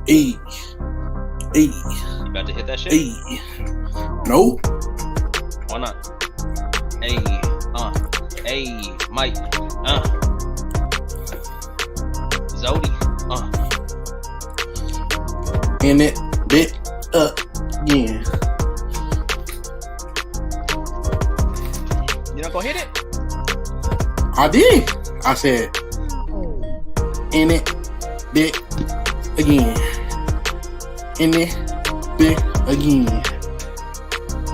Hey. You about to hit that shit? Hey. No. Why not? Hey. Hey. Mike. Zodi. And it bit again. You not gonna hit it? I did. I said, in it bit again. In it bit again.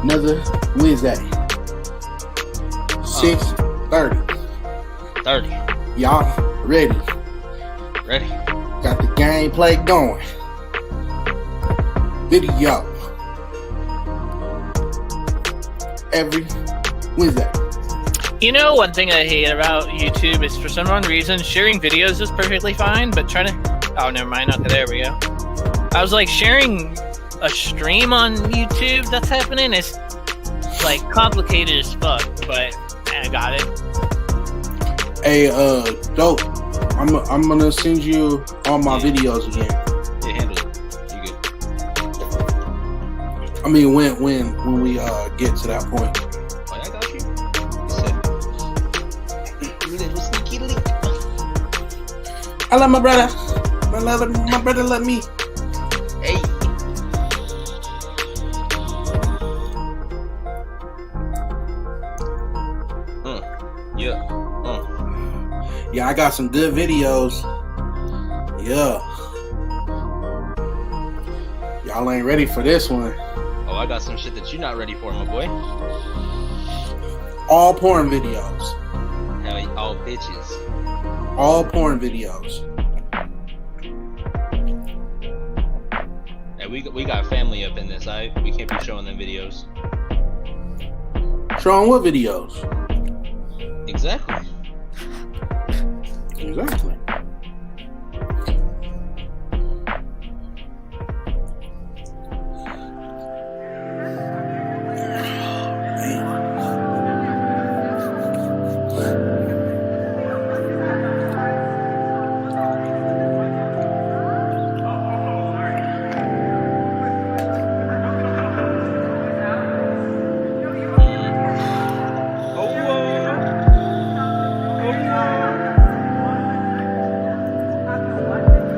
Another Wednesday. 6:30. 30. Y'all ready? Ready? Got the gameplay going. Video. Every Wednesday. You know, one thing I hate about YouTube is for some reason sharing videos is perfectly fine, but trying to... Oh, never mind. Okay, there we go. I was like, sharing a stream on YouTube that's happening is like complicated as fuck, but I got it. Hey, Dope. I'm gonna send you all my videos again. Yeah, handle it. You good. I mean, when we get to that point. Oh, I got you. Little sneaky leak. I love my brother. My brother love me. Hey. Yeah. Yeah, I got some good videos. Yeah. Y'all ain't ready for this one. Oh, I got some shit that you're not ready for, my boy. All porn videos. Hell, all bitches. All porn videos. Hey, we got family up in this, alright? We can't be showing them videos. Showing what videos? Exactly. Exactly.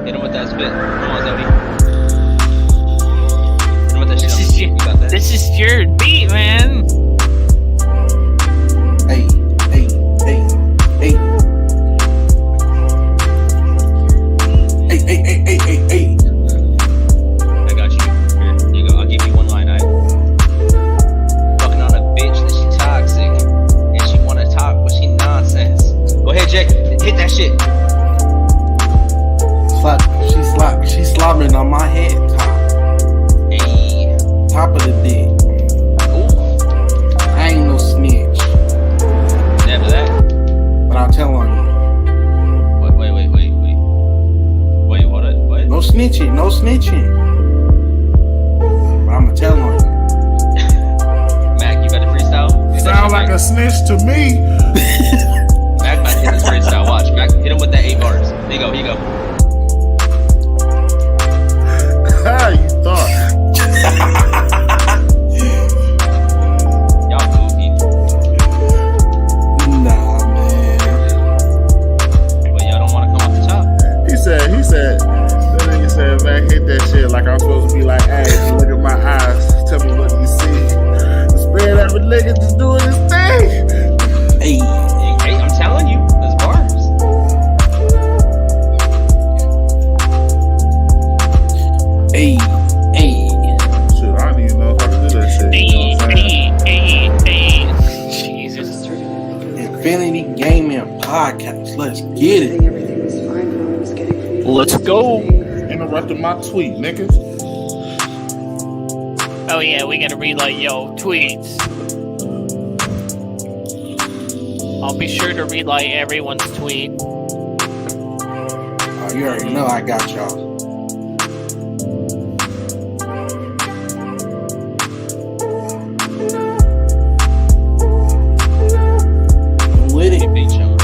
Hit him with that spit. Come on, Zodi. Hit him with that shit. You got that. This is your beat, man. Hey. Hey. I got you. Here, you go. I'll give you one line, alright? Fucking on a bitch that she toxic. And she wanna talk, but she nonsense. Go ahead, Jake. Hit that shit. She's slobbering on my head top. Hey. Top of the dick. Ooh. I ain't no snitch. Never that. But I'll tell on you. Wait, what? No snitching. But I'ma tell on you. Mack, you better freestyle? Sound like a snitch to me. Mack might hit this freestyle. Watch. Mack, hit him with that 8 bars. There you go. How you thought? Y'all goofy. Nah, man. But y'all don't want to come off the top. He said, that nigga said, man, hit that shit like I'm supposed to be like, hey, look at my eyes, tell me what you see. This man, that nigga just doing his thing. Hey, I'm telling you, there's bars. hey. Shit, I don't even know how to do that shit. You know what I'm saying? Hey. Jesus. Infinity Gaming Podcast. Let's get it. Let's go. Interrupted my tweet, niggas. Oh yeah, we gotta read like tweets. I'll be sure to read like everyone's tweet. Oh, you already know I got y'all. With it. Big chunk.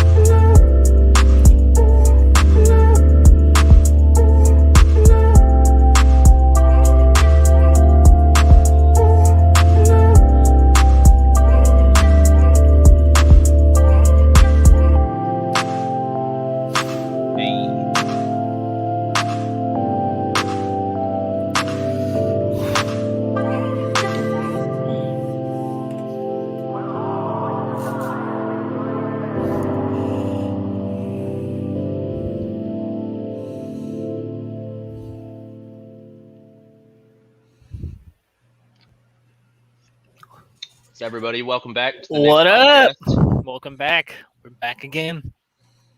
So everybody, welcome back to the What next up? podcast. Welcome back. We're back again.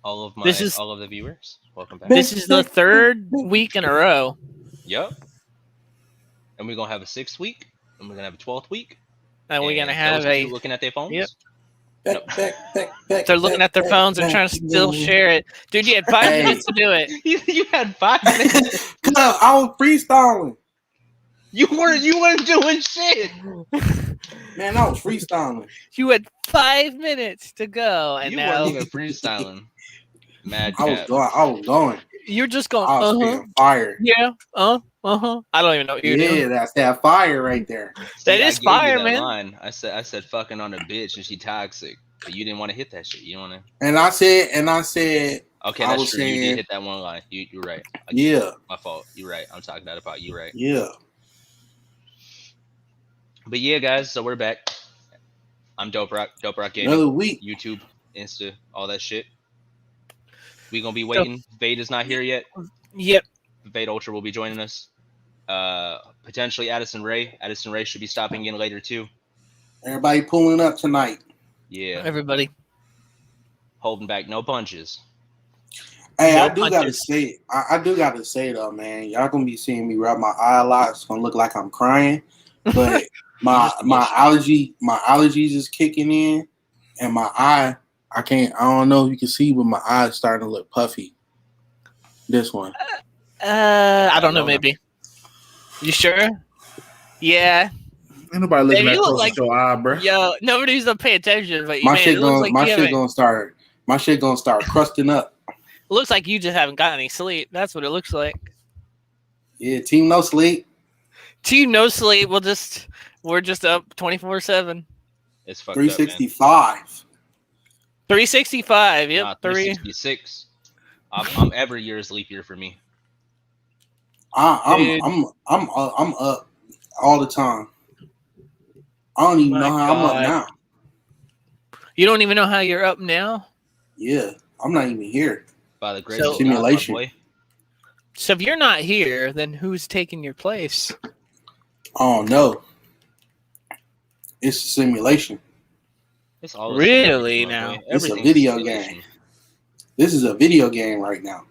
All of the viewers, welcome back. This is the third week in a row. Yep. And we're gonna have a 6th week, and we're gonna have a 12th week. And we're gonna those have people looking at their phones. Yep. Back, They're looking at their phones and trying to still share it. Dude, you had 5 minutes to do it. You had 5 minutes. Cause I was freestyling. You weren't doing shit. Man, I was freestyling. You had 5 minutes to go, and You now weren't even freestyling. Mad I cap. was going. you're just going. I was spitting fire. Yeah. I don't even know what you're doing. Yeah, that's that fire right there. That I is gave you fire, that man. Line. I said fucking on a bitch and she toxic. But you didn't want to hit that shit. You don't want to. And I said, Okay, I that's was true. You saying- did hit that one line. You're right. yeah, My fault. You're right. I'm talking that about you. Right. yeah. But yeah, guys. So we're back. I'm Dope Rock Gaming. Another week. YouTube, Insta, all that shit. We gonna be waiting. Vade is not here yet. Yep. Vade Ultra will be joining us. Potentially Addison Ray. Addison Ray should be stopping in later too. Everybody pulling up tonight. Yeah. Everybody. Holding back no punches. Hey, No I do gotta punches. say, I do gotta say though, man, y'all gonna be seeing me rub my eye a lot. It's gonna look like I'm crying, but my allergies is kicking in, and my eye, I don't know if you can see, but my eye is starting to look puffy. This one. I don't know. Maybe. You sure? Yeah. Ain't nobody looking Hey, that you look close like- at your eye, bro. Yo, nobody's gonna pay attention, but My man, shit it looks gonna like my you shit haven't- gonna start. My shit gonna start crusting up. looks like you just haven't got any sleep. That's what it looks like. Yeah, team no sleep. Team no sleep. We're just up 24/7. It's fucked up, man. 365. 365. Yep. Nah, 3. 366. I'm every year is leap year for me. Dude. I'm up all the time. I don't even My know how I'm God. up now. You don't even know how you're up now. Yeah, I'm not even here. By the grace of God, my Simulation. boy. So if you're not here, then who's taking your place? Oh no, it's a simulation. It's all Really my now? boy. It's a Everything's video simulation. game. This is a video game right now.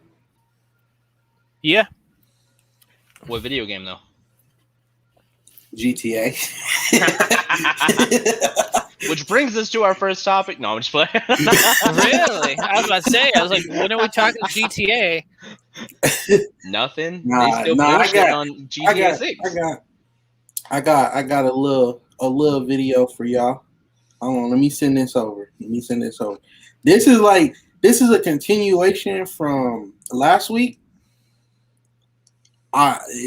Yeah. What video game though? GTA. Which brings us to our first topic. No, I'm just playing. Really? I was about to say. I was like, when are we talking GTA? Nothing. Nah, they still I bullshit got- on GTA 6. I got a little video for y'all. Hold on, let me send this over. This is a continuation from last week.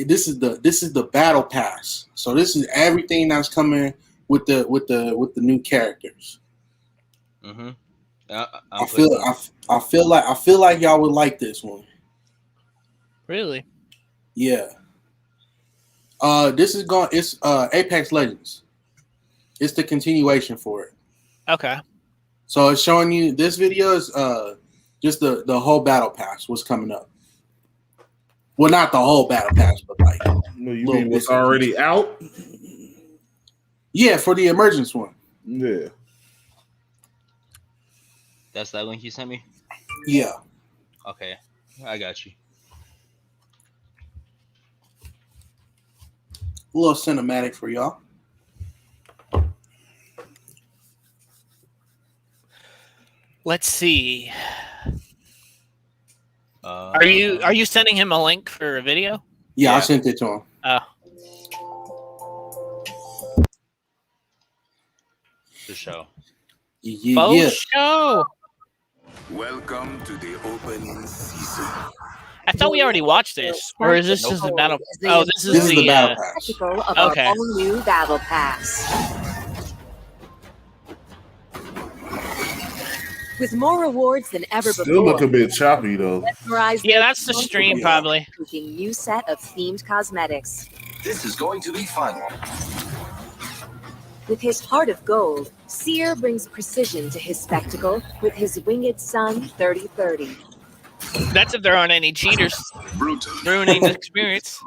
This is the battle pass. So this is everything that's coming with the new characters. Mm-hmm. I feel like y'all would like this one. Really? Yeah. It's Apex Legends. It's the continuation for it. Okay. So it's showing you this video is just the whole battle pass, what's coming up. Well, not the whole battle pass, but like No, you little mean what's bits and already out? yeah, for the emergence one. Yeah. That's that link you sent me? Yeah. Okay. I got you. A little cinematic for y'all. Let's see. Are Are you sending him a link for a video? Yeah, Yeah. I sent it to him. Oh. the show? Yeah. Faux show. Welcome to the opening season. I thought we already watched this, or is this just a battle? Oh, this is This is the battle pass. Spectacle of Okay. our all new battle pass. With more rewards than ever Still before, look a bit choppy though. mesmerize Yeah, that's the stream Yeah. probably. with a new set of themed cosmetics. This is going to be fun. With his heart of gold, Seer brings precision to his spectacle with his winged sun 3030. That's if there aren't any cheaters Brutal. ruining the experience.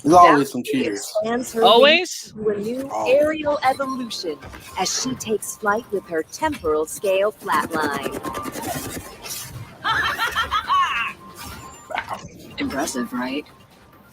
There's always some cheaters. Expands her Always? wings to a new Always. aerial evolution as she takes flight with her temporal scale flatline. Impressive, right?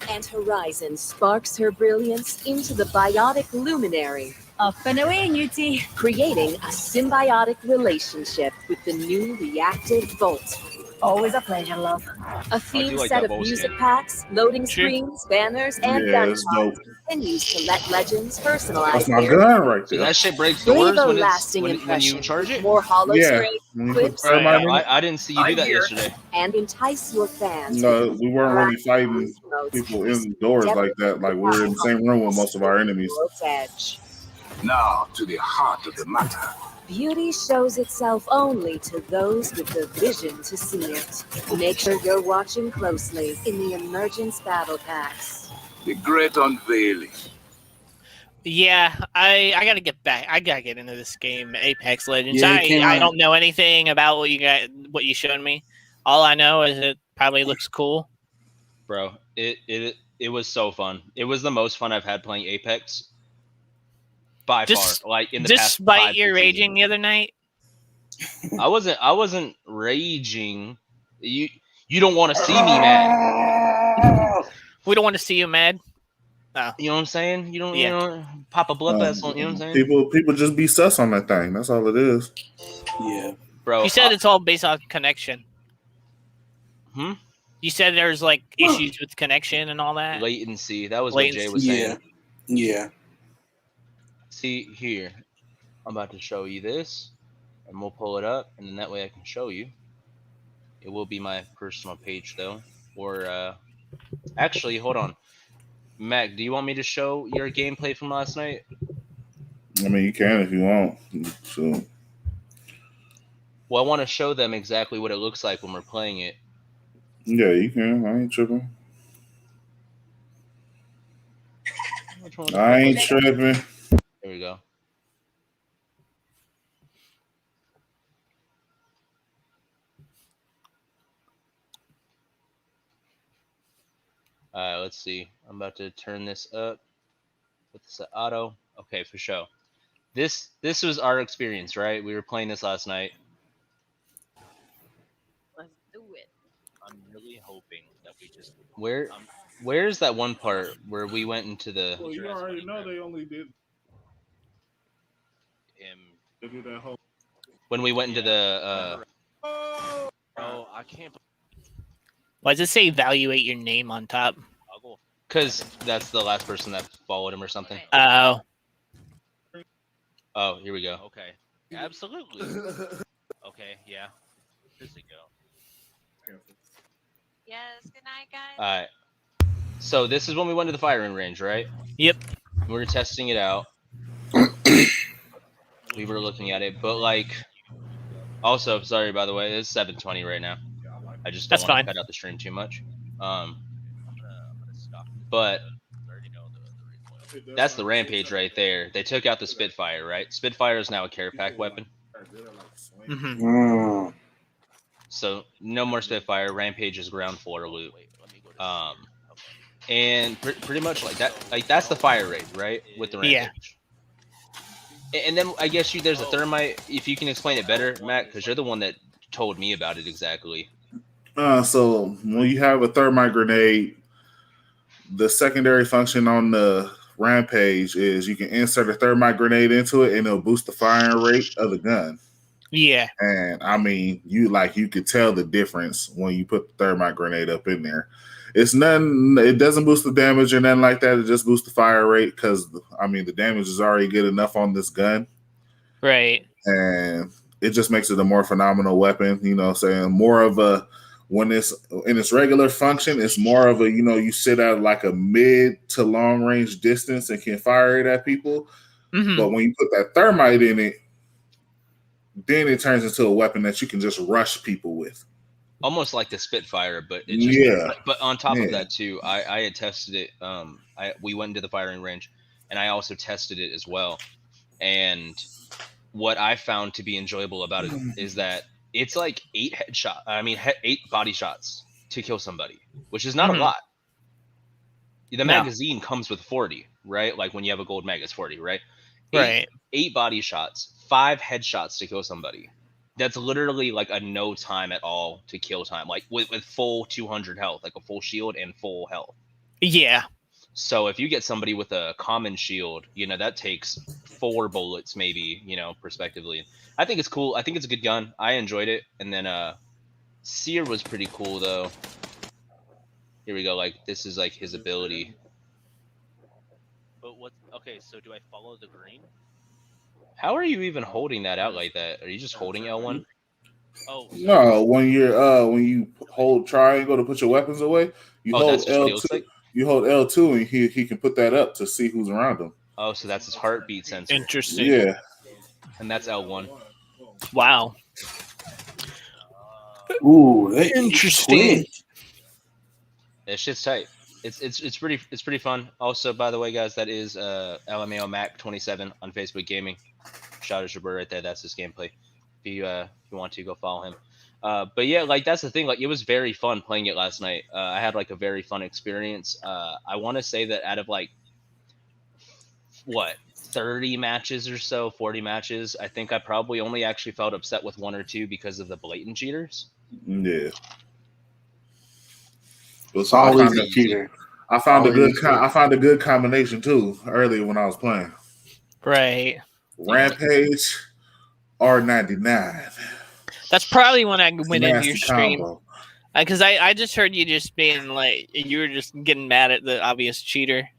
And Horizon sparks her brilliance into the biotic luminary, Off and away, Newty. creating a symbiotic relationship with the new reactive Volt. Always a pleasure, love. A themed like set that of Volt music skin. packs, loading Sure. screens, banners, and Yeah, gun it's cards dope. continues to let legends personalize That's my their gun right So there. that shit breaks Leave doors a when, lasting when you impression. charge it? More hollow Yeah. screen When you put clips, thermite in it. I didn't see you do that yesterday. and entice your fans. No, with we weren't really fighting emotes. people indoors like that. Like we're in the same room with most of our enemies. World's Edge. Now to the heart of the matter. Beauty shows itself only to those with the vision to see it. Make sure you're watching closely in the Emergence Battle Packs. The great unveiling. Yeah, I gotta get back. I gotta get into this game, Apex Legends. Yeah, it came I out- don't know anything about what you showed me. All I know is it probably looks cool. Bro, it was so fun. It was the most fun I've had playing Apex by Just- far. Like in the past Despite 5 your to 10 raging the years. other night. I wasn't raging. You don't want to see me mad. We don't want to see you mad. You know what I'm saying? You don't Yeah. you know pop a blood vessel, you know what I'm saying? People just be sus on that thing. That's all it is. Yeah. Bro, You said it's all based on connection. Hmm? You said there's like issues with connection and all that. latency. That was Latency. what Jay was saying. Yeah. See here, I'm about to show you this, and we'll pull it up, and then that way I can show you. It will be my personal page though, or actually, hold on, Mac, do you want me to show your gameplay from last night? I mean, you can if you want. So Well, I want to show them exactly what it looks like when we're playing it. yeah, you can. I ain't tripping. Which one? I ain't tripping. There we go. Let's see. I'm about to turn this up. Put this at auto. Okay, for sure. This was our experience, right? We were playing this last night. Let's do it. I'm really hoping that we just where's that one part where we went into the Well, you already know they only did they did that whole. when we went into the Oh, I can't. Why does it say evaluate your name on top? because that's the last person that followed him or something. Oh, Oh, here we go. Okay, absolutely. Okay, yeah. This we go. Yes, good night, guys. All right. So this is when we went to the firing range, right? Yep. We were testing it out. We were looking at it, but like, also sorry by the way, it's 7:20 right now. I just don't That's want fine. to cut out the stream too much. But that's the rampage right there. They took out the Spitfire, right? Spitfire is now a care pack weapon, hmm Mm. so no more Spitfire. Rampage is ground floor loot. And pretty much like that. Like that's the fire rate, right? With the rampage. Yeah. And then I guess there's a thermite. If you can explain it better, Matt, because you're the one that told me about it exactly. So when you have a thermite grenade, the secondary function on the rampage is you can insert a thermite grenade into it and it'll boost the firing rate of the gun. Yeah. And I mean, you could tell the difference when you put the thermite grenade up in there. It's nothing, it doesn't boost the damage or nothing like that. It just boosts the fire rate because I mean the damage is already good enough on this gun. Right. And it just makes it a more phenomenal weapon, you know what I'm saying? More of a when it's in its regular function, it's more of a, you sit at like a mid to long range distance and can fire it at people. hmm But when you put that thermite in it, then it turns into a weapon that you can just rush people with. Almost like the Spitfire, but it just, Yeah. But on top Yeah. of that too, I had tested it. We went into the firing range, and I also tested it as well. And what I found to be enjoyable about it is that it's like 8 body shots to kill somebody, which is not a Mhm. lot. The No. magazine comes with 40, right? Like when you have a gold mag, it's 40, right? Right. 8 body shots, 5 headshots to kill somebody. That's literally like a no time at all to kill time, like with full 200 health, like a full shield and full health. Yeah. So if you get somebody with a common shield, that takes 4 bullets maybe, prospectively. I think it's cool. I think it's a good gun. I enjoyed it. And then Seer was pretty cool though. Here we go. Like this is like his ability. But okay, so do I follow the green? How are you even holding that out like that? Are you just holding L1? Oh No, when you hold triangle to put your weapons away, you hold that's just what it L2. looks like? You hold L2 and he can put that up to see who's around him. Oh, so that's his heartbeat sensor. Interesting. Yeah. And that's L1. Wow. Ooh, that Interesting. quick. That shit's tight. It's pretty fun. Also, by the way, guys, that is LMAO Mack 27 on Facebook Gaming. Shout out your bird right there. That's his gameplay. If you want to go follow him. But yeah, like that's the thing. Like it was very fun playing it last night. I had like a very fun experience. I want to say that out of like 30 matches or so, 40 matches, I think I probably only actually felt upset with 1 or 2 because of the blatant cheaters. Yeah. It's always a cheater. I found Always I found a good combination too earlier when I was playing. Right. Rampage R99. That's probably when I went into Nasty your stream. combo. Because I just heard you just being like, you were just getting mad at the obvious cheater.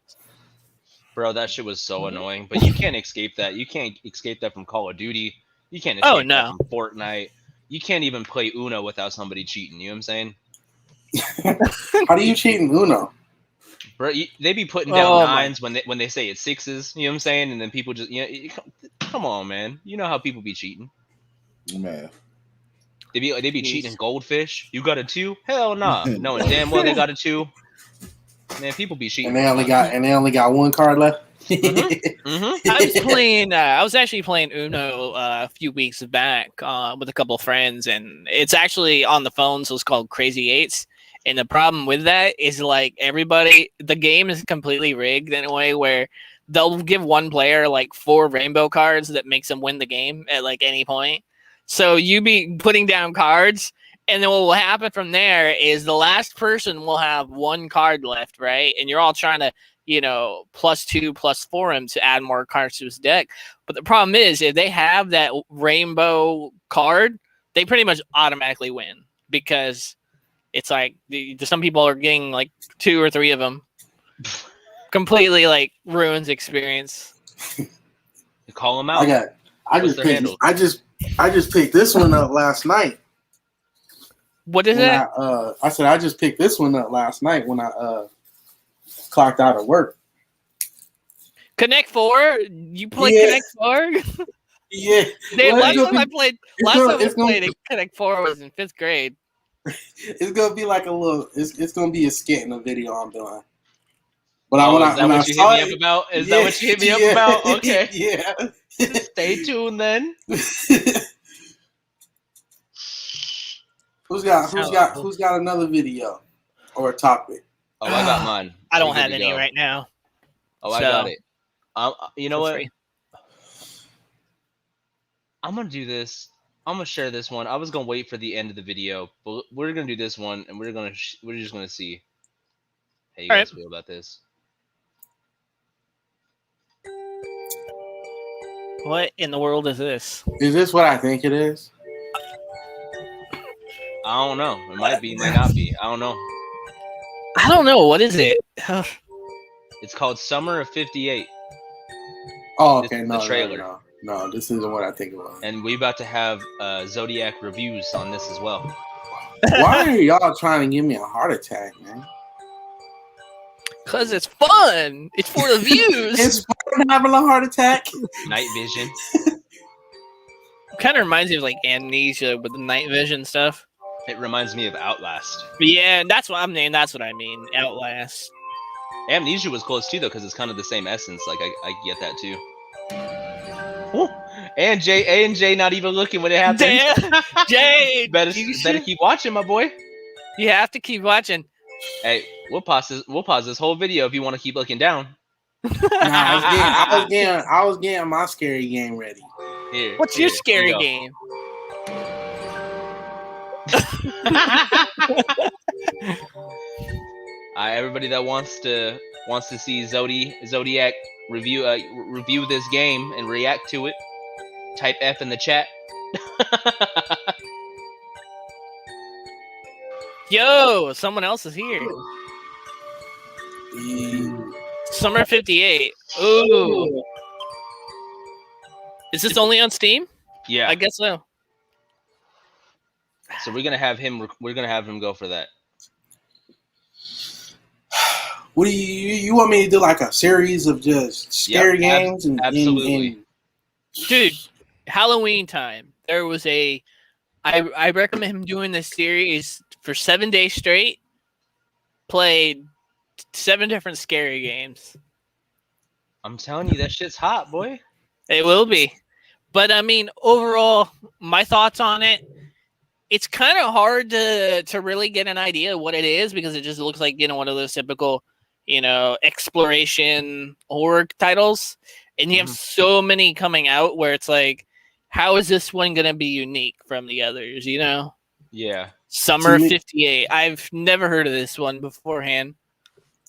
Bro, that shit was so annoying. But you can't escape that. You can't escape that from Call of Duty. You can't escape that from Fortnite. You can't even play Uno without somebody cheating. You know what I'm saying? How do you cheat in Uno? Bro, they be putting down 9s when they say it's 6s. You know what I'm saying? And then people just come on, man. You know how people be cheating. Man. They be cheating goldfish. You got a 2? Hell nah. Knowing damn well they got a 2. Man, people be cheating. And they only got 1 card left. I was actually playing Uno a few weeks back with a couple of friends, and it's actually on the phone, so it's called Crazy Eights. And the problem with that is like the game is completely rigged in a way where they'll give one player like 4 rainbow cards that makes them win the game at like any point. So you be putting down cards, and then what will happen from there is the last person will have 1 card left, right? And you're all trying to, +2, +4 him to add more cards to his deck. But the problem is, if they have that rainbow card, they pretty much automatically win because it's like some people are getting like 2 or 3 of them. Completely like ruins experience. You call them out. I just picked this one up last night. What is it? I said I just picked this one up last night when I clocked out of work. Connect 4? You played Connect 4? Yeah. Last time I played Connect 4 was in 5th grade. It's gonna be like it's gonna be a skit in the video I'm doing. But is that what you hit me up about? Is that what you hit me up about? Okay. Yeah. Stay tuned then. Who's got another video or a topic? Oh, I got mine. I don't have any right now. Oh, I got it. You know what? I'm gonna do this. I'm gonna share this one. I was gonna wait for the end of the video, but we're gonna do this one, and we're just gonna see how you guys feel about this. What in the world is this? Is this what I think it is? I don't know. It might be, might not be. I don't know. I don't know. What is it? It's called Summer of ¡58. Oh, okay. The trailer. No, this isn't what I think it was. And we about to have Zodiak reviews on this as well. Why are y'all trying to give me a heart attack, man? Because it's fun. It's for the views. It's fun having a heart attack. Night vision. Kind of reminds me of like Amnesia with the night vision stuff. It reminds me of Outlast. Yeah, that's what I'm named. That's what I mean. Outlast. Amnesia was close too, though, because it's kind of the same essence. Like I get that too. Ooh. And Jay not even looking when it happens. Jay, better keep watching, my boy. You have to keep watching. Hey, we'll pause this whole video if you want to keep looking down. I was getting my scary game ready. What's your scary game? Everybody that wants to see Zodiac review this game and react to it, type F in the chat. Yo, someone else is here. Summer 58. Ooh. Is this only on Steam? Yeah, I guess so. So we're gonna have him go for that. What do you want me to do? Like a series of just scary games? Absolutely. Dude, Halloween time. There was I recommend him doing this series for 7 days straight. Played 7 different scary games. I'm telling you, that shit's hot, boy. It will be. But I mean, overall, my thoughts on it, it's kind of hard to really get an idea of what it is because it just looks like, one of those typical, exploration horror titles. And you have so many coming out where it's like, how is this one going to be unique from the others, Yeah. Summer 58. I've never heard of this one beforehand.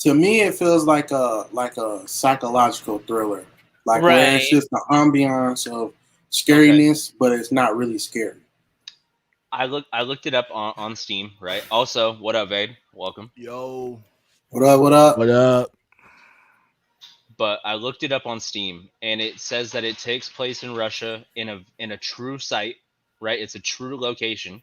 To me, it feels like a psychological thriller. Like where it's just the ambiance of scariness, but it's not really scary. I looked it up on Steam, right? Also, what up, Vade? Welcome. Yo. What up? What up? What up? But I looked it up on Steam, and it says that it takes place in Russia in a true site, right? It's a true location.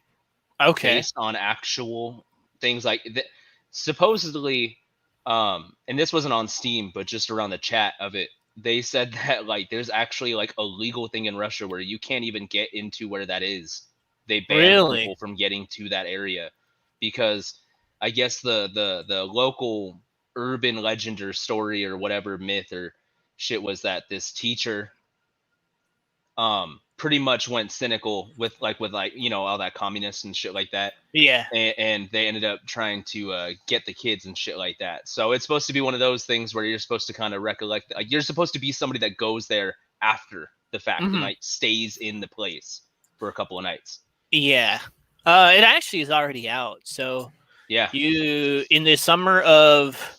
Okay. Based on actual things like that. Supposedly, and this wasn't on Steam, but just around the chat of it, they said that like there's actually like a legal thing in Russia where you can't even get into where that is. They ban people from getting to that area because I guess the local urban legend or story or whatever myth or shit was that this teacher pretty much went cynical with all that communist and shit like that. Yeah. And they ended up trying to get the kids and shit like that. So it's supposed to be one of those things where you're supposed to kind of recollect, like you're supposed to be somebody that goes there after the fact and like stays in the place for a couple of nights. Yeah. It actually is already out. So yeah, in the summer of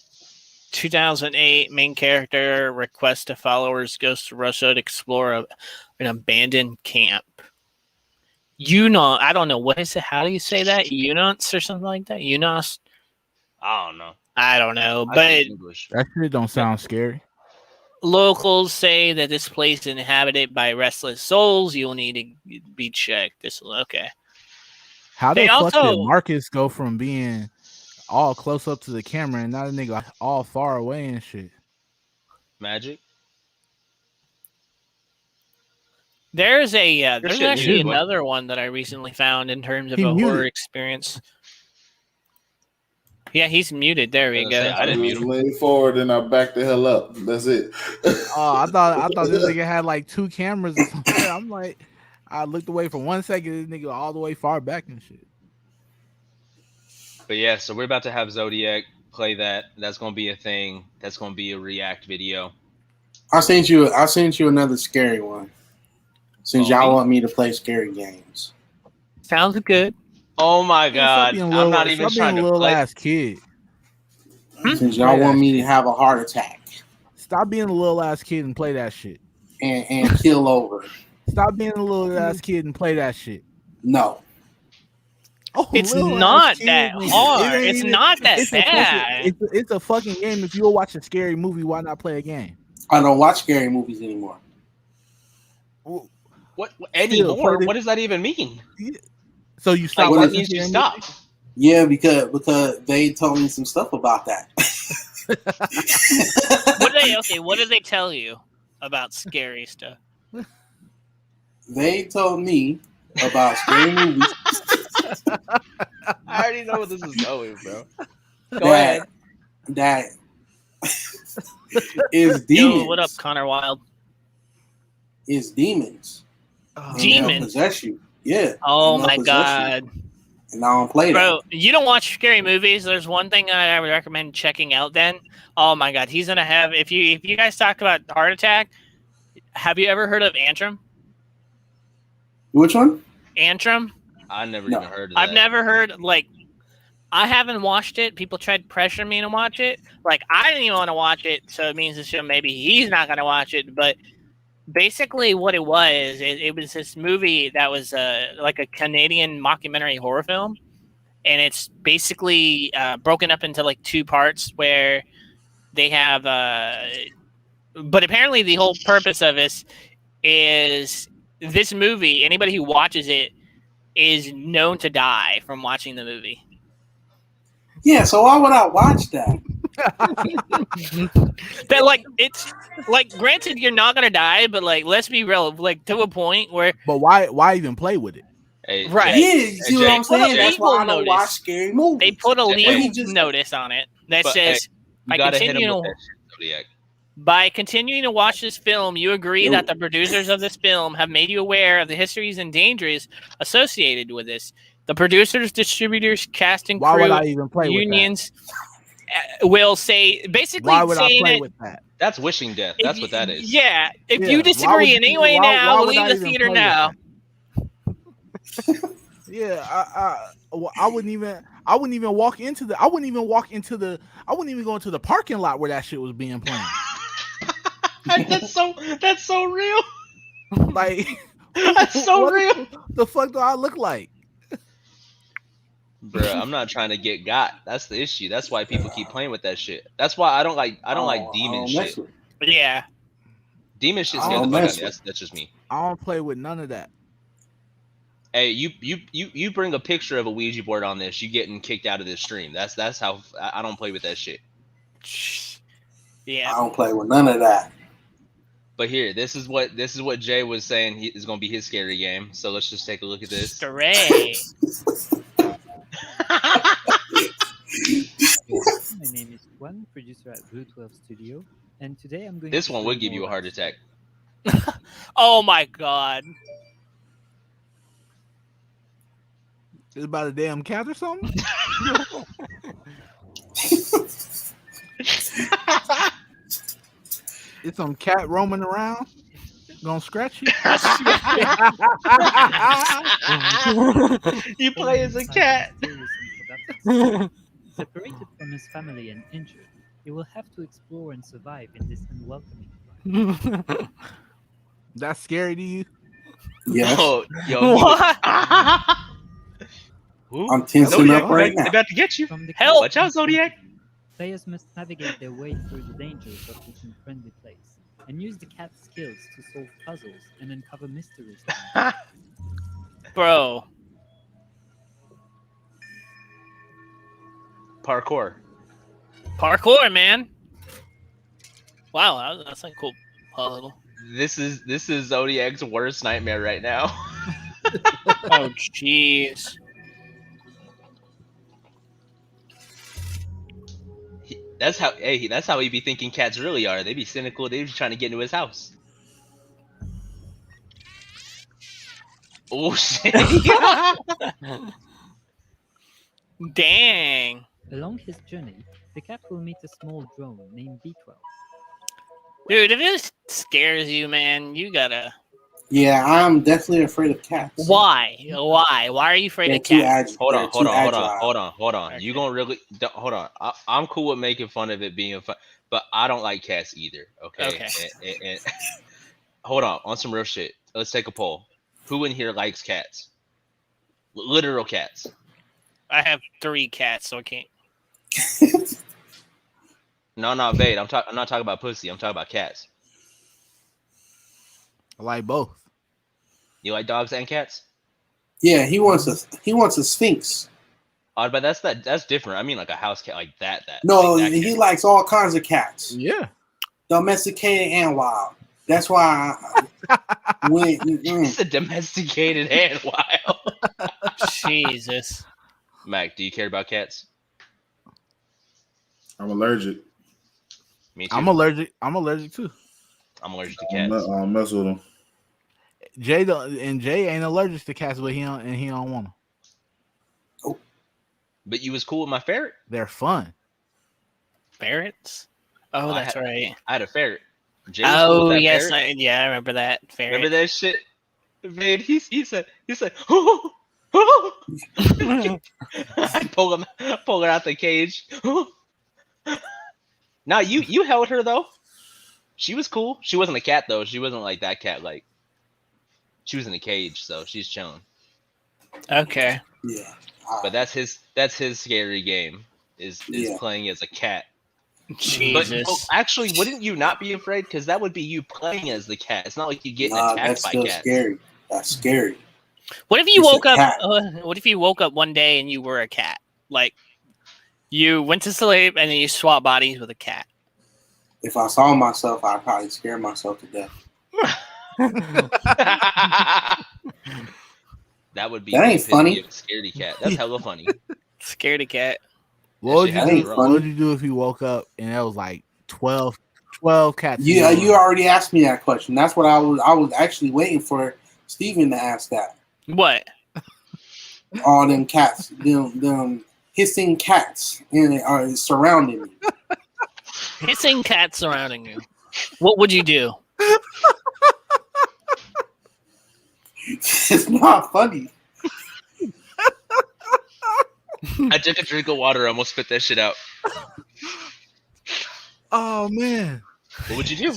2008, main character requests to followers goes to Russia to explore an abandoned camp. I don't know, what is it? How do you say that? Unos or something like that? Unos? I don't know. I don't know, but that shit don't sound scary. Locals say that this place is inhabited by restless souls. You'll need to be checked. Okay. How the fuck did Marcus go from being all close up to the camera and not a nigga all far away and shit? Magic. There's actually another one that I recently found in terms of a horror experience. Yeah, he's muted. There we go. I didn't mute him. Lean forward and I back the hell up. That's it. Oh, I thought this nigga had like 2 cameras or something. I'm like, I looked away for 1 second. This nigga all the way far back and shit. But yeah, so we're about to have Zodiac play that. That's gonna be a thing. That's gonna be a react video. I sent you another scary one. Since y'all want me to play scary games. Sounds good. Oh my god. I'm not even trying to little play. Ass kid. Since y'all want me to have a heart attack. Stop being a little ass kid and play that shit. And kill over. Stop being a little ass kid and play that shit. No. Oh, it's not that hard. It's not that bad. It's a fucking game. If you'll watch a scary movie, why not play a game? I don't watch scary movies anymore. What anymore? What does that even mean? So you stop? What means you stop? Yeah, because they told me some stuff about that. What did they tell you about scary stuff? They told me about scary movies. I already know where this is going, bro. Go ahead. That is demons. Yo, what up, Connor Wild? Is demons. Demons possess you. Yeah. Oh my god. and I don't play that. Bro, you don't watch scary movies. There's one thing that I would recommend checking out. Then, oh my god, he's gonna have. If you guys talk about heart attack, have you ever heard of Antrim? Which one? Antrim. I never even heard of that. I've never heard I haven't watched it. People tried to pressure me to watch it. Like, I didn't even want to watch it, so it means maybe he's not going to watch it. But basically what it was, it was this movie that was like a Canadian mockumentary horror film. And it's basically broken up into like two parts where they have... but apparently the whole purpose of this is this movie, anybody who watches it is known to die from watching the movie. Yeah, so why would I watch that? That like it's like granted you're not gonna die, but like let's be real, like to a point where. But why even play with it? Hey, right? Yeah, you see what I'm saying? That's why I don't notice. watch scary movies. They put a legal notice on it that says, by continuing to watch this film, you agree that the producers of this film have made you aware of the histories and dangers associated with this. The producers, distributors, cast and crew, why would I even play unions will say basically. Why would I saying play it, with that? That's wishing death. That's what that is. Yeah. If you disagree in any way now, leave the theater now. Yeah, I wouldn't even walk into the. I wouldn't even go into the parking lot where that shit was being played. That's so real. Like, that's so real. The fuck do I look like? Bruh, I'm not trying to get got. That's the issue. That's why people keep playing with that shit. That's why I don't like demon shit. Yeah. Demon shit scares the fuck out of me. That's just me. I don't play with none of that. Hey, you bring a picture of a Ouija board on this, you getting kicked out of this stream. That's how I don't play with that shit. Yeah. I don't play with none of that. But here, this is what Jay was saying is going to be his scary game. So let's just take a look at this. Stray. My name is Juan, producer at Blue 12 Studio, and today I'm going. This one would give you a heart attack. Oh my god! It's about a damn cat or something. It's some cat roaming around, gonna scratch you. You play as a cat. Separated from his family and injured, he will have to explore and survive in this unwelcoming environment. That's scary to you? Yes. Oh, yo, what? I'm tensing up right now. About to get you. Help! Watch out, Zodiac. Players must navigate their way through the dangers of this unfriendly place and use the cat's skills to solve puzzles and uncover mysteries. Bro. Parkour, man. Wow, that's a cool puzzle. This is Zodiac's worst nightmare right now. Oh jeez. That's how he be thinking cats really are. They be cynical. They be trying to get into his house. Oh shit! Dang. Along his journey, the cat will meet a small drone named B12. Dude, if it scares you, man, you gotta. Yeah, I'm definitely afraid of cats. Why? Why are you afraid of cats? Hold on. You gonna really hold on? I'm cool with making fun of it being fun, but I don't like cats either. Okay. And hold on some real shit. Let's take a poll. Who in here likes cats? Literal cats. I have 3 cats, so I can't. No, babe. I'm not talking about pussy. I'm talking about cats. I like both. You like dogs and cats? Yeah, he wants a sphinx. But that's different. I mean, like a house cat, like that. No, like that he cat. likes all kinds of cats. Yeah, domesticated and wild. That's why It's a domesticated and wild. Jesus. Mac, do you care about cats? I'm allergic. Me too. I'm allergic too. I'm allergic to cats. I don't mess with them. Jay ain't allergic to cats, but he don't want them. But you was cool with my ferret. They're fun. Ferrets? Oh, that's right. I had a ferret. Jay was cool Oh, with that yes. ferret. I remember that ferret. Remember that shit? Man, he said, oh, oh. I pull her out the cage. Now you held her though. She was cool. She wasn't a cat though. She wasn't like that cat. Like she was in a cage, so she's chilling. Okay. Yeah. But that's his scary game is playing as a cat. Jesus. But actually, wouldn't you not be afraid? Because that would be you playing as the cat. It's not like you getting attacked that's by still cats. scary. That's scary. What if you It's a woke up? cat. What if you woke up one day and you were a cat? Like you went to sleep and then you swap bodies with a cat. If I saw myself, I'd probably scare myself to death. That would be. That ain't funny. Be a scaredy cat. That's hella funny. Scaredy cat. What shit would funny. you do if you woke up and there was like 12 cats? Yeah, you already asked me that question. That's what I was actually waiting for Steven to ask that. What? All them cats, them hissing cats are surrounding me. Hissing cats surrounding you. What would you do? It's not funny. I took a drink of water. I almost spit that shit out. Oh man. What would you do?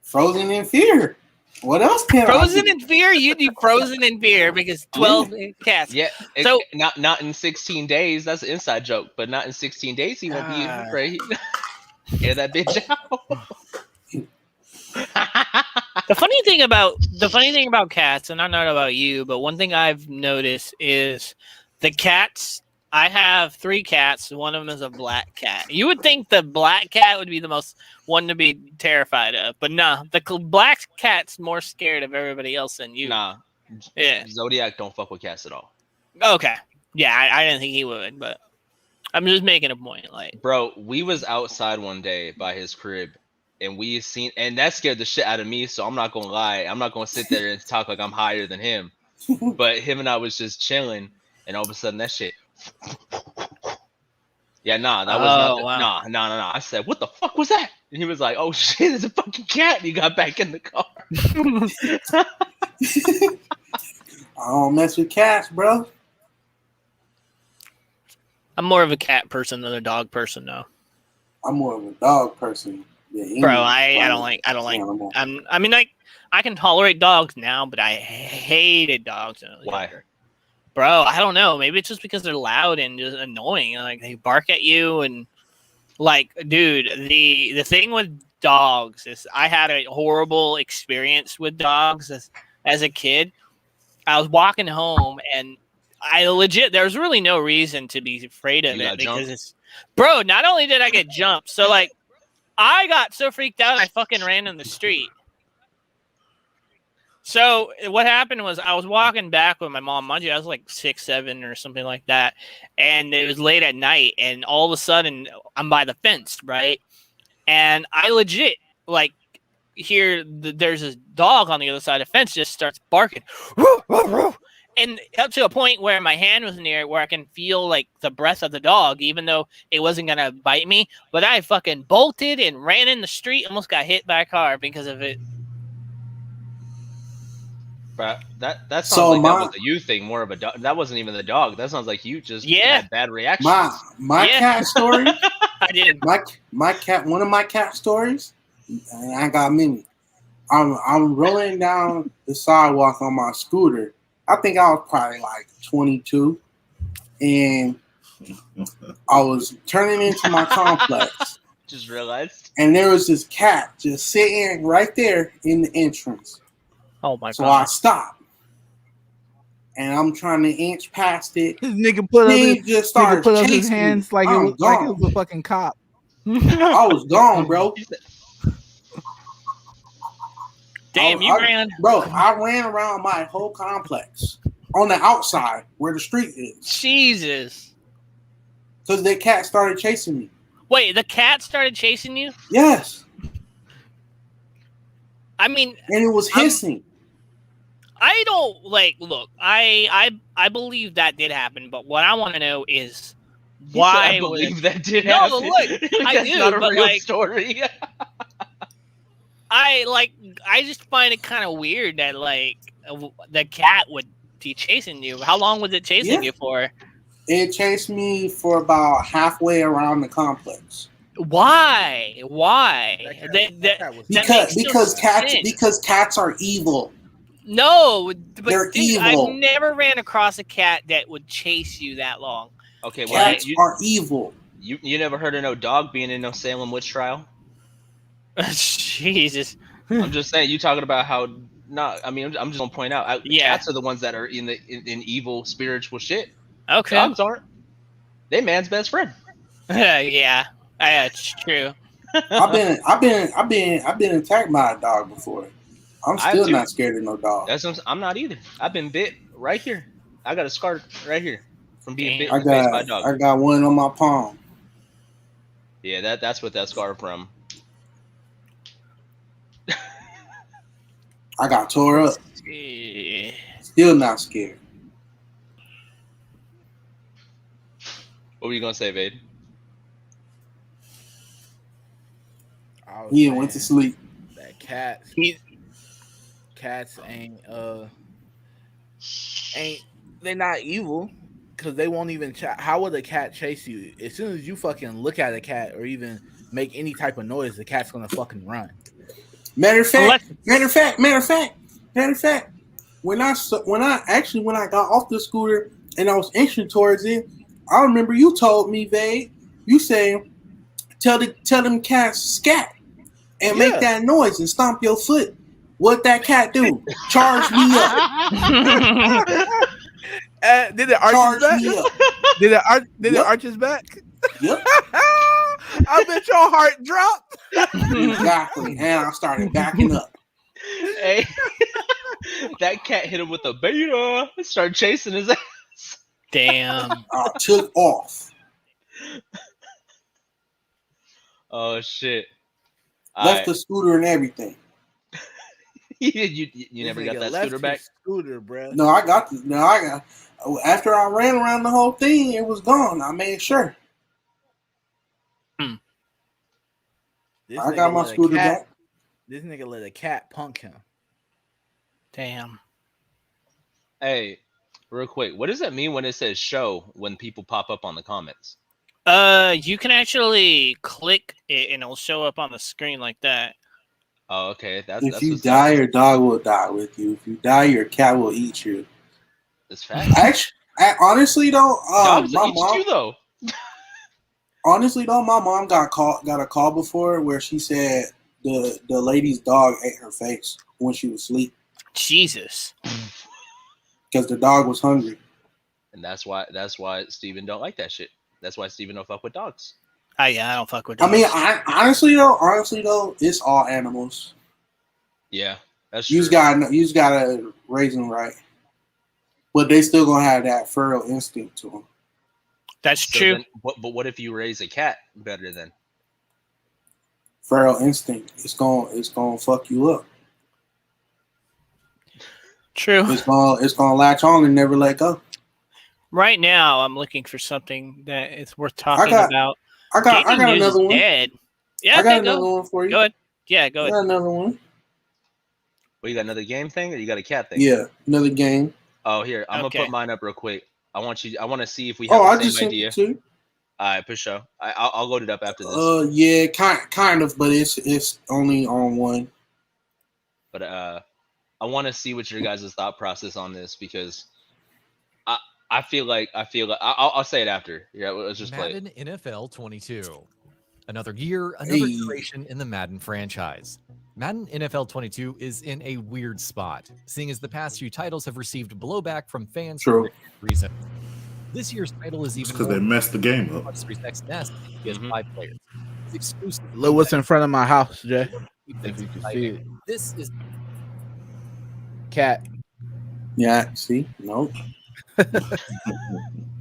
Frozen in fear. What else can Frozen I do? in fear? You do frozen in fear because 12 cats. Yeah. So- not in 16 days. That's an inside joke. But not in 16 days. He won't be afraid. Get that bitch out. The funny thing about cats, and I don't know about you, but one thing I've noticed is the cats. I have 3 cats. One of them is a black cat. You would think the black cat would be the most one to be terrified of, but no, the black cat's more scared of everybody else than you. Nah. Yeah. Zodiac don't fuck with cats at all. Okay. Yeah, I didn't think he would, but I'm just making a point. Like, bro, we was outside one day by his crib, and we seen, and that scared the shit out of me. So I'm not gonna lie. I'm not gonna sit there and talk like I'm higher than him. But him and I was just chilling, and all of a sudden that shit. Yeah, nah, that was not. Nah. I said, what the fuck was that? And he was like, oh shit, it's a fucking cat. And he got back in the car. I don't mess with cats, bro. I'm more of a cat person than a dog person, though. I'm more of a dog person. Yeah, Bro, I don't like. I mean, I can tolerate dogs now, but I hated dogs. Why? Bro, I don't know. Maybe it's just because they're loud and just annoying. Like they bark at you and like, dude, the thing with dogs is I had a horrible experience with dogs as a kid. I was walking home and there's really no reason to be afraid of it because it's, bro, not only did I get jumped, so like I got so freaked out I fucking ran in the street. So what happened was I was walking back with my mom. Mind you, I was like 6, 7 or something like that. And it was late at night. And all of a sudden I'm by the fence, right? And I legit like hear there's this dog on the other side of the fence just starts barking. And up to a point where my hand was near it where I can feel like the breath of the dog, even though it wasn't going to bite me. But I fucking bolted and ran in the street, almost got hit by a car because of it. But that sounds that was a you thing, more of a dog. That wasn't even the dog. That sounds like you just had bad reactions. My cat story. I did. My cat. One of my cat stories. And I got many. I'm rolling down the sidewalk on my scooter. I think I was probably like 22, and I was turning into my complex. Just realized. And there was this cat just sitting right there in the entrance. Oh my god! So I stopped, and I'm trying to inch past it. This nigga put up his hands like it was a fucking cop. I was gone, bro. Damn, you ran, bro. I ran around my whole complex on the outside where the street is. Jesus, because the cat started chasing me. Wait, the cat started chasing you? Yes. I mean, and it was hissing. I don't look. I believe that did happen, but what I want to know is Why I believe would that did No, happen. look, I That's do, not a but, real like- story. I just find it kind of weird that the cat would be chasing you. How long was it chasing Yeah. you for? It chased me for about halfway around the complex. Why? That cat was Because cats are evil. No, but They're dude, evil. I've never ran across a cat that would chase you that long. Okay, well, Cats are evil. you never heard of no dog being in no Salem witch trial? Jesus. I'm just saying. You talking about how not? I mean, I'm just gonna point out. Yeah. Cats are the ones that are in evil spiritual shit. Okay. Dogs aren't. They man's best friend. Yeah, it's true. I've been attacked by a dog before. I'm still not scared of no dog. I'm not either. I've been bit right here. I got a scar right here from being bit I in the face by a dog. got one on my palm. Yeah, that's what that scar from. I got tore up. Yeah. Still not scared. What were you gonna say, Vade? He went to sleep. That cats ain't they're not evil because they won't even. How would a cat chase you? As soon as you fucking look at a cat or even make any type of noise, the cat's gonna fucking run. Matter of fact. When I got off the scooter and I was inching towards it, I remember you told me, Vade. You say, tell them cats scat and make that noise and stomp your foot. What that cat do? Charge me up. Did it arch his back? Did it arch his back? Yep. I bet your heart dropped. Exactly. And I started backing up. Hey, that cat hit him with a beta. Started chasing his ass. Damn. I took off. Oh shit. Left the scooter and everything. you never got that scooter back? Scooter, bro. No, I got. After I ran around the whole thing, it was gone. I made sure. I got my scooter back. This nigga let a cat punk him. Damn. Hey, real quick, what does that mean when it says show when people pop up on the comments? You can actually click it and it'll show up on the screen like that. Oh, okay. If you die, your dog will die with you. If you die, your cat will eat you. That's fact. Actually, honestly though, dogs my eat mom. you though. Honestly though, my mom got a call before where she said the lady's dog ate her face when she was asleep. Jesus. Because the dog was hungry. And that's why Steven don't like that shit. That's why Steven don't fuck with dogs. Oh yeah, I don't fuck with dogs. I mean, honestly though, it's all animals. Yeah, that's true. You just gotta raise them right, but they still gonna have that feral instinct to them. That's true. Then, but what if you raise a cat better than feral instinct? It's gonna fuck you up. True. It's gonna latch on and never let go. Right now, I'm looking for something that is worth talking about. I got another one. Dead. Yeah, I got another one for you. Go ahead. Yeah, go ahead. I got another one. Well, you got another game thing, or you got a cat thing? Yeah, another game. Oh, here, I'm gonna put mine up real quick. I want to see if we have the same idea. Too. All right, for sure. I'll load it up after this. Yeah, kind of, but it's only on one. But I want to see what your guys' thought process on this because I feel like I'll say it after. Yeah, let's just play it. Madden NFL 22. Another year, another iteration in the Madden franchise. Madden NFL 22 is in a weird spot, seeing as the past few titles have received blowback from fans for reasons. This year's title is even because they messed the game up. Series X and S is 5 players. It's exclusive. Look what's in front of my house, Jay. If you can see it. This is cat. Yeah, see? Nope.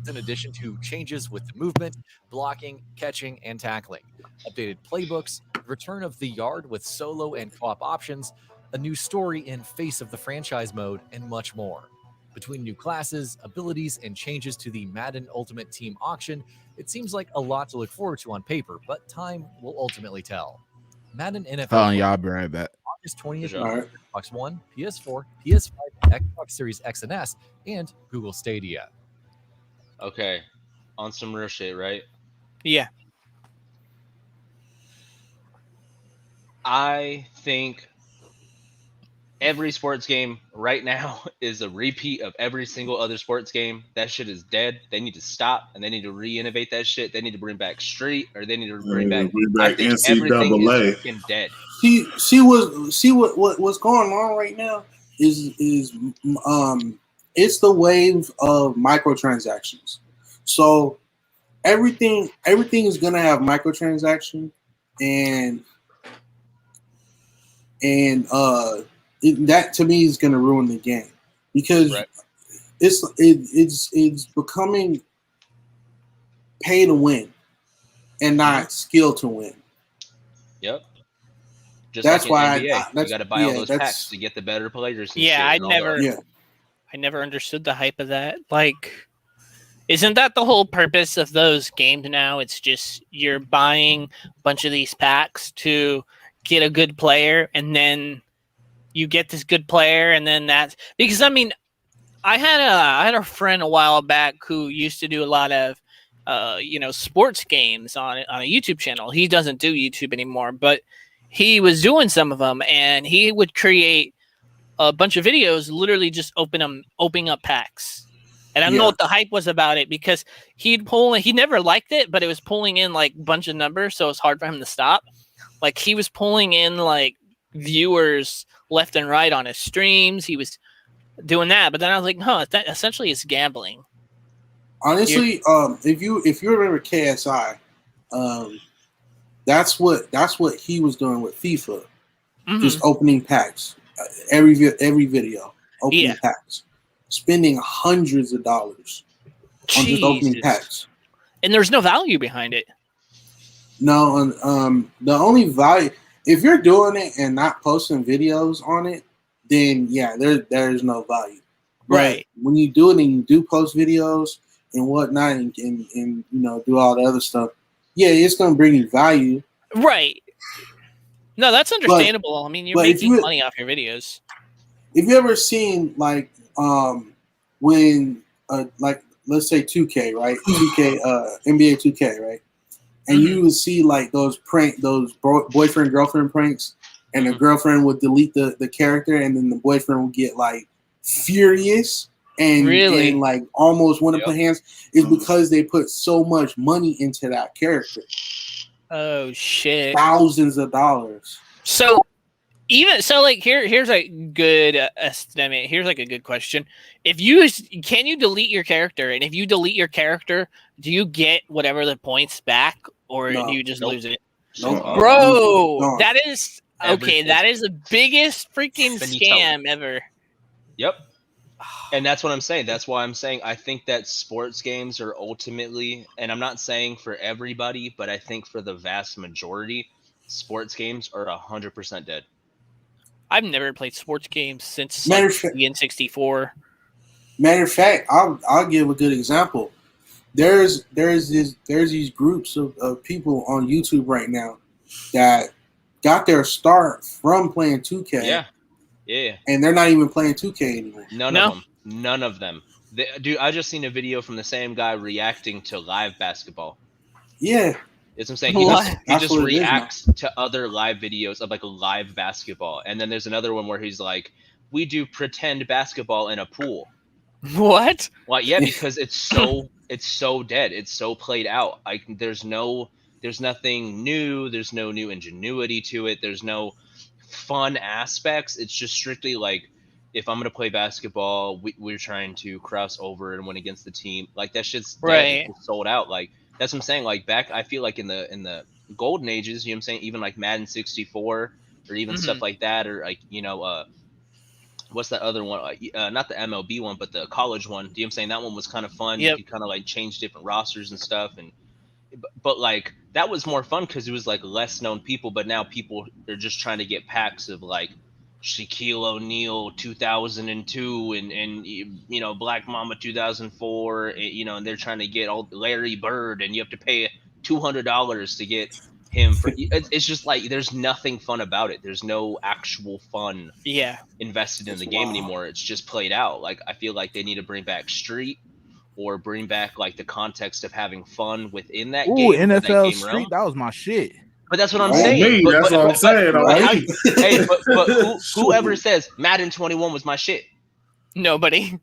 In addition to changes with the movement, blocking, catching, and tackling, updated playbooks, return of the yard with solo and co-op options, a new story in Face of the Franchise mode, and much more. Between new classes, abilities, and changes to the Madden Ultimate Team auction, it seems like a lot to look forward to on paper, but time will ultimately tell. Madden NFL Hold on, y'all. I'll be right back. August 20th, Sure. Xbox One, PS4, PS5, Xbox Series X and S, and Google Stadia. Okay, on some real shit, right? Yeah. I think every sports game right now is a repeat of every single other sports game. That shit is dead. They need to stop and they need to re-innovate that shit. They need to bring back Street, or they need to bring back. I think everything is NCAA. fucking dead. See what's going on right now is it's the wave of microtransactions. So everything is gonna have microtransaction, and that to me is gonna ruin the game, because Right. it's becoming pay to win and not skill to win. Yep. Just That's like why in NBA, you got to buy all those that's- packs to get the better players. And Yeah, shit I and all that. never understood the hype of that. Like, isn't that the whole purpose of those games now? It's just you're buying a bunch of these packs to get a good player, and then you get this good player, and then that's because I mean, I had a friend a while back who used to do a lot of sports games on a YouTube channel. He doesn't do YouTube anymore, but he was doing some of them, and he would create a bunch of videos, literally just opening up packs. And I don't know what the hype was about it, because he never liked it, but it was pulling in like a bunch of numbers, so it's hard for him to stop. Like, he was pulling in like viewers left and right on his streams. He was doing that, but then I was like, that essentially is gambling. Honestly, if you remember KSI, that's what he was doing with FIFA, just opening packs, every video, opening packs, spending hundreds of dollars on just opening packs, and there's no value behind it. No, the only value, if you're doing it and not posting videos on it, then yeah, there's no value. But right. When you do it and you do post videos and whatnot, and do all the other stuff, yeah, it's gonna bring you value. Right. No, that's understandable. I mean, you're making money off your videos. If you ever seen like when like let's say 2K, right? 2K NBA 2K, right? And you would see like those boyfriend girlfriend pranks, and the girlfriend would delete the character, and then the boyfriend would get like furious and like almost want to put hands. Is because they put so much money into that character. Oh shit! Thousands of dollars. So like here's a good estimate. Here's like a good question. Can you delete your character? And if you delete your character, do you get whatever the points back, or do you just lose it? No, bro, that is okay. That is the biggest freaking scam ever. Yep. And that's what I'm saying. That's why I'm saying I think that sports games are ultimately, and I'm not saying for everybody, but I think for the vast majority, sports games are 100% dead. I've never played sports games since the N64. Matter of fact, I'll give a good example. There's these groups of people on YouTube right now that got their start from playing 2K. Yeah. And they're not even playing 2K anymore. None of them. Dude, I just seen a video from the same guy reacting to live basketball. Yeah. That's what I'm saying. He just reacts to other live videos of like a live basketball. And then there's another one where he's like, we do pretend basketball in a pool. What? Well, yeah, because it's so dead. It's so played out. Like there's nothing new. There's no new ingenuity to it. There's no fun aspects. It's just strictly like, if I'm gonna play basketball, we're trying to cross over and win against the team. Like that shit's dead. It's sold out. Like that's what I'm saying. Like back, I feel like in the golden ages, you know what I'm saying? Even like Madden 64 or even stuff like that, or like what's that other one? Not the MLB one, but the college one. You know what I'm saying? That one was kind of fun. Yep. You kind of like change different rosters and stuff, but like that was more fun because it was like less known people. But now people are just trying to get packs of like Shaquille O'Neal 2002 and you know Black Mamba 2004, and they're trying to get all Larry Bird, and you have to pay $200 to get him for it's just like there's nothing fun about it. There's no actual fun invested in the game anymore. It's just played out. Like I feel like they need to bring back Street or bring back like the context of having fun within that game. NFL that game Street, realm. That was my shit. But that's what I'm saying. That's what I'm saying. But whoever says Madden 21 was my shit? Nobody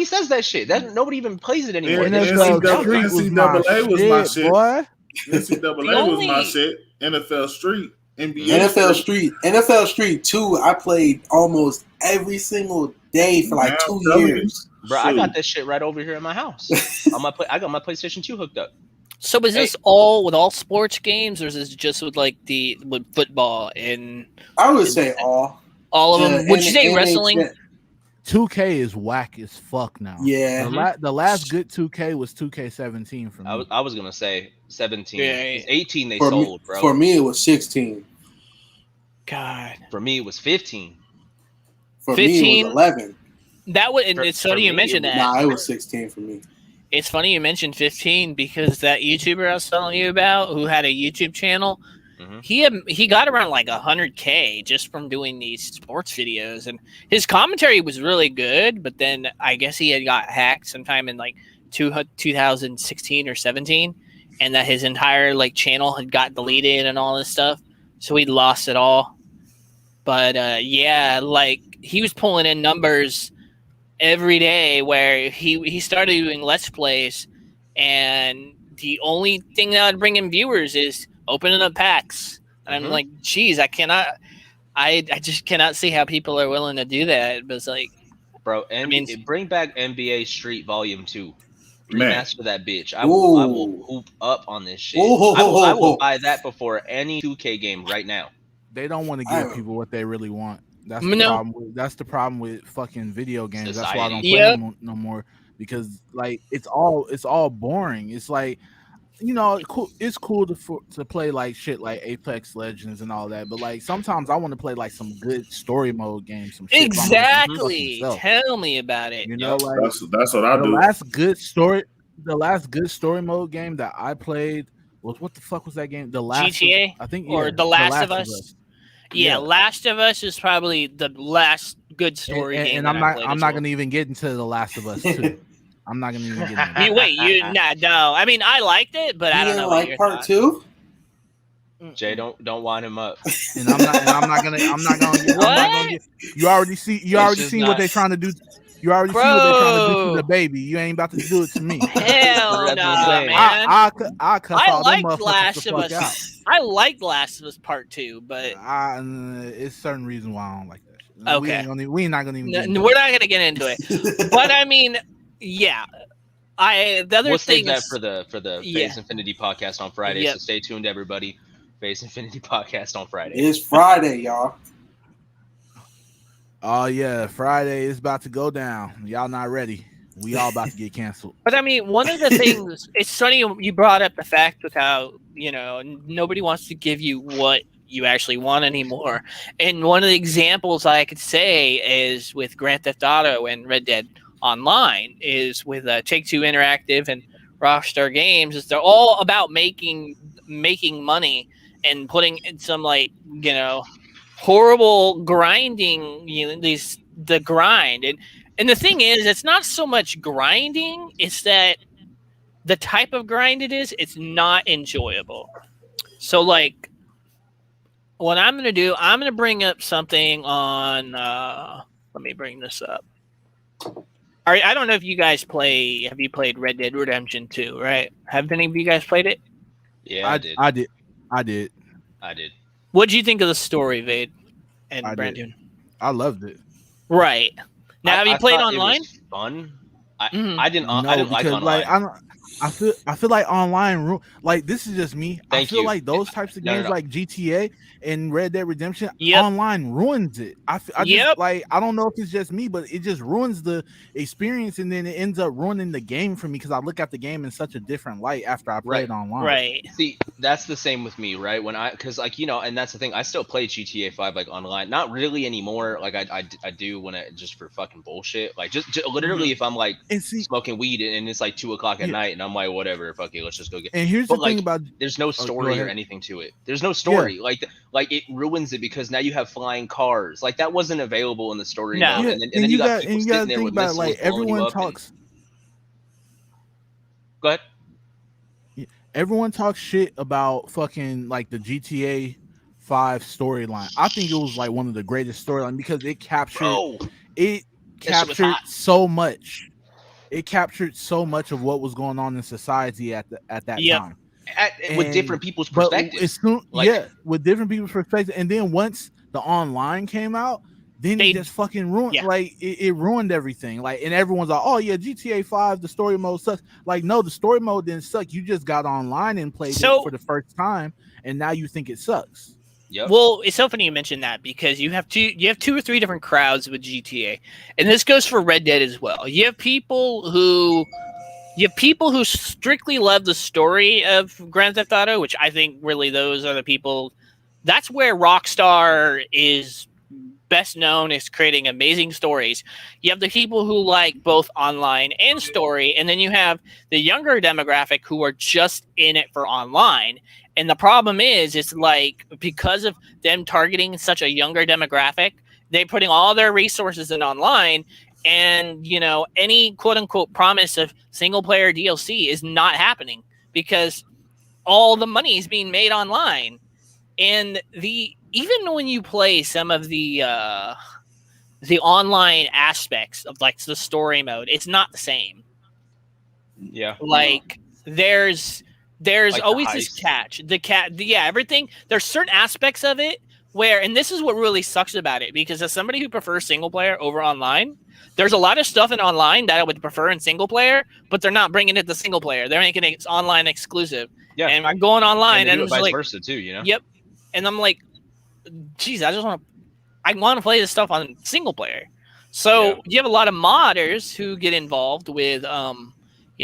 says that shit. Nobody even plays it anymore. NCAA was my shit. Boy. NCAA was my shit. NFL Street, NBA. NFL Street 2. I played almost every single day for like 2 years. Bro, I got this shit right over here at my house. I got my PlayStation 2 hooked up. So is this all with all sports games, or is this just with like with football and? I would say all of them. Would you say wrestling? 2K is whack as fuck now. Yeah. The last good 2K was 2K17 for me. I was gonna say 17. Yeah. 18 they for sold, me, bro. For me, it was 16. God. For me, it was 15. For 15? Me, it was 11. That would. And it's funny you mentioned that. Nah, it was 16 for me. It's funny you mentioned 15 because that YouTuber I was telling you about, who had a YouTube channel, he got around like 100K just from doing these sports videos, and his commentary was really good. But then I guess he had got hacked sometime in like 2016 or 17, and that his entire like channel had got deleted and all this stuff, so he lost it all. But yeah, like he was pulling in numbers every day where he started doing Let's Plays, and the only thing that would bring him viewers is opening up packs. And I'm like, geez, I just cannot see how people are willing to do that. But it's like, bro, bring back NBA Street Volume 2. Remaster that bitch. I will hoop up on this shit. I will buy that before any 2K game right now. They don't want to give people what they really want. That's the problem. That's the problem with fucking video games. Society. That's why I don't play them no more, because like it's all boring. It's like, it's cool to play like shit like Apex Legends and all that, but like sometimes I want to play like some good story mode games. Some shit exactly. Tell me about it. Like that's what I do. The last good story mode game that I played was, what the fuck was that game? The Last GTA, I think, or The Last of Us. Yeah, Last of Us is probably the last good story game. And I'm not gonna even get into The Last of Us 2. I'm not gonna even get into it. Wait, no. I mean, I liked it, but I don't know. Like part 2? Jay, don't wind him up. And I'm not gonna. You already seen what they're trying to do. You already see what they're trying to do to the baby. You ain't about to do it to me. Hell no, man. I cuss all them motherfuckers Last the of fuck Us. I liked Last of Us Part 2, but it's certain reasons why I don't like that shit. Okay. We're not gonna even. We're not gonna get into it. But I mean, yeah. The other we'll thing save that for the Phase Infyniti Podcast on Friday. So stay tuned, everybody. Phase Infyniti Podcast on Friday. It's Friday, y'all. Oh yeah, Friday is about to go down. Y'all not ready. We all about to get canceled. But I mean, one of the things, it's funny you brought up the fact with how, nobody wants to give you what you actually want anymore. And one of the examples I could say is with Grand Theft Auto and Red Dead Online, is with Take-Two Interactive and Rockstar Games, is they're all about making money and putting in some horrible grinding, the grind. And the thing is, it's not so much grinding, it's that the type of grind it is, it's not enjoyable. So like what I'm going to do, I'm going to bring up something on, let me bring this up. All right, I don't know if you guys have you played Red Dead Redemption 2, right? Have any of you guys played it? Yeah, I did. I did. What did you think of the story, Vade and Brandon? I loved it. Right. Now, have you played online? It was fun. I didn't like online. I feel like online like this is just me. I feel like those types of games like GTA and Red Dead Redemption online ruins it. I just like I don't know if it's just me, but it just ruins the experience, and then it ends up ruining the game for me because I look at the game in such a different light after I play it online. Right. See, that's the same with me, right? Because like and that's the thing. I still play GTA 5 like online, not really anymore. Like I do when just for fucking bullshit. Like just literally if I'm like smoking weed and it's like 2:00 at night and I'm like whatever, fuck it, let's just go get. And here's the thing about there's no story or anything to it. There's no story. Like it ruins it because now you have flying cars. Like that wasn't available in the story. No. And then you got people sitting there think with about missiles like blowing you everyone up talks. Go ahead. Everyone talks shit about fucking like the GTA 5 storyline. I think it was like one of the greatest storylines because it captured so much. It captured so much of what was going on in society at that time. With different people's perspectives. With different people's perspectives. And then once the online came out, then it just fucking ruined it ruined everything. Like, and everyone's like, oh yeah, GTA 5, the story mode sucks. Like, no, the story mode didn't suck. You just got online and played it for the first time, and now you think it sucks. Yep. Well, it's so funny you mentioned that because you have two or three different crowds with GTA, and this goes for Red Dead as well. You have people who strictly love the story of Grand Theft Auto, which I think really those are the people. That's where Rockstar is best known as creating amazing stories. You have the people who like both online and story, and then you have the younger demographic who are just in it for online. And the problem is, it's like because of them targeting such a younger demographic, they're putting all their resources in online. And, any quote unquote promise of single player DLC is not happening because all the money is being made online. And even when you play some of the online aspects of like the story mode, it's not the same. Yeah. Like there's like always this catch. Everything. There's certain aspects of it where, and this is what really sucks about it, because as somebody who prefers single player over online, there's a lot of stuff in online that I would prefer in single player, but they're not bringing it to single player. They're making it online exclusive. Yeah. And I'm going online and it's vice like versa too, Yep. And I'm like, geez, I want to play this stuff on single player. So you have a lot of modders who get involved with, you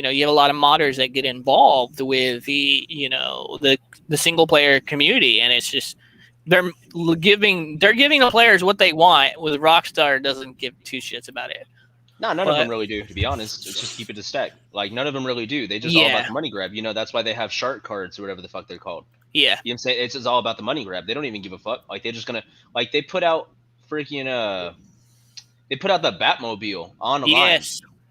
have a lot of modders that get involved with the single player community, and it's just they're giving the players what they want. With Rockstar, doesn't give two shits about it. No, none of them really do, to be honest. It's just keep it a stack. Like none of them really do. They just all about the money grab. That's why they have shark cards or whatever the fuck they're called. Yeah. You know what I'm saying? It's just all about the money grab. They don't even give a fuck. Like they're just gonna they put out freaking they put out the Batmobile online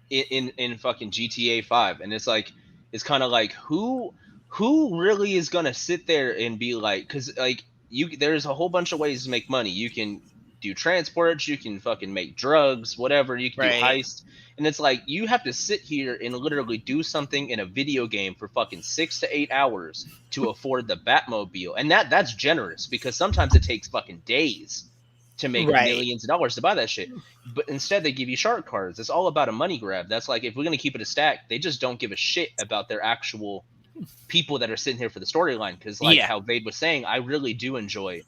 in fucking GTA 5, and it's like it's kind of like who really is gonna sit there and be like, because like there's a whole bunch of ways to make money. You can do transports, you can fucking make drugs, whatever, you can do heist. And it's like you have to sit here and literally do something in a video game for fucking 6 to 8 hours to afford the Batmobile. And that's generous, because sometimes it takes fucking days to make millions of dollars to buy that shit. But instead they give you shark cards. It's all about a money grab. That's like, if we're going to keep it a stack, they just don't give a shit about their actual people that are sitting here for the storyline. Because how Vade was saying, I really do enjoy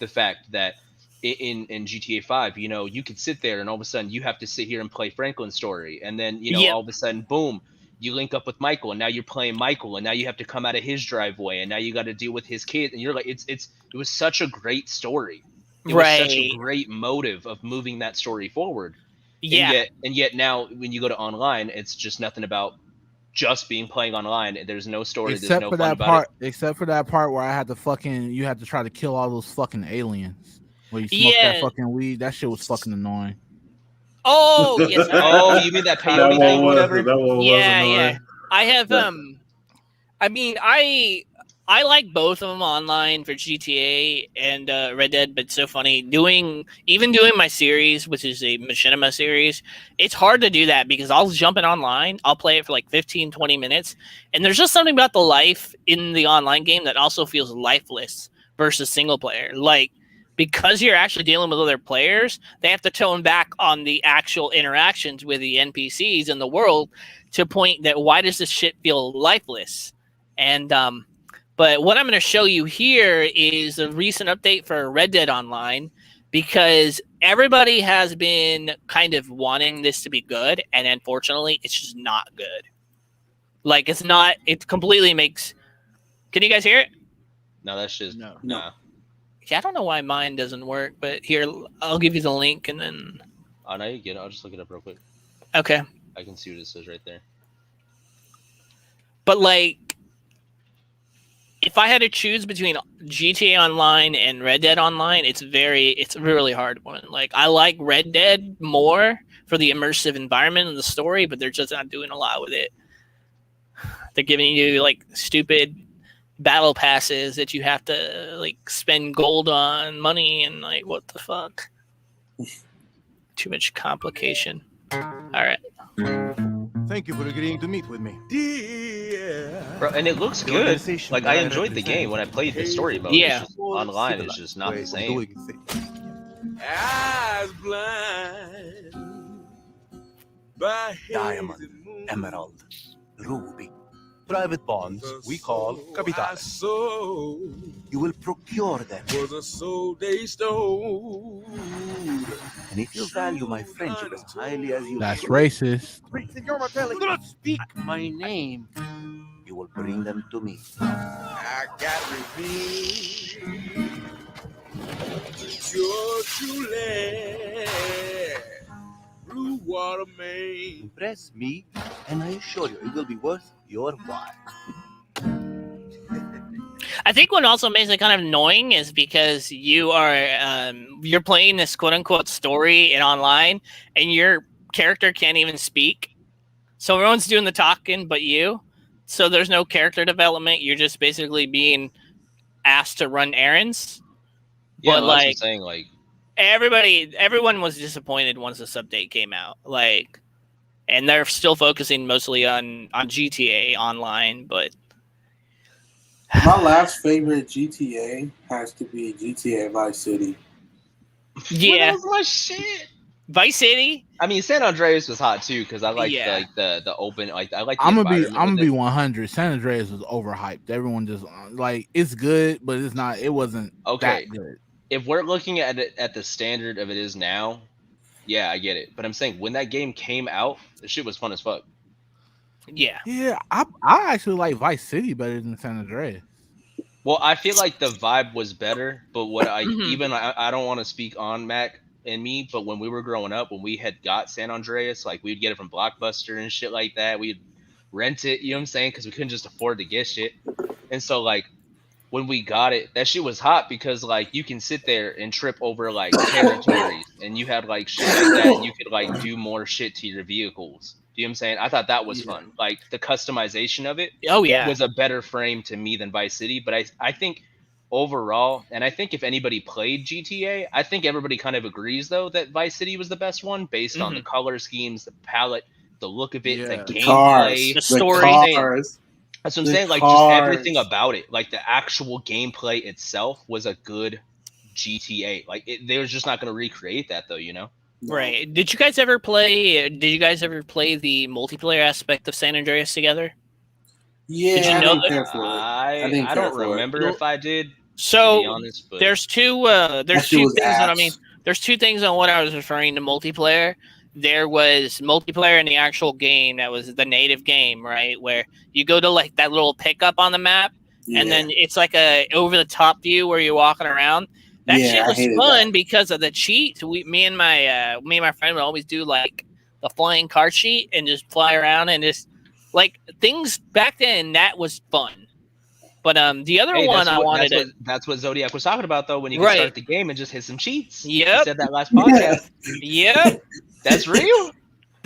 the fact that in GTA 5, you could sit there and all of a sudden you have to sit here and play Franklin's story, and then all of a sudden, boom, you link up with Michael, and now you're playing Michael, and now you have to come out of his driveway, and now you got to deal with his kid, and you're like, it was such a great story. It was such a great motive of moving that story forward. Yeah. And yet now when you go to online, it's just nothing about just playing online. There's no story. Except there's no for fun that about part. it. Except for that part where you had to try to kill all those fucking aliens. Where you smoke that fucking weed. That shit was fucking annoying. Oh, yes. Oh, you mean that peyote thing, whatever? Yeah. I have I like both of them online for GTA and Red Dead, but it's so funny doing my series, which is a machinima series. It's hard to do that because I'll jump in online, I'll play it for like 15, 20 minutes, and there's just something about the life in the online game that also feels lifeless versus single player. Like, because you're actually dealing with other players, they have to tone back on the actual interactions with the NPCs in the world to a point that why does this shit feel lifeless? And but what I'm going to show you here is a recent update for Red Dead Online, because everybody has been kind of wanting this to be good, and unfortunately, it's just not good. Like, it's not. It completely makes. Can you guys hear it? No, that's just No. nah. Yeah, I don't know why mine doesn't work, but here, I'll give you the link and then. Oh, no, you get it. I'll just look it up real quick. Okay. I can see what it says right there. But, like, if I had to choose between GTA Online and Red Dead Online, it's a really hard one. Like, I like Red Dead more for the immersive environment and the story, but they're just not doing a lot with it. They're giving you, like, stupid battle passes that you have to, like, spend gold on, money, and, like, what the fuck? Too much complication. All right. Thank you for agreeing to meet with me. Bro, and it looks good. Like, I enjoyed the game when I played the story mode. Yeah. It's just, online is just not the same. Eyes blind by Diamond, emerald, ruby, private bonds we call capitales. You will procure them. Was a soul they stole. And if you value my friendship as highly as you That's should, racist. do not speak my name. You will bring them to me. I got revenge. Your true land. Blue water main. Impress me, and I assure you it will be worth your while. I think what also makes it kind of annoying is because you are you're playing this quote unquote story in online, and your character can't even speak. So everyone's doing the talking, but you. So there's no character development. You're just basically being asked to run errands. Yeah, but that's what I'm saying. Like, everyone was disappointed once this update came out. Like, and they're still focusing mostly on GTA Online, but. My last favorite GTA has to be GTA Vice City. Yeah. What was my shit? Vice City. I mean, San Andreas was hot too because I like Yeah. the open. Like, I like. The I'm gonna environment with be it. 100. San Andreas was overhyped. Everyone just like it's good, but it's not. It wasn't Okay. that good. If we're looking at it at the standard of it is now, yeah, I get it. But I'm saying when that game came out, the shit was fun as fuck. Yeah. Yeah, I actually like Vice City better than San Andreas. Well, I feel like the vibe was better, but what I I don't want to speak on Mac and me, but when we were growing up, when we had got San Andreas, like we'd get it from Blockbuster and shit like that. We'd rent it, you know what I'm saying? Because we couldn't just afford to get shit. And so like when we got it, that shit was hot because like you can sit there and trip over like territories and you had like shit like that and you could like do more shit to your vehicles. You know what I'm saying? I thought that was fun. Like the customization of it was a better frame to me than Vice City. But I think overall, and I think if anybody played GTA, I think everybody kind of agrees though that Vice City was the best one based on the color schemes, the palette, the look of it, the gameplay, the story. That's what I'm saying. Like just everything about it, like the actual gameplay itself was a good GTA. Like they were just not going to recreate that though, you know? Right. Did you guys ever play the multiplayer aspect of San Andreas together? Yeah, Did you know that? I don't remember if I did. So to be honest, but there's two things there's two things on what I was referring to multiplayer. There was multiplayer in the actual game that was the native game, right? Where you go to like that little pickup on the map, and then it's like a over the top view where you're walking around. That shit was fun because of the cheat. Me and my friend would always do like the flying car cheat and just fly around and just like things back then. That was fun. But the other one I wanted that's what Zodiac was talking about though when you could start the game and just hit some cheats. Yep. He said that last podcast. Yep. That's real.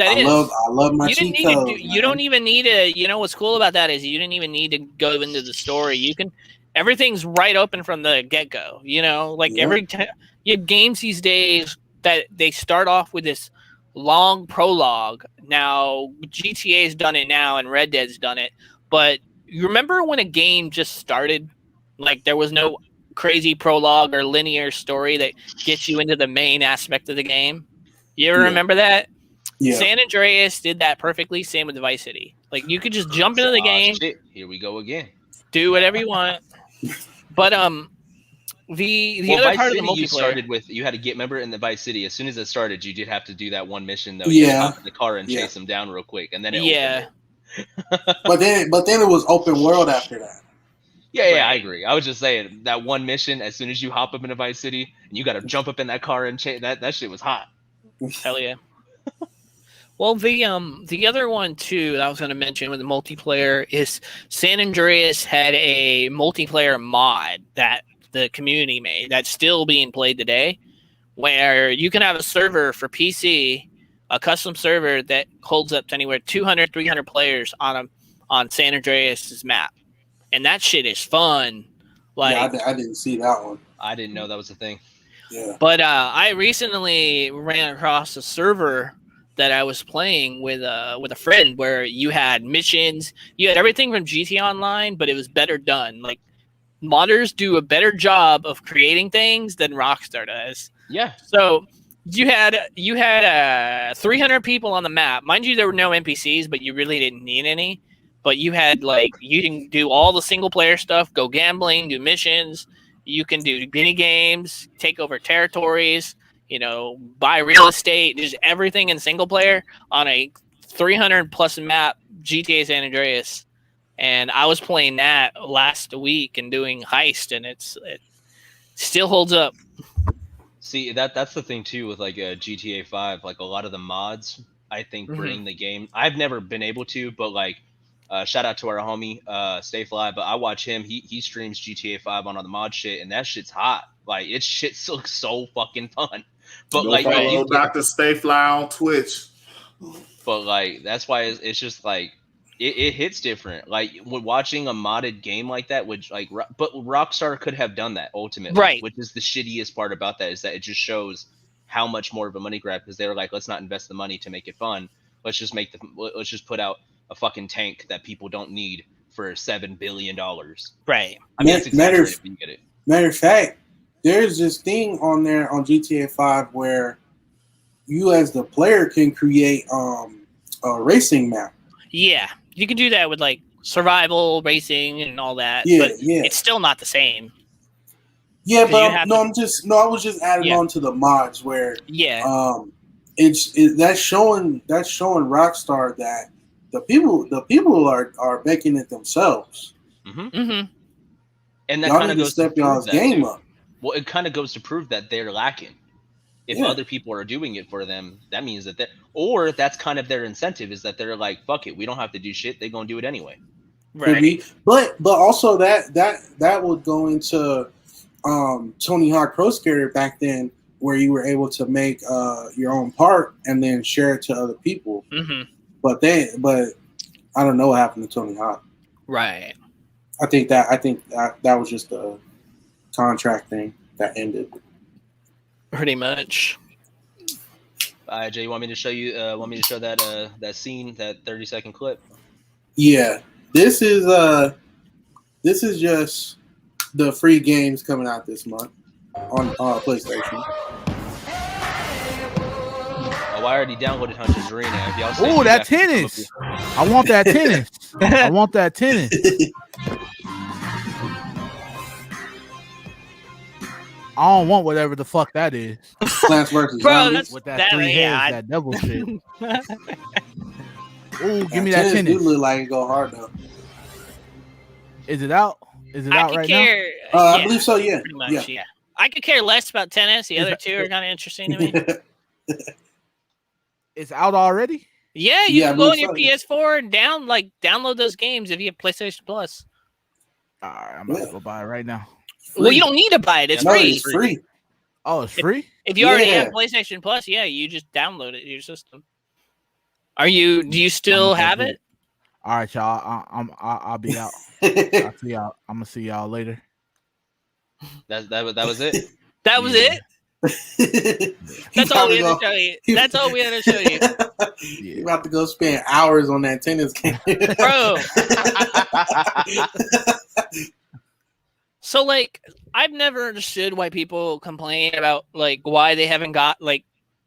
I love my cheat code. You don't even need to. You know what's cool about that is you didn't even need to go into the story. You can. Everything's right open from the get-go, you know, like every time you have games these days that they start off with this long prologue. Now GTA's done it now and Red Dead's done it. But you remember when a game just started, like there was no crazy prologue or linear story that gets you into the main aspect of the game. You ever remember that? Yeah. San Andreas did that perfectly. Same with Vice City. Like you could just jump into the game, Shit. Here we go again. do whatever you want. But the other Vice part City, of the multiplayer, you started with, you had to get, remember in the Vice City, as soon as it started, you did have to do that one mission though. You had to hop in the car and chase them down real quick, and then it opened it. but then it was open world after that. Yeah, I agree. I was just saying that one mission, as soon as you hop up in a Vice City, and you got to jump up in that car and chase that shit was hot. Hell yeah. Well, the other one too that I was going to mention with the multiplayer is San Andreas had a multiplayer mod that the community made that's still being played today, where you can have a server for PC, a custom server that holds up to anywhere 200, 300 players on San Andreas's map, and that shit is fun. Like I didn't see that one. I didn't know that was a thing. Yeah. But I recently ran across a server that I was playing with a friend where you had missions, you had everything from GTA Online, but it was better done. Like modders do a better job of creating things than Rockstar does. Yeah. So you had 300 people on the map. Mind you, there were no NPCs, but you really didn't need any. But you had you can do all the single player stuff, go gambling, do missions. You can do mini games, take over territories, buy real estate, just everything in single player on a 300 plus map GTA San Andreas. And I was playing that last week and doing heist, and it still holds up. See, that's the thing too with GTA 5. Like a lot of the mods, I think bring the game. I've never been able to, but shout out to our homie Stay Fly. But I watch him. He streams GTA 5 on the mod shit, and that shit's hot. Like it shit looks so fucking fun. But follow Dr. Stay Fly on Twitch. But that's why it's just it hits different. Like when watching a modded game like that, which but Rockstar could have done that ultimately, right? Which is the shittiest part about that, is that it just shows how much more of a money grab, because they were like, let's not invest the money to make it fun. Let's just put out a fucking tank that people don't need for $7 billion. Right. I mean, it's exaggerated, but you get it. Matter of fact, there's this thing on there on GTA 5 where you as the player can create a racing map. Yeah, you can do that with survival racing and all that. Yeah, but yeah. It's still not the same. Yeah, but I was just adding on to the mods where that's showing Rockstar that the people are making it themselves. And that y'all kind of need to goes step to y'all's game up. Well, it kind of goes to prove that they're lacking. If other people are doing it for them, that means that that's kind of their incentive, is that they're like, fuck it, we don't have to do shit. They're gonna do it anyway. Right. But also that would go into Tony Hawk Pro Skater back then, where you were able to make your own part and then share it to other people. But I don't know what happened to Tony Hawk. Right. I think that was just a contract thing that ended. Pretty much. Jay, you want me to show you? Want me to show that scene, that 30-second clip? Yeah, this is just the free games coming out this month on PlayStation. Oh, I already downloaded Hunter's Arena. Oh, that tennis! I want that tennis. I want that tennis. I don't want whatever the fuck that is. Plants vs. Zombies. With that three heads, that double shit. Ooh, give me that tennis. Do look like it go hard though. Is it out? Is it out right now? I believe so. Yeah. Pretty much. Yeah. I could care less about tennis. The other two are kind of interesting to me. It's out already? Yeah, you can go on your PS4 and download those games if you have PlayStation Plus. All right, I'm about to go buy it right now. Well, you don't need to buy it. It's free. It's free. Oh, it's free? If you already have PlayStation Plus, you just download it to your system. Do you still have it? All right, y'all. I'll be out. I'll see y'all. I'm gonna see y'all later. That was it. That was it. That's all we had to show you. That's all we had to show you. You're about to go spend hours on that tennis game, bro. So I've never understood why people complain about why they haven't got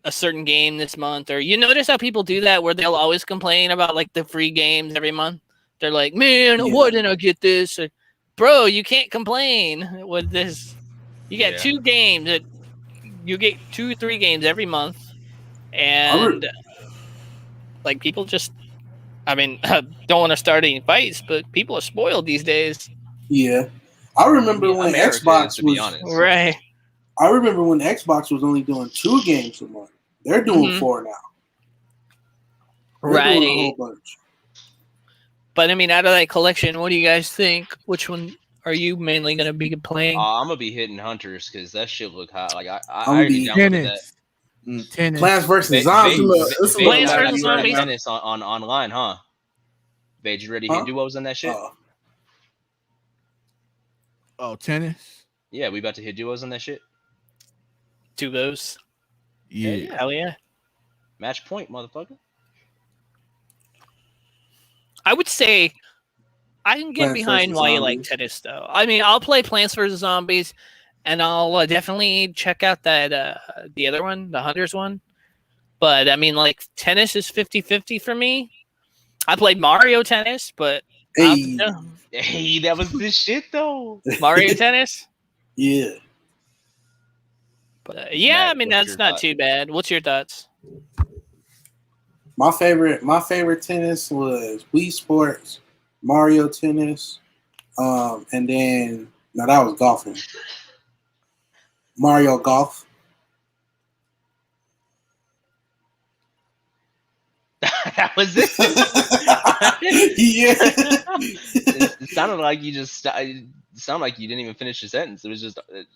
a certain game this month, or you notice how people do that where they'll always complain about like the free games every month. They're like, man, why didn't I get this? Or, bro, you can't complain with this. You get 2 games that you get 2-3 games every month, and like people just, I mean, don't want to start any fights, but people are spoiled these days. Yeah, I remember when America Xbox is, to be was honest. Right. I remember when Xbox was only doing 2 games a month. They're doing 4 now. They're doing a whole bunch. But I mean, out of that collection, what do you guys think? Which one are you mainly going to be playing? I'm gonna be hitting Hunters because that shit look hot. Like I I'm already gonna be downloaded that. Tennis. Plants vs. Zombies. Plants vs. Zombies. Tennis on online, huh? Vage, you ready to hit duos on that shit? Oh, tennis. Yeah, we about to hit duos on that shit. Duos. Yeah. Hell yeah. Match point, motherfucker. I would say I can get Plants behind vs. why you like Zombies. tennis, though. I mean, I'll play Plants vs. Zombies, and I'll definitely check out that the other one, the Hunters one. But, I mean, like, tennis is 50-50 for me. I played Mario Tennis, but... Hey, Hey, that was the shit, though. Mario Tennis? Yeah. But, yeah, Matt, I mean, what's that's your not thought? too bad. What's your thoughts? My favorite tennis was Wii Sports, Mario Tennis, and then now that was golfing. Mario Golf. That was it. Yeah. It sounded like you just. It sounded like you didn't even finish the sentence. It was just. It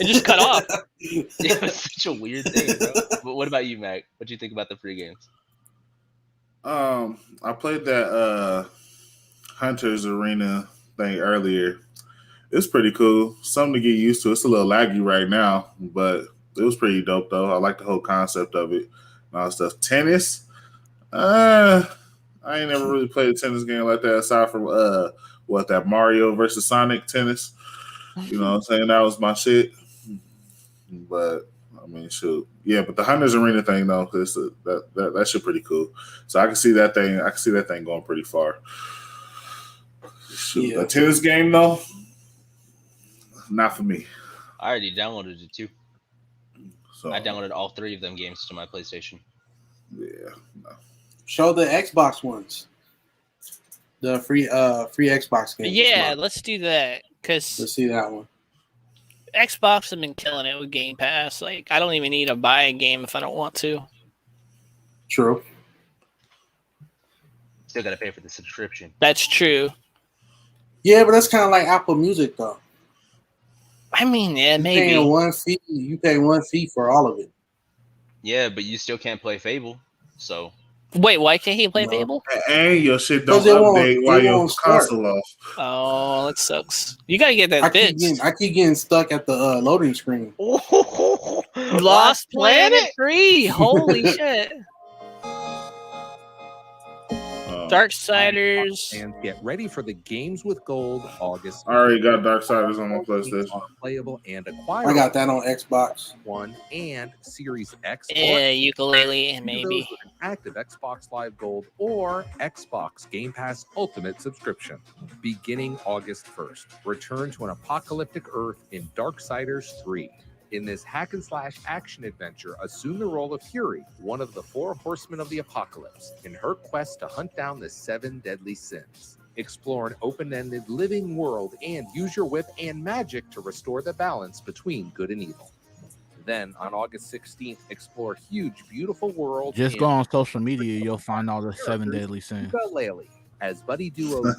just cut off. It was such a weird thing, bro. But what about you, Mac? What do you think about the free games? I played that Hunters Arena thing earlier. It's pretty cool. Something to get used to. It's a little laggy right now, but it was pretty dope though. I like the whole concept of it and all that stuff. Tennis. I ain't never really played a tennis game like that aside from that Mario versus Sonic tennis. You know what I'm saying? That was my shit. But I mean, shoot, yeah. But the Hunters Arena thing though, because that shit pretty cool. So I can see that thing. I can see that thing going pretty far. Shoot, the tennis game though, not for me. I already downloaded it too. So I downloaded all 3 of them games to my PlayStation. Yeah. No. Show the Xbox ones. The free Xbox games. Yeah, let's do that. Because Let's see that one. Xbox have been killing it with Game Pass. Like, I don't even need to buy a game if I don't want to. True. Still gotta pay for the subscription. That's true. Yeah, but that's kind of like Apple Music though. I mean, yeah, You maybe. paying one fee. You pay one fee for all of it. Yeah, but you still can't play Fable. So Wait, why can't he play Fable? And your shit don't 'Cause it won't- update it while your won't start. console off. Oh, that sucks. You gotta get that I keep fixed. getting stuck at the loading screen. Lost Planet 3. Holy shit. Darksiders. And get ready for the Games with Gold August. I already got Darksiders on my PlayStation. Playable and acquirable. I got that on Xbox One and Series X. Yeah, ukulele, maybe. With an active Xbox Live Gold or Xbox Game Pass Ultimate subscription. Beginning August 1st, return to an apocalyptic Earth in Darksiders 3. In this hack-and-slash action adventure, assume the role of Fury, one of the 4 horsemen of the apocalypse, in her quest to hunt down the 7 deadly sins. Explore an open-ended living world and use your whip and magic to restore the balance between good and evil. Then, on August 16th, explore huge, beautiful world. Just go on social media, you'll find all the 7 deadly sins. Ukulele. As buddy duo quest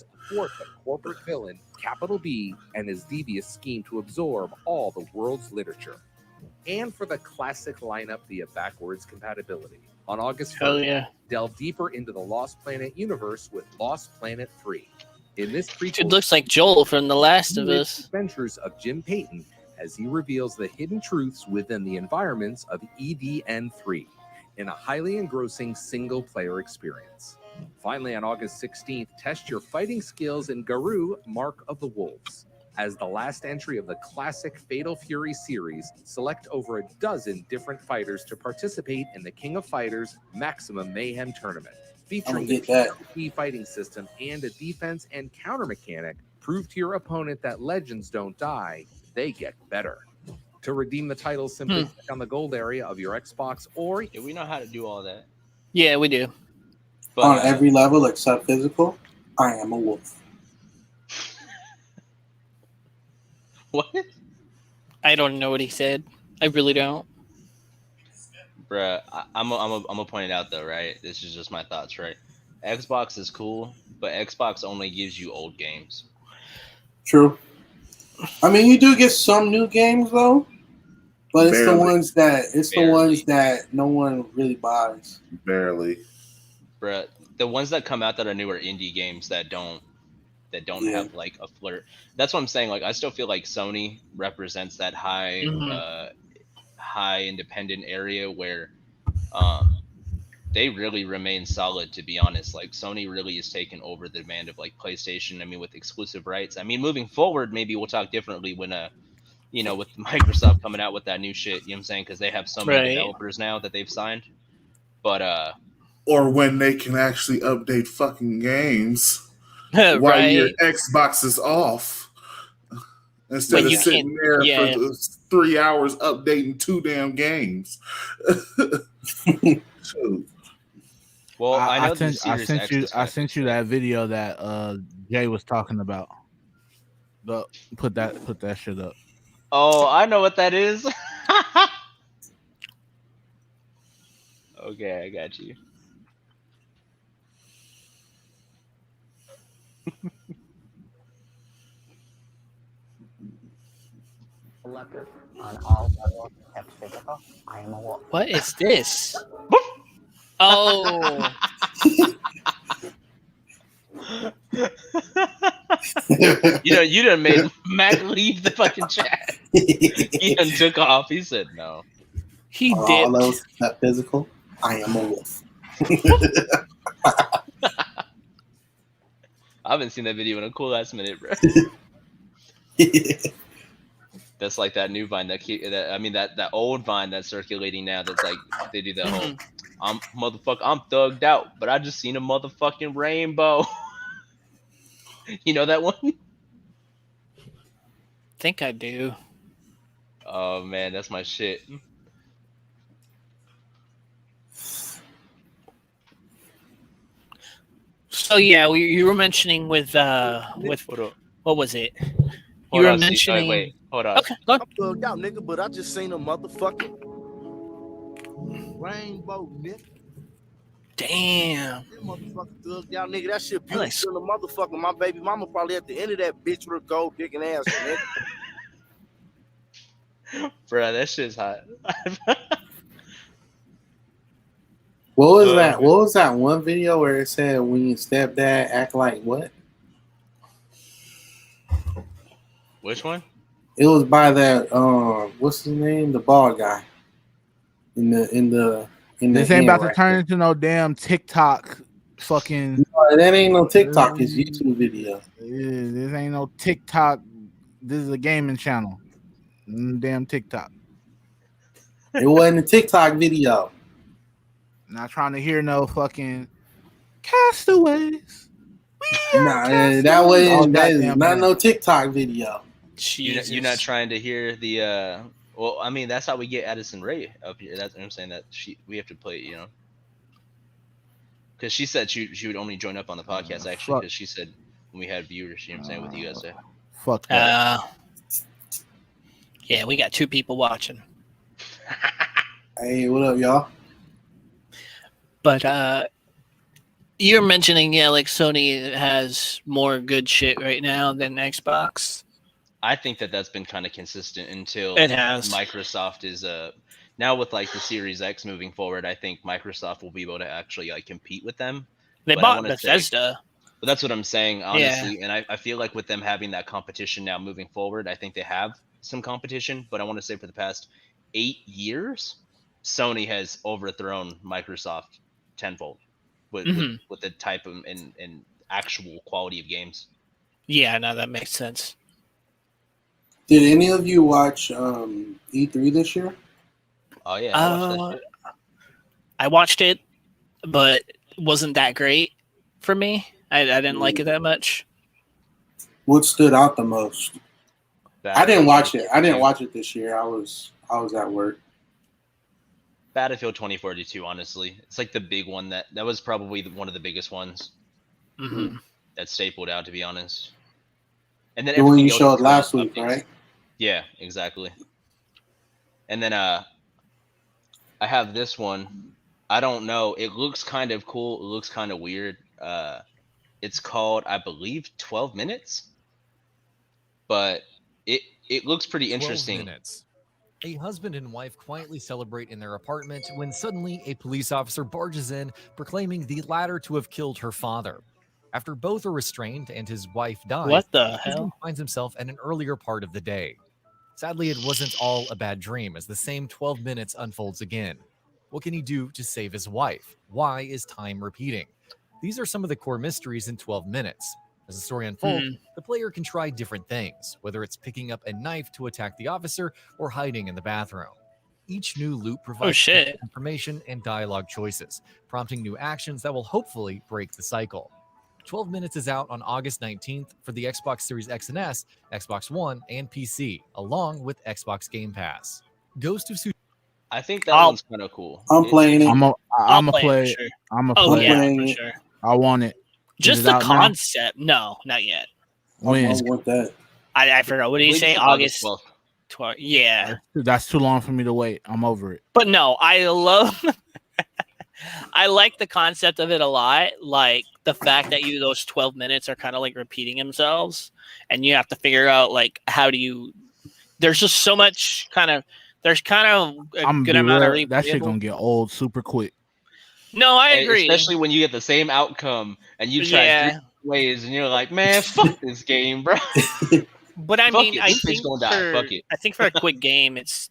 to thwart the corporate villain, Capital B, and his devious scheme to absorb all the world's literature. And for the classic lineup via backwards compatibility. On August 1st, Hell yeah. delve deeper into the Lost Planet universe with Lost Planet 3. In this prequel, It looks like Joel from The Last of Us. adventures of Jim Payton as he reveals the hidden truths within the environments of EDN3 in a highly engrossing single-player experience. Finally, on August 16th, test your fighting skills in Garou, Mark of the Wolves. As the last entry of the classic Fatal Fury series, select over a dozen different fighters to participate in the King of Fighters Maximum Mayhem Tournament. Featuring the PvP fighting system and a defense and counter mechanic, prove to your opponent that legends don't die, they get better. To redeem the titles, simply click on the gold area of your Xbox or... Yeah, we know how to do all that. Yeah, we do. But, on every level except physical, I am a wolf. What? I don't know what he said. I really don't. Bruh, I'm gonna point it out though, right? This is just my thoughts, right? Xbox is cool, but Xbox only gives you old games. True. I mean, you do get some new games though, but it's the ones that no one really buys. Barely. Bruh, the ones that come out that are newer indie games that don't have like a flirt. That's what I'm saying. Like, I still feel like Sony represents that high independent area where they really remain solid, to be honest. Like, Sony really is taking over the demand of like PlayStation. I mean, with exclusive rights. I mean, moving forward, maybe we'll talk differently when with Microsoft coming out with that new shit, you know what I'm saying? Because they have so many developers now that they've signed. But or when they can actually update fucking games while your Xbox is off, instead of sitting there for 3 hours updating 2 damn games. Well, I sent you that video that Jay was talking about. Put that shit up. Oh, I know what that is. Okay, I got you. On all levels except physical, I am a wolf. What is this? Oh. You done made Mack leave the fucking chat. He done took off. He said no. He did. All those except physical, I am a wolf. I haven't seen that video in a cool ass minute, bro. That's like that new Vine that old Vine that's circulating now. That's like they do that whole I'm thugged out, but I just seen a motherfucking rainbow. You know that one? I think I do. Oh man, that's my shit. So yeah, you were mentioning with what was it? You were mentioning. Wait, hold on. Okay, go on. I'm thugged out, nigga, but I just seen a motherfucking rainbow, nigga. Damn. That motherfucking thugged out, nigga. That shit beautiful than a motherfucker. My baby mama probably at the end of that bitch with a gold digging ass, nigga. Bruh, that shit's hot. What was that? What was that one video where it said when your stepdad act like what? Which one? It was by that what's his name? The bald guy. This ain't about to turn into no damn TikTok fucking. No, that ain't no TikTok. It's YouTube video. This ain't no TikTok. This is a gaming channel. Damn TikTok. It wasn't a TikTok video. Not trying to hear no fucking castaways. That wasn't. That is not no TikTok video. You're not trying to hear the. Well, I mean, that's how we get Addison Rae up here. That's what I'm saying. That we have to play it, because she said she would only join up on the podcast actually, because she said when we had viewers, you know what I'm saying, what you guys say. Fuck that. Yeah, we got 2 people watching. Hey, what up, y'all? But you're mentioning, like Sony has more good shit right now than Xbox. I think that's been kind of consistent until it has. Microsoft is now with like the Series X moving forward. I think Microsoft will be able to actually like compete with them. They bought Bethesda. But that's what I'm saying, honestly. Yeah. And I feel like with them having that competition now moving forward, I think they have some competition. But I want to say for the past 8 years, Sony has overthrown Microsoft tenfold with the type of and actual quality of games. Yeah, no, that makes sense. Did any of you watch E3 this year? Oh yeah, I watched that shit. I watched it, but it wasn't that great for me. I didn't like it that much. What stood out the most? I didn't watch it. I didn't watch it this year. I was at work. Battlefield 2042, honestly. It's like the big one that was probably one of the biggest ones that stapled out, to be honest. And then The one you everything else showed is last kind of week, updates. right? Yeah, exactly. And then I have this one. I don't know. It looks kind of cool. It looks kind of weird. It's called, I believe, 12 Minutes. But it looks pretty 12 interesting. minutes. A husband and wife quietly celebrate in their apartment when suddenly a police officer barges in, proclaiming the latter to have killed her father. After both are restrained and his wife dies, What the husband hell? finds himself at an earlier part of the day. Sadly, it wasn't all a bad dream, as the same 12 minutes unfolds again. What can he do to save his wife? Why is time repeating? These are some of the core mysteries in 12 minutes. As the story unfolds, the player can try different things, whether it's picking up a knife to attack the officer or hiding in the bathroom. Each new loop provides information and dialogue choices, prompting new actions that will hopefully break the cycle. 12 Minutes is out on August 19th for the Xbox Series X and S, Xbox One, and PC, along with Xbox Game Pass. Ghost of Tsushima. I think that one's kind of cool. I'm playing it. I'm a play play. it, for sure. I'm a Oh play. yeah, playing for it. sure. I want it. Is Just it the out now? concept. No, not yet. When? I want that. I forgot. What did you say? August 12th. 12th. Yeah. That's too long for me to wait. I'm over it. But no, I love. I like the concept of it a lot. Like the fact that those 12 minutes are kind of like repeating themselves, and you have to figure out like how do you. There's just so much kind of. There's kind of a I'm good amount of that shit gonna get old super quick. No, I agree. Especially when you get the same outcome and you try different ways, and you're like, man, fuck this game, bro. But I Fuck mean, it, I this bitch think gonna die. Fuck it. I think for a quick game, it's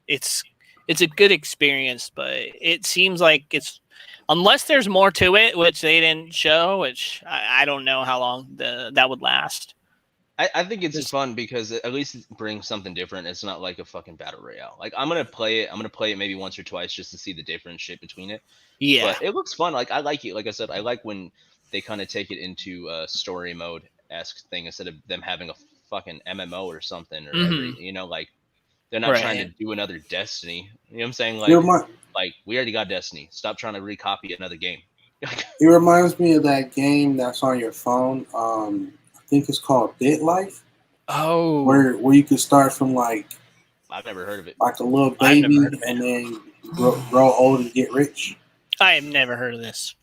a good experience. But it seems like it's unless there's more to it, which they didn't show, which I don't know how long that would last. I think it's fun because at least it brings something different. It's not like a fucking battle royale. Like I'm gonna play it maybe once or twice just to see the different shit between it. Yeah, but it looks fun. Like I like it. Like I said, I like when they kind of take it into a story mode esque thing instead of them having a fucking MMO or something or every, like they're not trying to do another Destiny. You know what I'm saying? Like we already got Destiny. Stop trying to recopy another game. It reminds me of that game that's on your phone. I think it's called Bit Life. Oh, where you could start from like I've never heard of it. Like a little baby, and then grow old and get rich. I have never heard of this.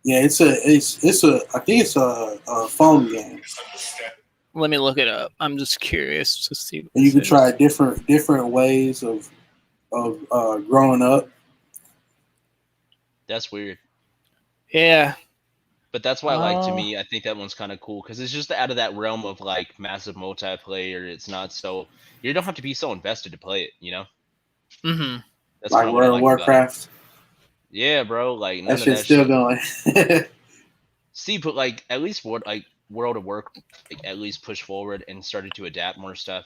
Yeah, I think it's a phone game. Let me look it up. I'm just curious to see. And you can try different ways of growing up. That's weird. Yeah. But that's why I think that one's kind of cool because it's just out of that realm of like massive multiplayer. It's not so you don't have to be so invested to play it, you know. Mm-hmm. That's like World of Warcraft. Yeah, bro. Like none that of shit's that still shit. going. See, but like at least World of Warcraft at least pushed forward and started to adapt more stuff.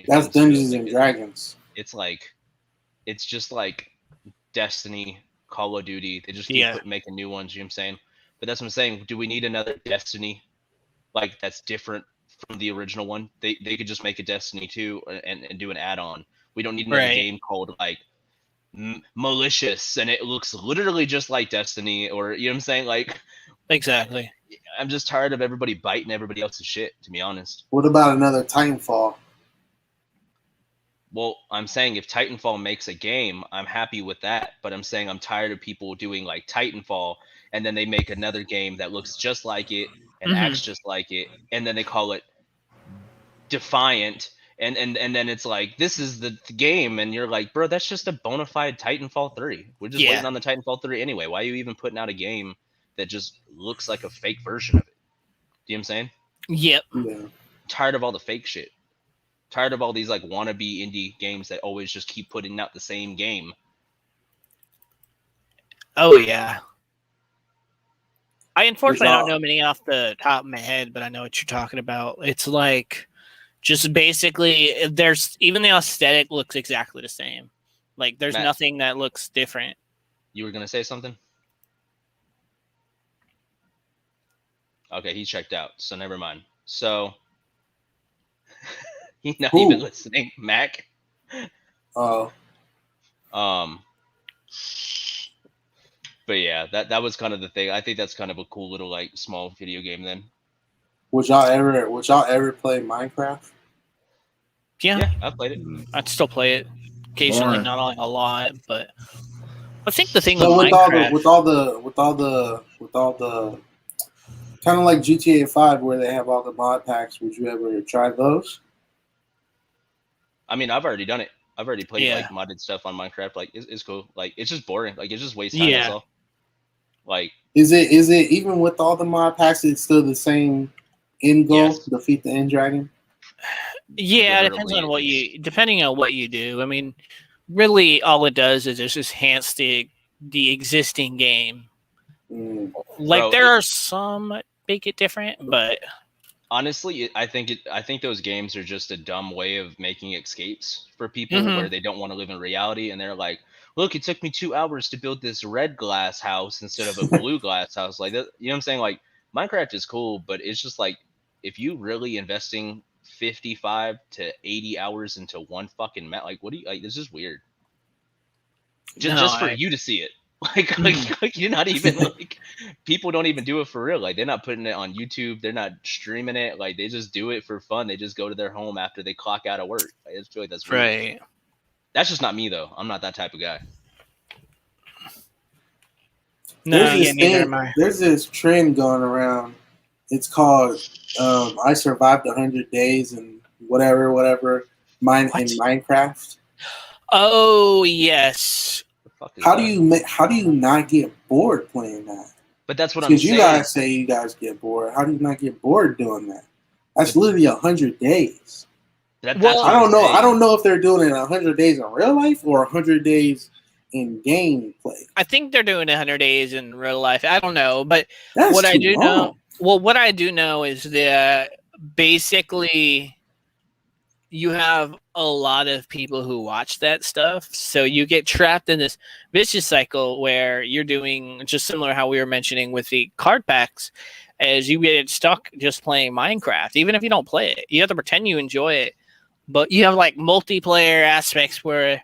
That's Dungeons and Dragons. It's just like Destiny, Call of Duty. They just keep making new ones. You know what I'm saying? But that's what I'm saying. Do we need another Destiny like that's different from the original one? They could just make a Destiny 2 and do an add-on. We don't need another game called like Malicious and it looks literally just like Destiny or you know what I'm saying? Like exactly. I'm just tired of everybody biting everybody else's shit, to be honest. What about another Titanfall? Well, I'm saying if Titanfall makes a game, I'm happy with that. But I'm saying I'm tired of people doing like Titanfall and then they make another game that looks just like it and acts just like it, and then they call it Defiant, and then it's like this is the game, and you're like, bro, that's just a bona fide Titanfall 3. We're just waiting on the Titanfall 3 anyway. Why are you even putting out a game that just looks like a fake version of it? Do you know what I'm saying? Yep. Yeah. Tired of all the fake shit. Tired of all these like wannabe indie games that always just keep putting out the same game. Oh yeah. I unfortunately don't know many off the top of my head, but I know what you're talking about. It's like Just basically, there's even the aesthetic looks exactly the same. Like there's Matt, nothing that looks different. you were gonna say something? Okay, he checked out, so never mind. So he's not even listening, Mac. Oh. But yeah, that was kind of the thing. I think that's kind of a cool little like small video game then. Would y'all ever play Minecraft? Yeah, I played it. I'd still play it occasionally, Boring. not like a lot, but I think the thing So with Minecraft, with all the kind of like GTA 5 where they have all the mod packs, would you ever try those? I mean, I've already done it. I've already played Yeah. like modded stuff on Minecraft. Like it's cool. Like it's just boring. Like it's just waste time. Yeah. That's all. Like Is it even with all the mod packs, it's still the same end goal? Yes. Defeat the end dragon? yeah, it literally, depends on depending on what you do. I mean, really, all it does is just enhance the existing game. Like Bro, there are some that make it different, but honestly, I think those games are just a dumb way of making escapes for people Mhm. where they don't want to live in reality, and they're like, "Look, it took me 2 hours to build this red glass house instead of a blue glass house." Like that, you know what I'm saying? Like Minecraft is cool, but it's just like if you really investing 55 to 80 hours into one fucking map, like what do you like? This is weird. Just for you to see it. Like you're not even like people don't even do it for real. Like they're not putting it on YouTube. They're not streaming it. Like they just do it for fun. They just go to their home after they clock out of work. I just feel like that's weird. right. That's just not me though. I'm not that type of guy. No, yeah, neither am I. There's this trend going around. It's called I survived 100 days and whatever in Minecraft. Oh yes. How do you not get bored playing that? But that's what I'm Because saying. you guys say you guys get bored. How do you not get bored doing that? That's literally 100 days. That's I what don't I'm know. saying. I don't know if they're doing it 100 days in real life or 100 days in gameplay. I think they're doing 100 days in real life. I don't know, but That's what I too do long. know, well, what I do know is that basically you have a lot of people who watch that stuff, so you get trapped in this vicious cycle where you're doing just similar how we were mentioning with the card packs, as you get stuck just playing Minecraft. Even if you don't play it, you have to pretend you enjoy it, but you have like multiplayer aspects where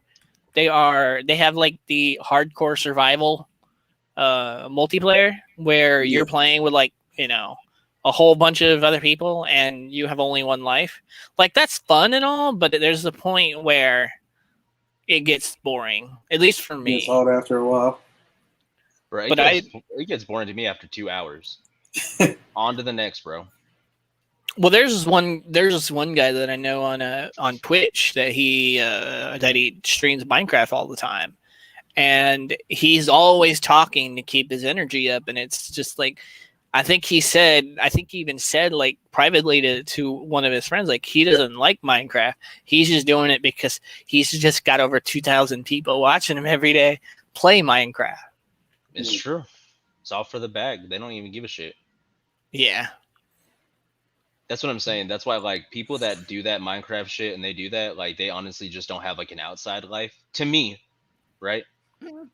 they have like the hardcore survival multiplayer where you're playing with like, a whole bunch of other people and you have only one life. Like that's fun and all, but there's a point where it gets boring, at least for me. It's old after a while. Bro, But it gets boring to me after 2 hours. On to the next, bro. Well, there's this one guy that I know on Twitch that he streams Minecraft all the time, and he's always talking to keep his energy up, and it's just like I think he even said like privately to one of his friends, like he doesn't like Minecraft. He's just doing it because he's just got over 2,000 people watching him every day play Minecraft. It's true. It's all for the bag. They don't even give a shit. Yeah. That's what I'm saying. That's why like people that do that Minecraft shit and they do that, like they honestly just don't have like an outside life. To me, right?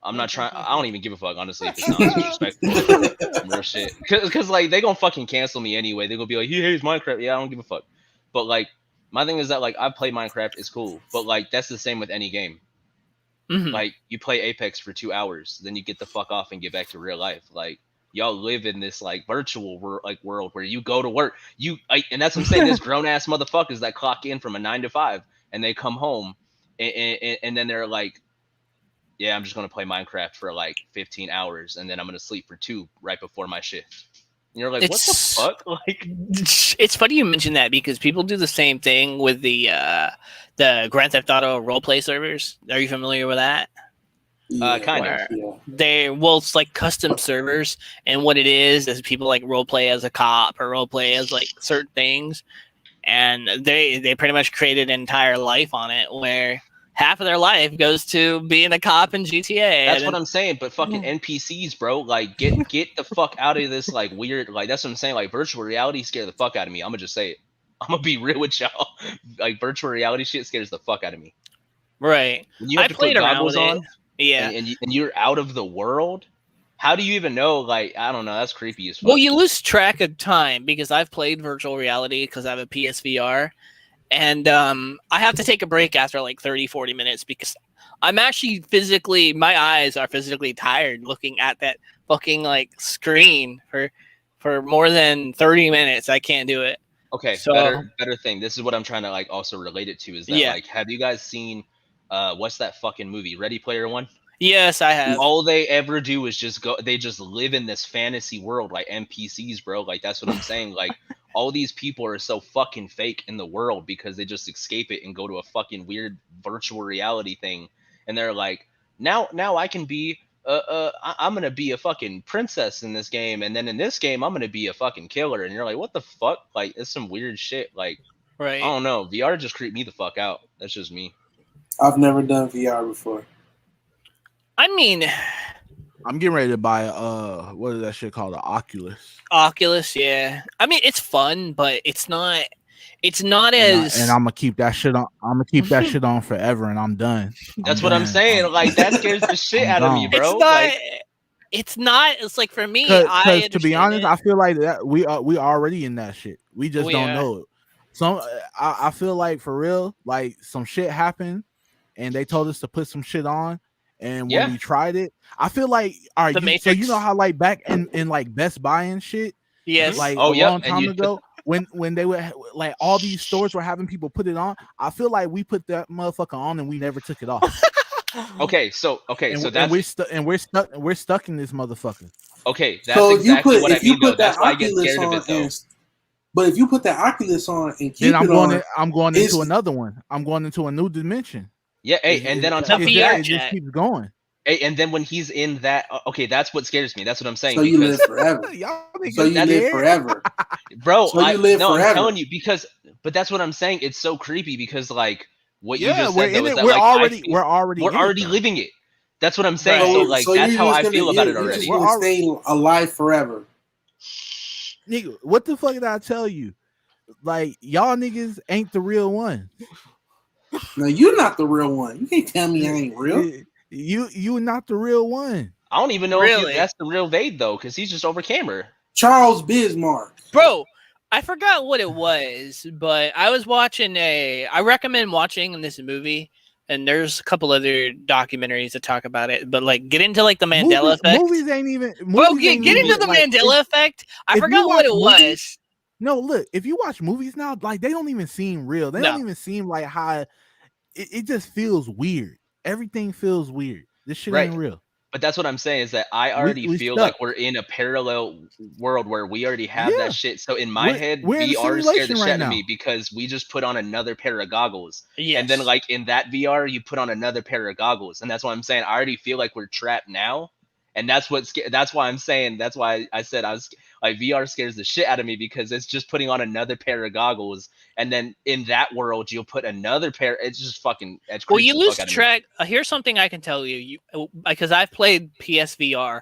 I'm not trying. I don't even give a fuck, honestly, if it sounds disrespectful. Real shit. Because like they gonna fucking cancel me anyway. They gonna be like, he hates Minecraft. Yeah, I don't give a fuck. But like my thing is that like I play Minecraft, it's cool. But like that's the same with any game. Mhm. Like you play Apex for 2 hours, then you get the fuck off and get back to real life. Like y'all live in this like virtual world where you go to work. And that's what I'm saying. There's grown ass motherfuckers that clock in from a 9 to 5 and they come home and then they're like, yeah, I'm just gonna play Minecraft for like 15 hours and then I'm gonna sleep for 2 right before my shift. And you're like, what the fuck? Like, it's funny you mentioned that because people do the same thing with the Grand Theft Auto roleplay servers. Are you familiar with that? Kind of. It's like custom servers, and what it is people like roleplay as a cop or roleplay as like certain things, and they pretty much created an entire life on it where half of their life goes to being a cop in GTA. That's what I'm saying. But fucking NPCs, bro, like get the fuck out of this like weird. Like that's what I'm saying. Like virtual reality scare the fuck out of me. I'm gonna just say it. I'm gonna be real with y'all. Like virtual reality shit scares the fuck out of me. Right. When you have I to played put around goggles with it. on, Yeah. and you're out of the world. How do you even know? Like, I don't know. That's creepy as fuck. Well, you lose track of time because I've played virtual reality because I have a PSVR, and I have to take a break after like 30, 40 minutes because I'm actually physically, my eyes are physically tired looking at that fucking like screen for more than 30 minutes. I can't do it. Okay, So better thing. This is what I'm trying to like also relate it to is that Yeah. like, have you guys seen what's that fucking movie, Ready Player One? yes, I have. All they ever do is just go. They just live in this fantasy world like NPCs, bro. Like that's what I'm saying. Like all these people are so fucking fake in the world because they just escape it and go to a fucking weird virtual reality thing, and they're like, now I can be I'm gonna be a fucking princess in this game, and then in this game I'm gonna be a fucking killer, and you're like, what the fuck? Like it's some weird shit. Like Right. I don't know. VR just creeped me the fuck out. That's just me. I've never done VR before. I mean, I'm getting ready to buy what is that shit called? The Oculus. Oculus, yeah. I mean, it's fun, but it's not as. And I'm gonna keep that shit on. I'm gonna keep that shit on forever, and I'm done. That's what I'm saying. Like that scares the shit out of me, bro. It's not. Like, it's not. It's like for me. Because to be honest, I feel like that we already in that shit. We just don't know it. So I feel like for real, like some shit happened, and they told us to put some shit on. And when we tried it, I feel like all right. So you know how like back in like Best Buy and shit, yes, like a long time ago, when they were like all these stores were having people put it on. I feel like we put that motherfucker on and we never took it off. okay, so that's we're stuck in this motherfucker. Okay, that's exactly what I mean. Though. That's why I get scared of it, though. But if you put that Oculus on and keep then I'm going it's- into another one. I'm going into a new dimension. Yeah, hey, and then on top of that, it just keeps going. Hey, and then when he's in that, okay, that's what scares me. That's what I'm saying. So you live forever. So you live forever, bro. So you live forever. I'm telling you but that's what I'm saying. It's so creepy because like what you just we're said in though, it. is that, We're already living it. That's what I'm saying. So like that's how I feel about it already. You're just gonna stay alive forever. Nigga, what the fuck did I tell you? Like y'all niggas ain't the real one. No, you're not the real one. You can't tell me I ain't real. You not the real one. I don't even know if that's the real Vade though, because he's just over camera. Charles Bismarck. Bro, I forgot what it was, but I was watching I recommend watching this movie, and there's a couple other documentaries that talk about it, but like get into like the Mandela effect. Movies ain't even. Bro, get into the Mandela effect. I forgot what it was. No, look, if you watch movies now, like they don't even seem real. They don't even seem like how it just feels weird. Everything feels weird. This shit ain't real. But that's what I'm saying is that I already feel like we're in a parallel world where we already have that shit. So in my head, VR scared the shit out of me because we just put on another pair of goggles. Yes. And then like in that VR, you put on another pair of goggles. And that's why I'm saying I already feel like we're trapped now. And that's why I'm saying, that's why I said I was like VR scares the shit out of me because it's just putting on another pair of goggles. And then in that world, you'll put another pair. It's just fucking. Well, you lose track. Here's something I can tell you, because I've played PSVR.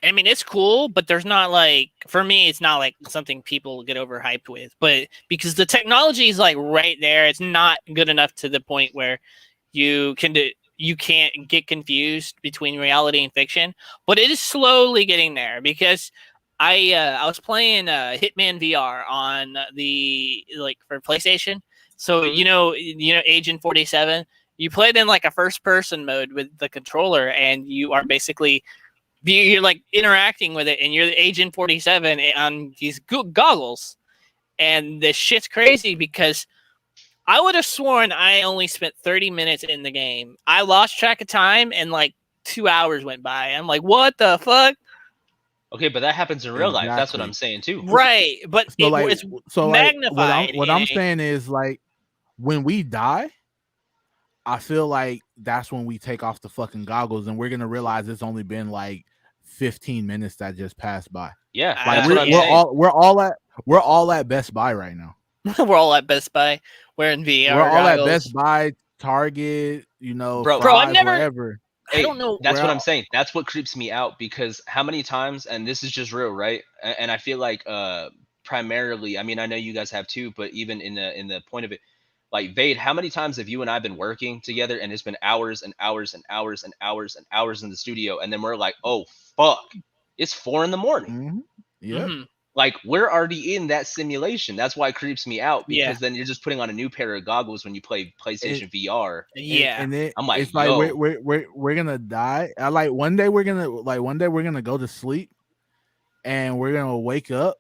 I mean, it's cool, but there's not like, for me, it's not like something people get overhyped with. But because the technology is like right there, it's not good enough to the point where you can't get confused between reality and fiction, but it is slowly getting there because I was playing Hitman VR on the for PlayStation. So you know Agent 47. You play it in like a first person mode with the controller, and you are basically you're like interacting with it, and you're the Agent 47 on these goggles, and this shit's crazy because I would have sworn I only spent 30 minutes in the game. I lost track of time and like 2 hours went by. I'm like, what the fuck? Okay, but that happens in real life. That's what I'm saying too. Right, but it's magnified. What I'm saying is like when we die, I feel like that's when we take off the fucking goggles and we're gonna realize it's only been like 15 minutes that just passed by. Yeah, like we're all at Best Buy right now. We're all at Best Buy. We're in VR. We're all at Best Buy, Target, bro. I've never. Wherever. I don't know. That's what I'm saying. That's what creeps me out because how many times, and this is just real, right? And I feel like primarily, I mean, I know you guys have too, but even in the point of it, like Vade, how many times have you and I been working together and it's been hours and hours and hours and hours and hours in the studio, and then we're like, oh fuck, it's 4 a.m. Mm-hmm. Yeah. Mm-hmm. Like we're already in that simulation. That's why it creeps me out, because Yeah. then you're just putting on a new pair of goggles when you play PlayStation VR. Yeah. And then I'm like, it's like yo. we're gonna die. I like one day we're gonna go to sleep, and we're gonna wake up,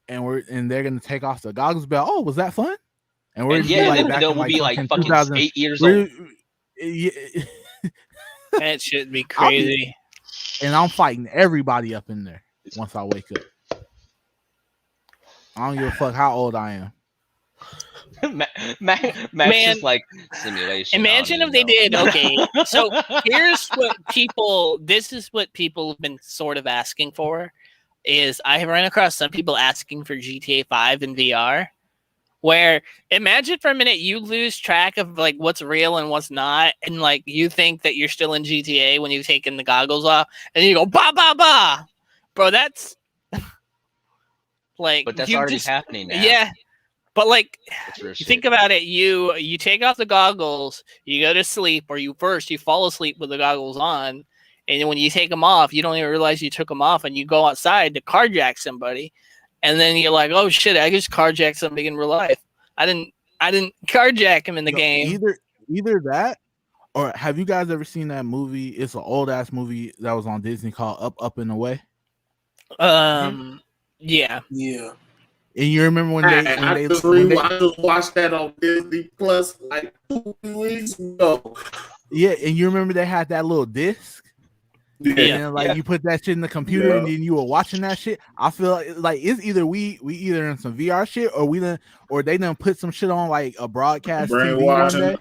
and they're gonna take off the goggles. Be like, oh, was that fun? And we're And gonna be like then back we'll in like be like fucking 2000 8 years old. Yeah, That should be crazy. and I'm fighting everybody up in there once I wake up. I don't give a fuck how old I am. Mack's Man, just like simulation. Imagine if they did. Okay, so here's what people. This is what people have been sort of asking for. Is I have run across some people asking for GTA 5 in VR. Where imagine for a minute you lose track of like what's real and what's not, and like you think that you're still in GTA when you've taken the goggles off, and you go ba ba ba, bro. That's like, but that's already happening now. Yeah, but like That's real you shit. think about it, you take off the goggles, you go to sleep, or you fall asleep with the goggles on, and then when you take them off, you don't even realize you took them off, and you go outside to carjack somebody. And then you're like, oh shit, I just carjacked somebody in real life. I didn't carjack him in the game. Either that, or have you guys ever seen that movie? It's an old ass movie that was on Disney called Up and Away. Yeah. Yeah. And you remember when they I just watched that on Disney Plus like 2 weeks ago. Yeah, and you remember they had that little disc. Yeah, and then, like you put that shit in the computer, Yeah. and then you were watching that shit. I feel like it's either we either in some VR shit, or they done put some shit on like a broadcast TV one day,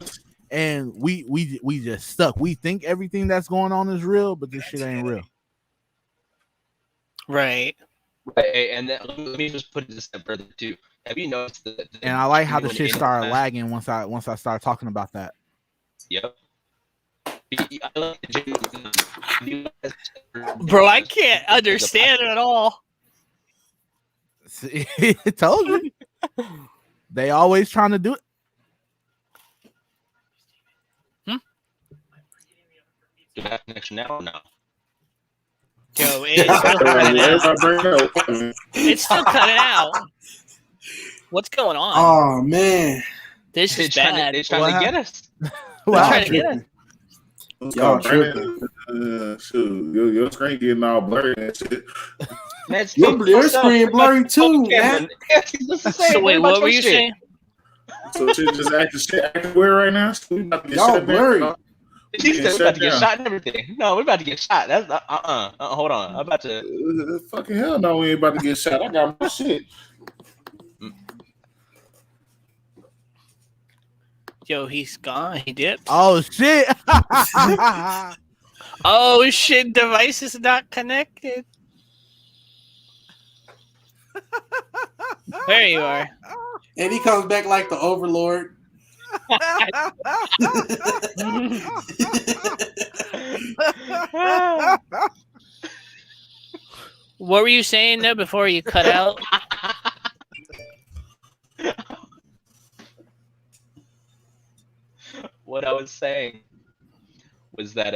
and we just stuck. We think everything that's going on is real, but this shit ain't real. Right. Right, and then let me just put it a step further too. Have you noticed that? And I like how the shit started lagging once I started talking about that. Yep. Bro, I can't understand it at all. See, I told you. They always trying to do it. Do you have connection now or no? Yo, it's still cutting out. It's still cutting out. What's going on? Oh man, this is bad. They're trying to get us. They're trying to get us. Y'all tripping. Shoot, your screen getting all blurry and shit. Man, your screen blurry too, man. So wait, what were you saying? So shit just acting weird right now. So we about to get Y'all shut blurry. down. He said we're about to get down. shot and everything. No, we're about to get shot. That's hold on. I'm about to. Fucking hell no, we ain't about to get shot. I got my shit. Yo, he's gone. He dipped. Oh shit! Oh shit! Device is not connected. There you are. And he comes back like the Overlord. What were you saying though before you cut out? What I was saying was that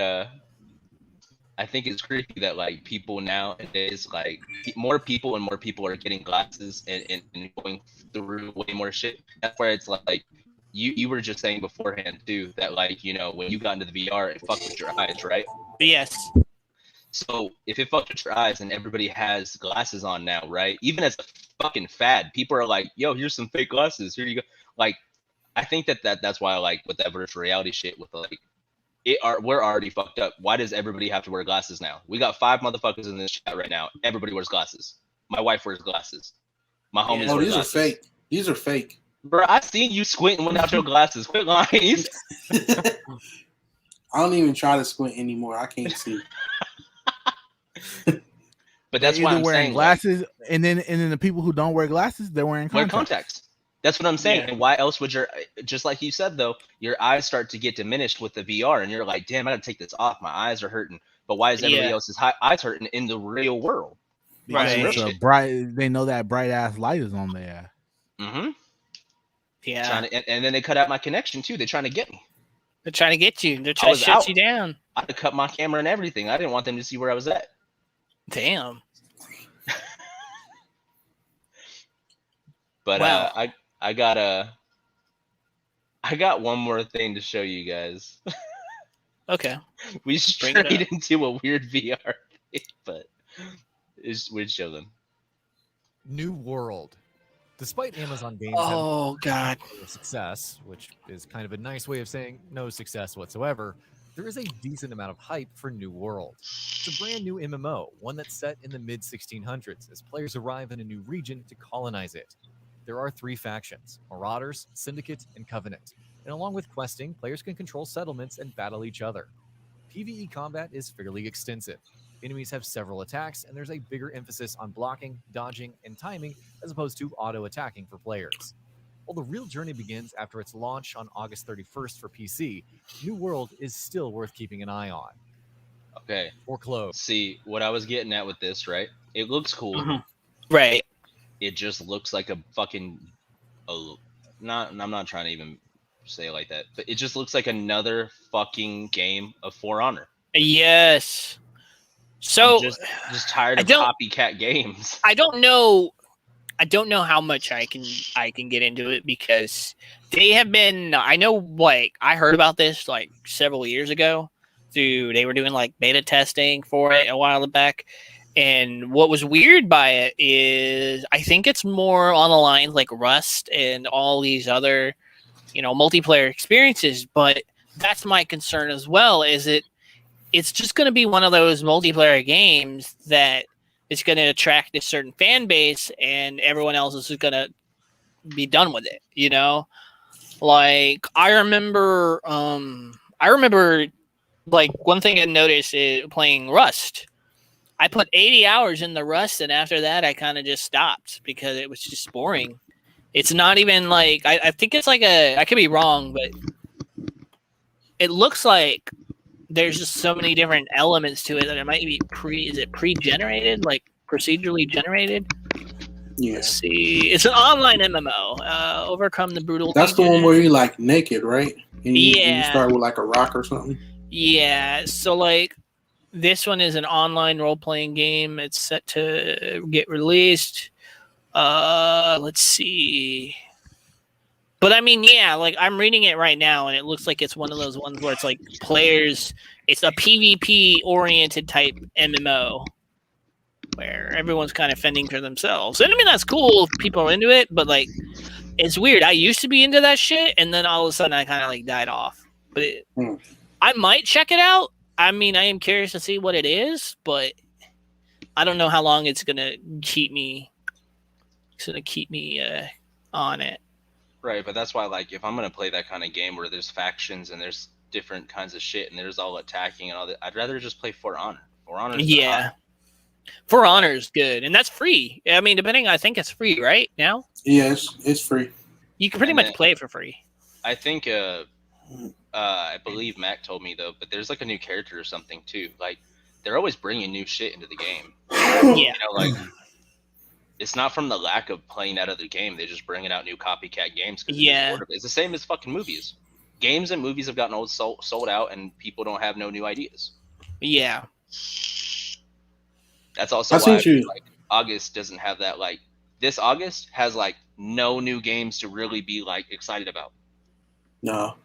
I think it's creepy that like people nowadays, like more people are getting glasses and going through way more shit. That's where it's like you were just saying beforehand too that like, you know, when you got into the VR it fucked with your eyes, right? Yes. So if it fucked with your eyes and everybody has glasses on now, right? Even as a fucking fad, people are like, yo, here's some fake glasses. Here you go. Like, I think that's why I like with that virtual reality shit with like we're already fucked up. Why does everybody have to wear glasses now? We got 5 motherfuckers in this chat right now. Everybody wears glasses. My wife wears glasses. My homies wear these glasses. are fake. These are fake. Bro, I seen you squinting without your glasses. Quit lying. I don't even try to squint anymore. I can't see. But that's They're why either I'm wearing saying glasses, and then the people who don't wear glasses, they're wearing wear contacts. contacts. That's what I'm saying. Yeah. And why else would just like you said though, your eyes start to get diminished with the VR, and you're like, damn, I gotta take this off. My eyes are hurting. But why is everybody else's eyes hurting in the real world? Because it's a bright. They know that bright ass light is on there. Mm-hmm. Yeah. And then they cut out my connection too. They're trying to get me. They're trying to get you. They're trying to shut you down. I had to cut my camera and everything. I didn't want them to see where I was at. Damn. But wow. I got one more thing to show you guys. Okay. We strayed into a weird VR thing, but we'd show them. New World. Despite Amazon games God, success, which is kind of a nice way of saying no success whatsoever, there is a decent amount of hype for New World. It's a brand new MMO, one that's set in the mid-1600s as players arrive in a new region to colonize it. There are 3 factions: Marauders, Syndicate, and Covenant. And along with questing, players can control settlements and battle each other. PvE combat is fairly extensive. Enemies have several attacks, and there's a bigger emphasis on blocking, dodging, and timing as opposed to auto-attacking for players. While the real journey begins after its launch on August 31st for PC, New World is still worth keeping an eye on. Okay. Or close. See, what I was getting at with this, right? It looks cool. Mm-hmm. Right. It just looks like a fucking... I'm not trying to even say it like that, but it just looks like another fucking game of For Honor. Yes. So I'm just tired of copycat games. I don't know how much I can get into it because they have been. I know, like I heard about this like several years ago. They were doing like beta testing for it a while back, and what was weird by it is I think it's more on the lines like Rust and all these other, multiplayer experiences. But that's my concern as well. It's just going to be one of those multiplayer games that is going to attract a certain fan base, and everyone else is going to be done with it. Like I remember, like one thing I noticed is playing Rust. I put 80 hours in the Rust, and after that, I kind of just stopped because it was just boring. It's not even like I think it's like I could be wrong, but it looks like there's just so many different elements to it that it might be pre-generated, like procedurally generated? Yeah. Let's see. It's an online MMO. Overcome the brutal. That's the one where you're like naked, right? And you Yeah. start with like a rock or something. Yeah. So like this one is an online role-playing game. It's set to get released. Let's see. But I mean, yeah, like I'm reading it right now, and it looks like it's one of those ones where it's like players. It's a PvP oriented type MMO where everyone's kind of fending for themselves. And I mean, that's cool if people are into it, but like, it's weird. I used to be into that shit, and then all of a sudden I kind of like died off. But I might check it out. I mean, I am curious to see what it is, but I don't know how long it's gonna keep me. It's gonna keep me on it. Right, but that's why, like, if I'm gonna play that kind of game where there's factions and there's different kinds of shit and there's all attacking and all that, I'd rather just play For Honor. For Honor, yeah. For Honor is good, and that's free. I mean, I think it's free right now. Yes, it's free. You can pretty much play it for free. I think, I believe Mack told me though, but there's like a new character or something too. Like, they're always bringing new shit into the game. Yeah, like. It's not from the lack of playing that other game. They're just bringing out new copycat games. Yeah. It's the same as fucking movies. Games and movies have gotten sold out, and people don't have no new ideas. Yeah. That's also why I feel like August doesn't have that. Like, this August has, like, no new games to really be, like, excited about. No.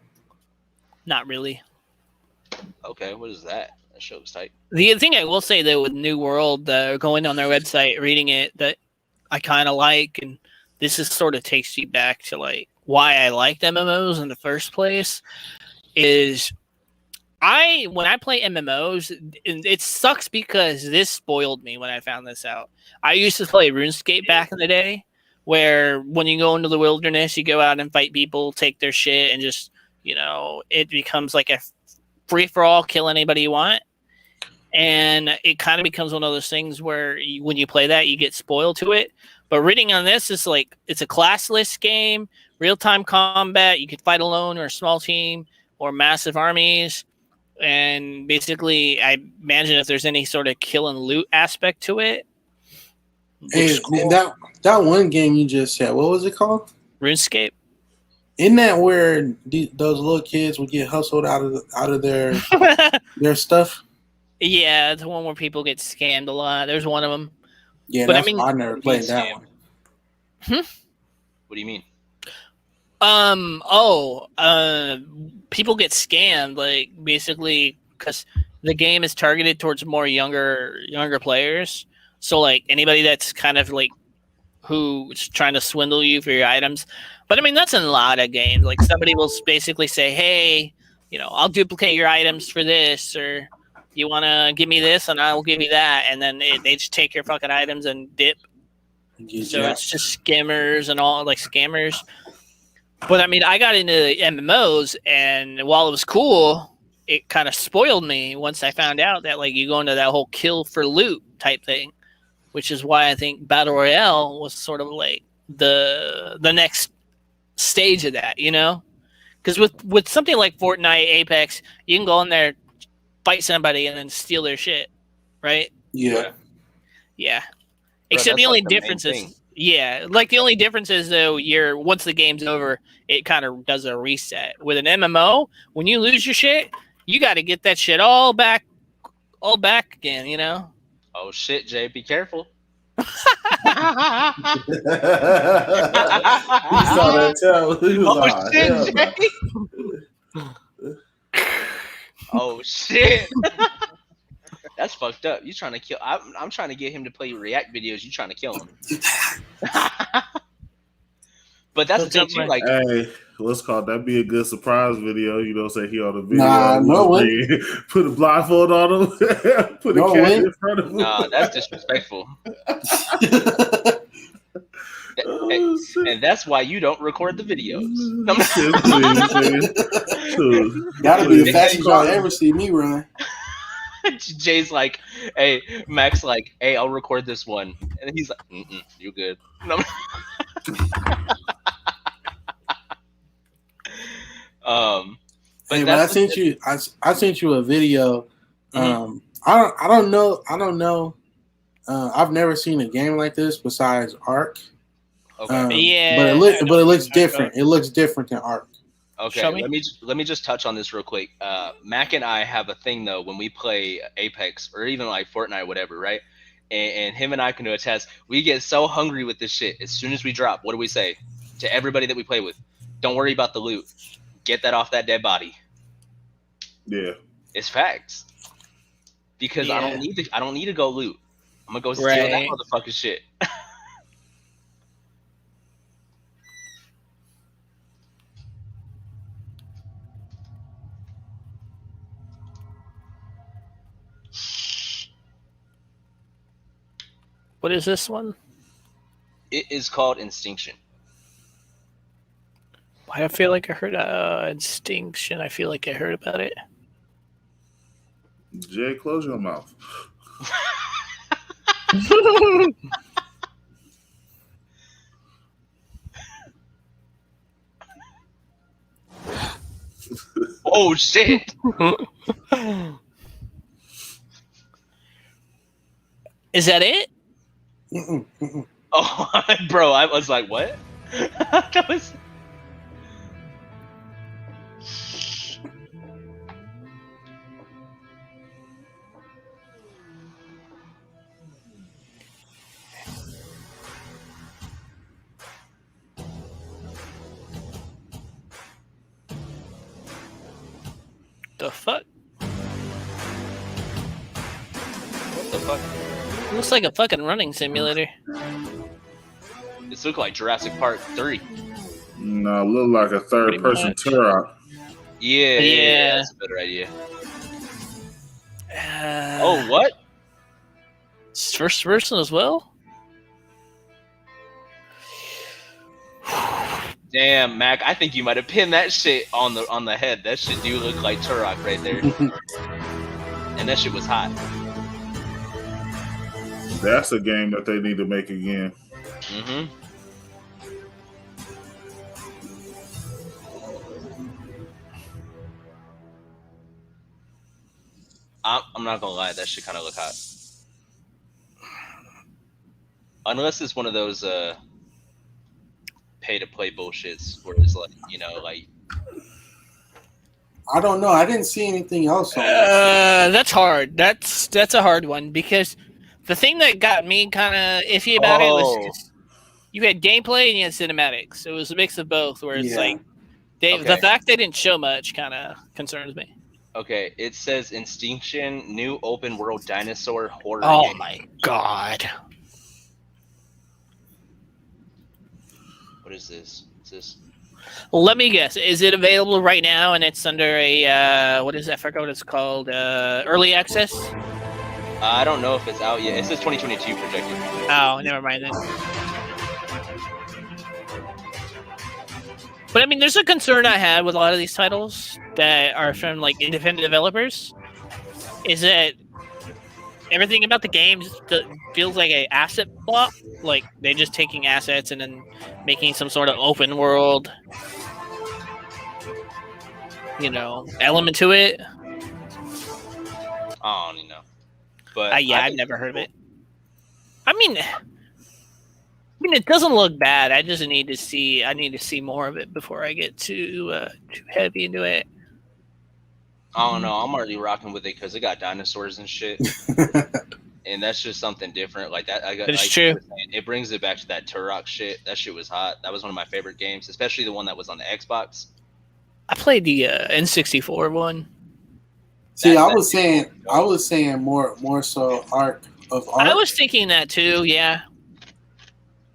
Not really. Okay, what is that? That shows tight. The thing I will say, though, with New World, going on their website, reading it, that I kind of like, and this is sort of takes you back to like why I liked MMOs in the first place, is when I play MMOs, it sucks because this spoiled me when I found this out. I used to play RuneScape back in the day, where when you go into the wilderness, you go out and fight people, take their shit, and just, it becomes like a free-for-all, kill anybody you want. And it kind of becomes one of those things where when you play that, you get spoiled to it. But reading on this is like, it's a classless game, real-time combat. You can fight alone or a small team or massive armies. And basically, I imagine if there's any sort of kill and loot aspect to it. Hey, cool. that one game you just said, what was it called? RuneScape. Isn't that where those little kids would get hustled out of their stuff? Yeah, the one where people get scammed a lot. There's one of them. Yeah, but that's why I never played that one. What do you mean? People get scammed, like basically because the game is targeted towards more younger players. So like anybody that's kind of like who's trying to swindle you for your items. But I mean that's in a lot of games. Like somebody will basically say, "Hey, I'll duplicate your items for this," or "You want to give me this and I'll give you that," and then they just take your fucking items and dip. So it's just scammers and all, like scammers. But I mean, I got into MMOs, and while it was cool, it kind of spoiled me once I found out that like you go into that whole kill for loot type thing, which is why I think Battle Royale was sort of like the next stage of that, Because with something like Fortnite, Apex, you can go in there, fight somebody, and then steal their shit, right? Yeah. Except the only difference is, the only difference is though, once the game's over, it kind of does a reset. With an MMO, when you lose your shit, you got to get that shit all back again, Oh shit, Jay, be careful. He saw that tell. He was like, shit, Jay. Oh shit. That's fucked up. You trying to kill? I'm trying to get him to play React videos. You trying to kill him? But that's the thing too. Like, hey, what's called? That'd be a good surprise video. Say he on the video. Nah, no way. Put a blindfold on him. Put a cat in front of him. Nah, that's disrespectful. And that's why you don't record the videos. That'll be the fastest y'all ever see me run. Jay's like, hey, Mack's like, hey, I'll record this one, and he's like, you good? No. But I sent you a video. I don't know. I've never seen a game like this besides Ark. Okay. But it looks different. It looks different than Ark. Okay, let me just touch on this real quick. Mack and I have a thing though when we play Apex or even like Fortnite or whatever, right? And him and I can do a test. We get so hungry with this shit. As soon as we drop, what do we say to everybody that we play with? Don't worry about the loot. Get that off that dead body. Yeah, it's facts. Because I don't need to go loot. I'm gonna go steal that motherfucking shit. What is this one? It is called Instinction. I feel like I heard Instinction. I feel like I heard about it. Jay, close your mouth. Oh shit! Is that it? Oh, bro, I was like, what? That was. The fuck? What the fuck? Looks like a fucking running simulator. This looks like Jurassic Park 3. No, look like a third-person Turok. Yeah, that's a better idea. Oh, what? It's first person as well? Damn, Mac, I think you might have pinned that shit on the head. That shit do look like Turok right there. And that shit was hot. That's a game that they need to make again. Mm-hmm. I'm not gonna lie, that shit kind of look hot. Unless it's one of those pay to play bullshits where it's like, like. I don't know. I didn't see anything else on That's hard. That's a hard one because the thing that got me kind of iffy about it was you had gameplay and you had cinematics. It was a mix of both where it's like the fact they didn't show much kind of concerns me. Okay, it says Instinction, new open world dinosaur horror game. Oh my god. What is this? Is this? Let me guess. Is it available right now and it's under a what is that? I forgot what it's called. Early access? I don't know if it's out yet. It says 2022 projected. Oh, never mind then. But I mean, there's a concern I had with a lot of these titles that are from like independent developers, is that everything about the game just feels like an asset block. Like they're just taking assets and then making some sort of open world, element to it. I don't know, but I've never heard of it. I mean, it doesn't look bad. I just need to see. I need to see more of it before I get too heavy into it. I don't know. I'm already rocking with it because it got dinosaurs and shit, and that's just something different. Like that, It's true. It brings it back to that Turok shit. That shit was hot. That was one of my favorite games, especially the one that was on the Xbox. I played the N64 one. See, I was saying more so Ark of Ark. I was thinking that too. Yeah.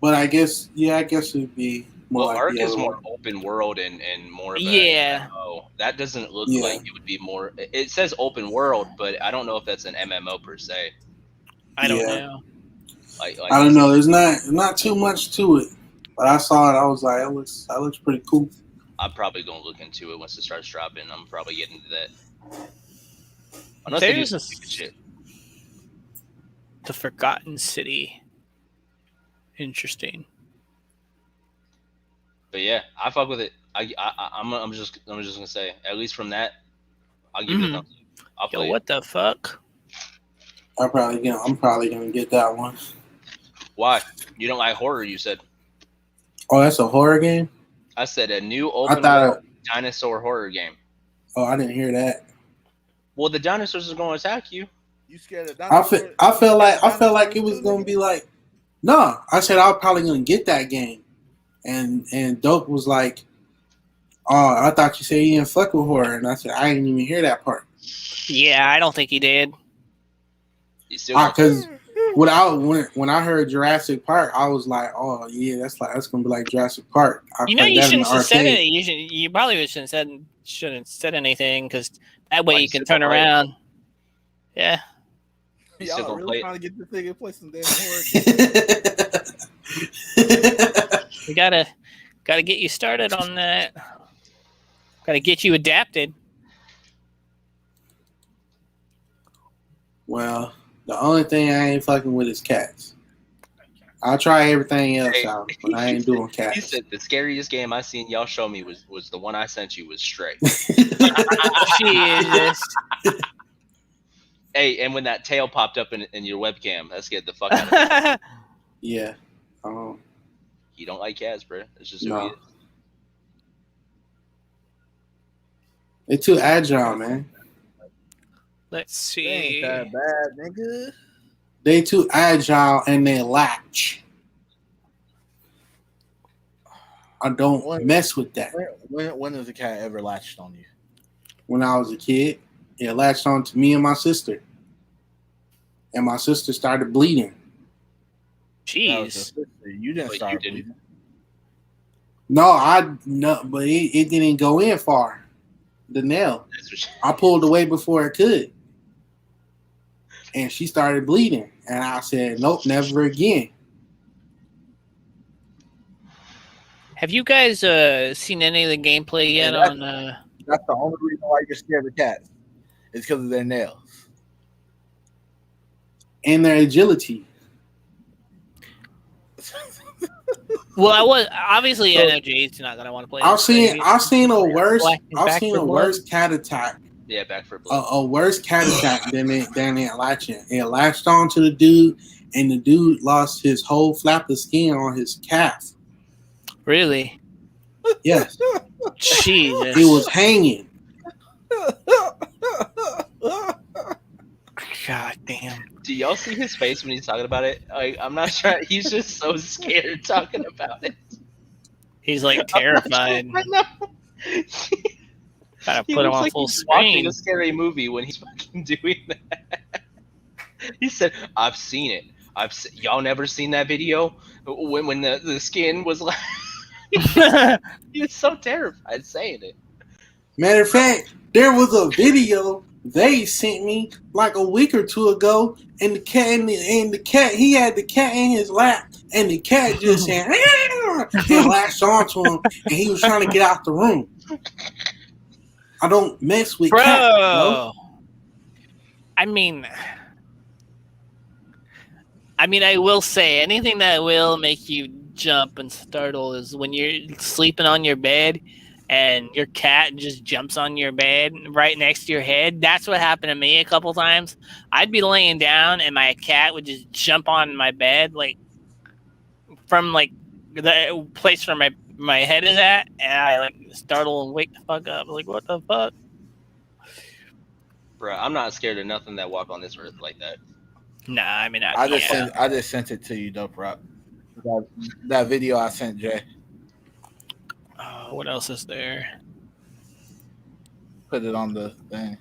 But I guess it would be more. Well, like Ark is more open world and more of a MMO. That doesn't look like it would be more. It says open world, but I don't know if that's an MMO per se. I don't know. Like I don't know. There's not too much to it, but I saw it. I was like, that looks pretty cool. I'm probably gonna look into it once it starts dropping. I'm probably getting into that. Unless There's they do stupid shit. The Forgotten City. Interesting. But yeah, I fuck with it. I'm just gonna say, at least from that, I'll give it a thumbs up. I'll play what the fuck? I'm probably gonna get that one. Why? You don't like horror? You said. Oh, that's a horror game? I said a new open world dinosaur horror game. Oh, I didn't hear that. Well, the dinosaurs are going to attack you. You scared of dinosaurs? I felt like it was gonna be like. No, I said I was probably gonna get that game, and Dope was like, "Oh, I thought you said you didn't fuck with horror," and I said I didn't even hear that part. Yeah, I don't think he did. Because when I heard Jurassic Park, I was like, "Oh yeah, that's gonna be like Jurassic Park." You shouldn't have said it. You probably shouldn't have said anything because that way you can turn around. Yeah. Y'all really trying to get this thing and play some damn horror. We gotta get you started on that. Gotta get you adapted. Well, the only thing I ain't fucking with is cats. I'll try everything else out, but I ain't doing cats. He said the scariest game I seen y'all show me was the one I sent you was Stray. Jesus. Hey, and when that tail popped up in your webcam, that scared the fuck out of me. Yeah. You don't like cats, bro. It's just who he is. They're too agile, man. Let's see. They ain't that bad, nigga. They too agile and they latch. I don't mess with that. When has a cat ever latched on you? When I was a kid, it latched on to me and my sister. And my sister started bleeding. Jeez. You didn't start bleeding. No, but it didn't go in far. The nail. I pulled away before it could. And she started bleeding. And I said, nope, never again. Have you guys seen any of the gameplay yet on... That's the only reason why you're scared of cats. It's because of their nails. And their agility. Well, I was obviously I know Jay's not gonna want to play. I've seen a worse cat attack. Yeah, Back for Blood. A worse cat attack than it latching. It latched on to the dude and the dude lost his whole flap of skin on his calf. Really? Yes. Jesus. He was hanging. God damn. Do y'all see his face when he's talking about it? Like, I'm not sure. He's just so scared talking about it. He's like terrified. I know. Gotta He put him looks on like full he's watching screen. a scary movie when he's fucking doing that. He said, "I've seen it. Y'all never seen that video when the skin was like." He was so terrified saying it. Matter of fact, there was a video they sent me like a week or two ago, and the cat and the cat, he had the cat in his lap, and the cat just said and latched onto him, and he was trying to get out the room. I don't mess with cats, bro. I mean, I will say anything that will make you jump and startle is when you're sleeping on your bed and your cat just jumps on your bed right next to your head. That's what happened to me a couple times. I'd be laying down and my cat would just jump on my bed, like from like the place where my head is at, and I like startle and wake the fuck up. Like, what the fuck? Bro, I'm not scared of nothing that walk on this earth like that. Nah, I mean, I just sent it to you, Dope Rock. That video I sent Jay. What else is there? Put it on the thing.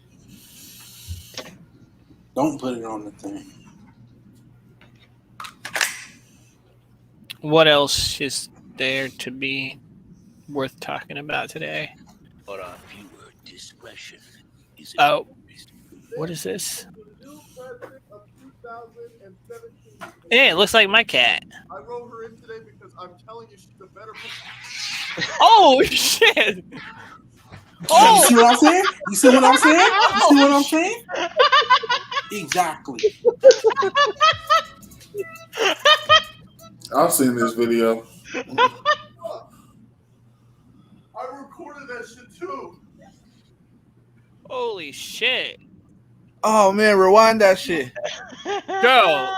Don't put it on the thing. What else is there to be worth talking about today? Hold on. Viewer discretion is Oh, what is this? Hey, it looks like my cat. I wrote her in today because I'm telling you she's a better Oh shit! You see what I'm saying? You see what I'm saying? You see what I'm saying? Exactly. I've seen this video. I recorded that shit too. Holy shit! Oh man, rewind that shit. Bro,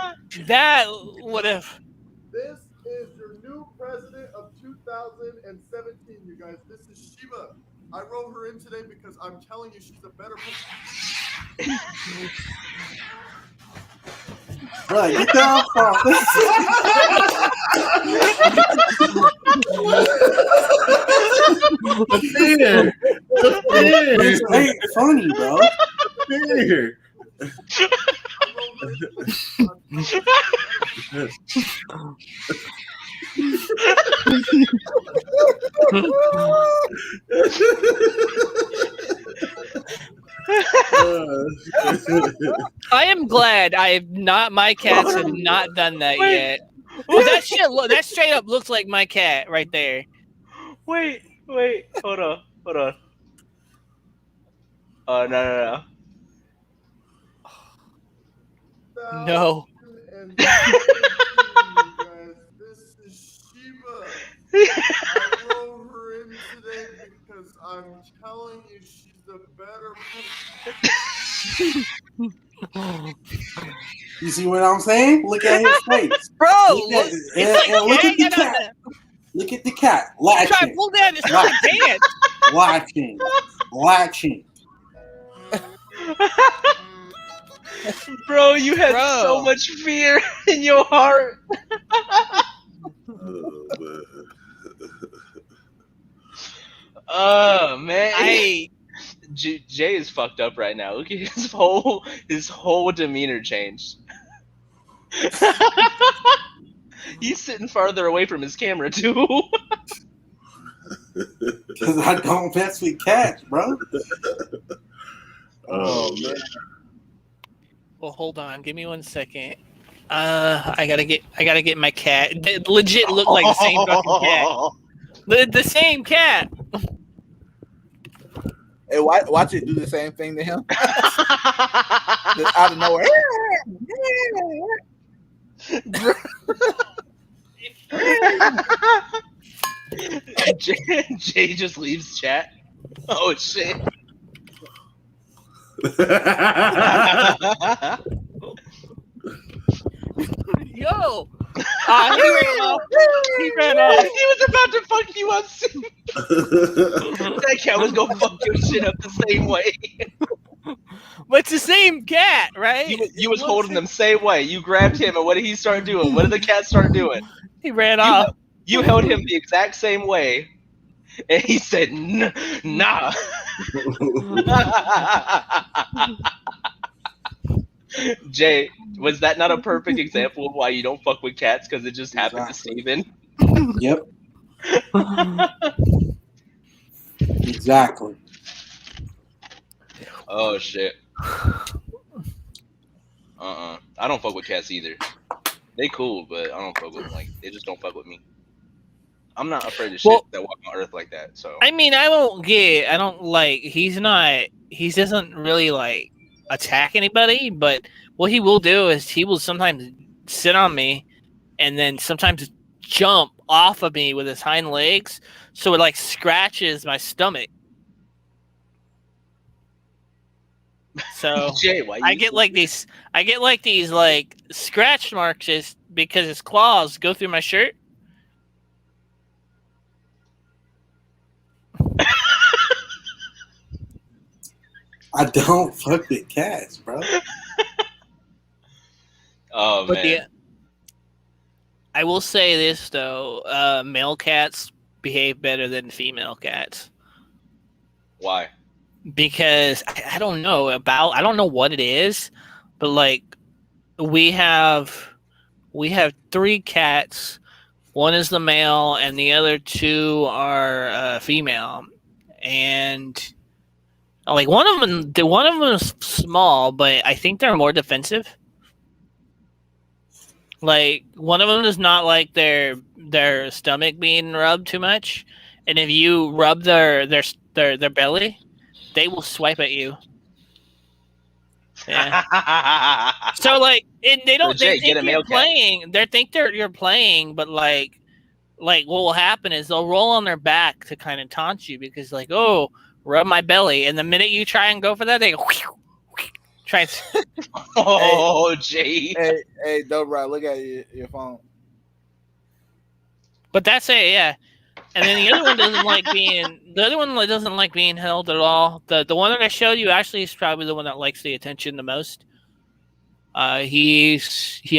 that would have. This is your new president of 2017, you guys. This is Shiva. I wrote her in today because I'm telling you she's a better person. Right, get down from This ain't funny, bro. Here. I am glad my cats have not done that yet. Well, that shit, that straight up looks like my cat right there. Wait, hold on. No. No. This is Shiva. I wrote her in today because I'm telling you she's a better person. You see what I'm saying? Look at his face. Bro, look at the cat. Look at the cat. Try to Latching. pull down his fucking pants. Latching. Bro, you had so much fear in your heart. Oh man, Jay is fucked up right now. Look at his whole demeanor changed. He's sitting farther away from his camera too. Because I don't mess with cats, bro. Oh man. Well, hold on. Give me 1 second. I gotta get my cat. They legit look like the same fucking cat. The same cat. Hey, watch it do the same thing to him. Just out of nowhere. Jay just leaves chat. Oh shit. Yo! He ran off. He ran off. He was about to fuck you up soon. That cat was gonna fuck your shit up the same way. But it's the same cat, right? You was holding them same way. You grabbed him, and what did he start doing? What did the cat start doing? He ran off. You held him the exact same way, and he said, "Nah." Jay, was that not a perfect example of why you don't fuck with cats? Because it just happened to Steven? Yep. Exactly. Oh shit. I don't fuck with cats either. They cool, but I don't fuck with them. Like, they just don't fuck with me. I'm not afraid of shit that walk on Earth like that. So I mean, he doesn't really like attack anybody, but what he will do is he will sometimes sit on me and then sometimes jump off of me with his hind legs, so it like scratches my stomach. So Jay, I get like these like scratch marks is because his claws go through my shirt. I don't fuck with cats, bro. Oh, But man. I will say this though, male cats behave better than female cats. Why? Because I don't know what it is, but like we have 3 cats. One is the male, and the other 2 are female. And like one of them is small, but I think they're more defensive. Like one of them does not like their stomach being rubbed too much, and if you rub their belly, they will swipe at you. Yeah. So like they don't So, Jay, they get a think male you're cat. playing. They think you're playing, but like what will happen is they'll roll on their back to kind of taunt you because like, oh, rub my belly, and the minute you try and go for that, they go try and. Oh, Jay. Hey, Dobra, look at your phone. But that's it, yeah. And then the other one doesn't like being held at all. The one that I showed you actually is probably the one that likes the attention the most. He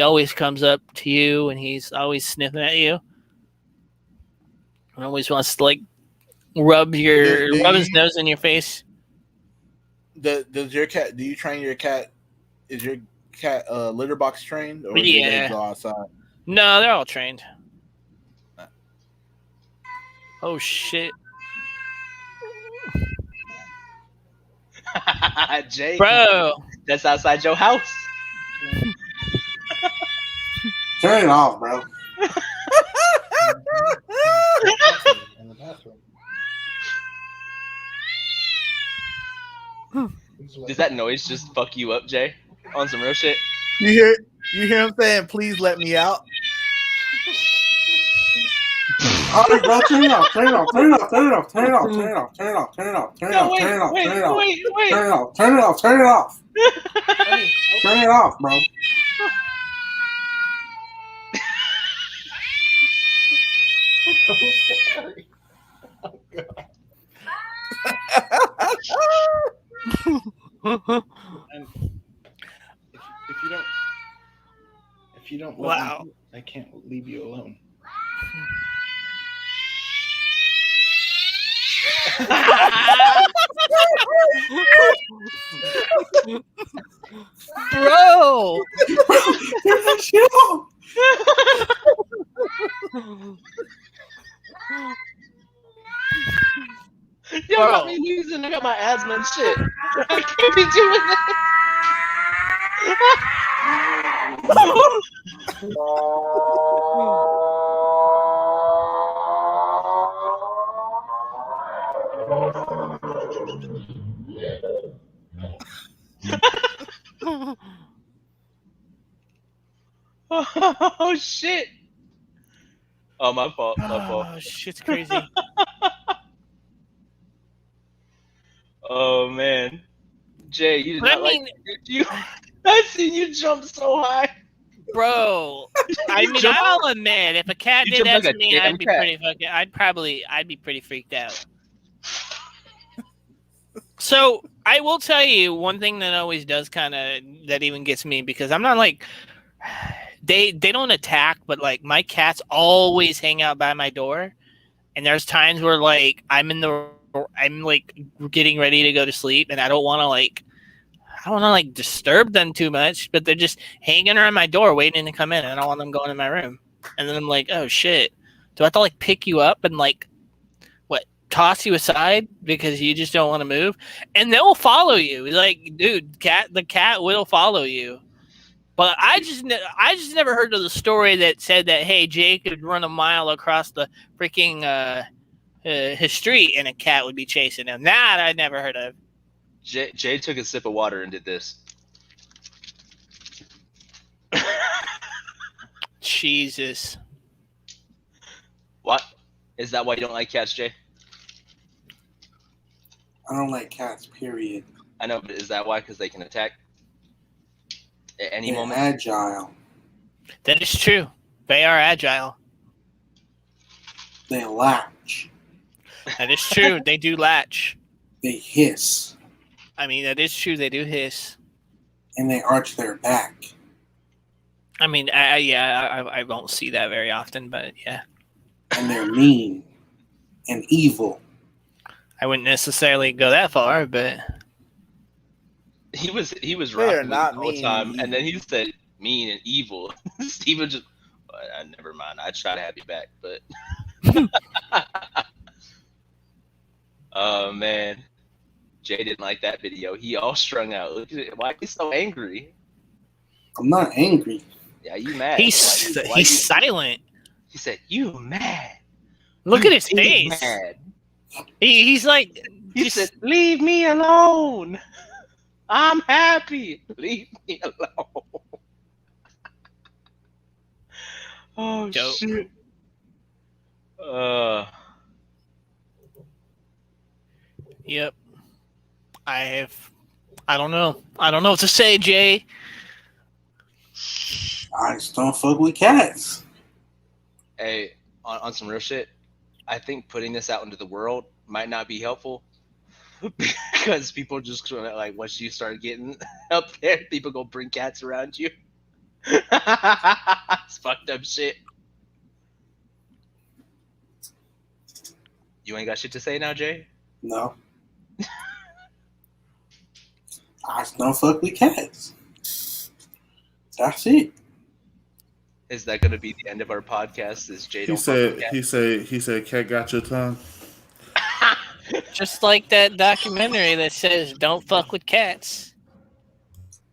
always comes up to you and he's always sniffing at you. And always wants to like rub his nose in your face. Does your cat? Do you train your cat? Is your cat litter box trained, or do Yeah. they go outside? No, they're all trained. Oh shit. Jay, Bro, that's outside your house. Turn it off, bro. In the bathroom. Does that noise just fuck you up, Jay? On some real shit? You hear him saying, "Please let me out." All right, bro, turn it off, turn it off, turn it off, turn it off, turn it off, turn it off, turn it off, turn it off, turn it off, turn it off, turn it off, turn it off, turn it off, turn it off, turn it off, bro. Sorry. Oh, God. And if you don't let Wow. me, I can't leave you alone. Bro. Turn that shit off. Yo, got me losing. I got my asthma and shit. I can't be doing that. Oh shit! Oh, my fault. My fault. Oh, shit's crazy. Oh man, Jay, you did But I not mean- like you. I seen you jump so high, Bro. I mean, Jump- I'll admit, if a cat You did jump that like to a me, damn I'd be cat. pretty fucking. I'd be pretty freaked out. So I will tell you one thing that always does kind of that even gets me, because I'm not like they don't attack, but like my cats always hang out by my door, and there's times where like I'm like getting ready to go to sleep, and I don't want to like disturb them too much, but they're just hanging around my door waiting to come in, and I don't want them going in my room. And then I'm like, oh shit, do I have to like pick you up and like toss you aside because you just don't want to move? And they'll follow you. Like, dude, the cat will follow you. But I just never heard of the story that said that, hey, Jay could run a mile across the freaking his street and a cat would be chasing him. That I never heard of. Jay took a sip of water and did this. Jesus. What? Is that why you don't like cats, Jay? I don't like cats, period. I know, but is that why? Because they can attack at any They're moment? agile. That is true. They are agile. They latch. That is true. They do latch. They hiss. I mean, that is true. They do hiss. And they arch their back. I mean, I don't see that very often, but yeah. And they're mean and evil. I wouldn't necessarily go that far, but He was They are rocking with not the whole mean time, and and then he said mean and evil. Steven just, never mind. I try to have you back, but oh man, Jay didn't like that video. He all strung out. Look at it. Why are you so angry? I'm not angry. Yeah, you mad? he's silent. He said, "You mad? Look You at his big face. Mad." He's like, He said, "Leave me alone. I'm happy. Leave me alone." Oh Dope. shit. Yep. I don't know. I don't know what to say, Jay. I just don't fuck with cats. Hey, on some real shit, I think putting this out into the world might not be helpful because people just gonna, like, once you start getting up there, people go bring cats around you. It's fucked up shit. You ain't got shit to say now, Jay? No. I just don't fuck with cats. That's it. Is that gonna be the end of our podcast? Is Jay? He said, cat got your tongue. Just like that documentary that says "Don't fuck with cats."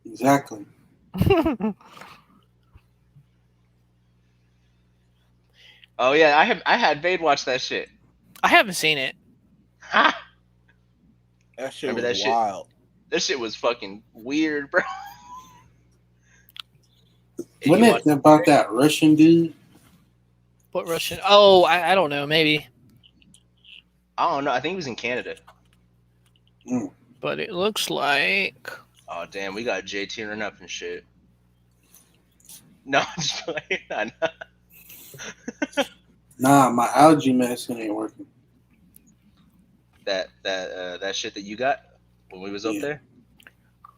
Exactly. Oh yeah, I had Vade watch that shit. I haven't seen it. That shit Remember was that wild. shit? That shit was fucking weird, bro. Wasn't it about that Russian dude? What Russian? Oh, I don't know. Maybe. I don't know. I think he was in Canada. But it looks like. Oh damn, we got Jay tearing up and shit. No, I'm just playing. I know. Nah, my allergy medicine ain't working. That shit that you got when we was up there.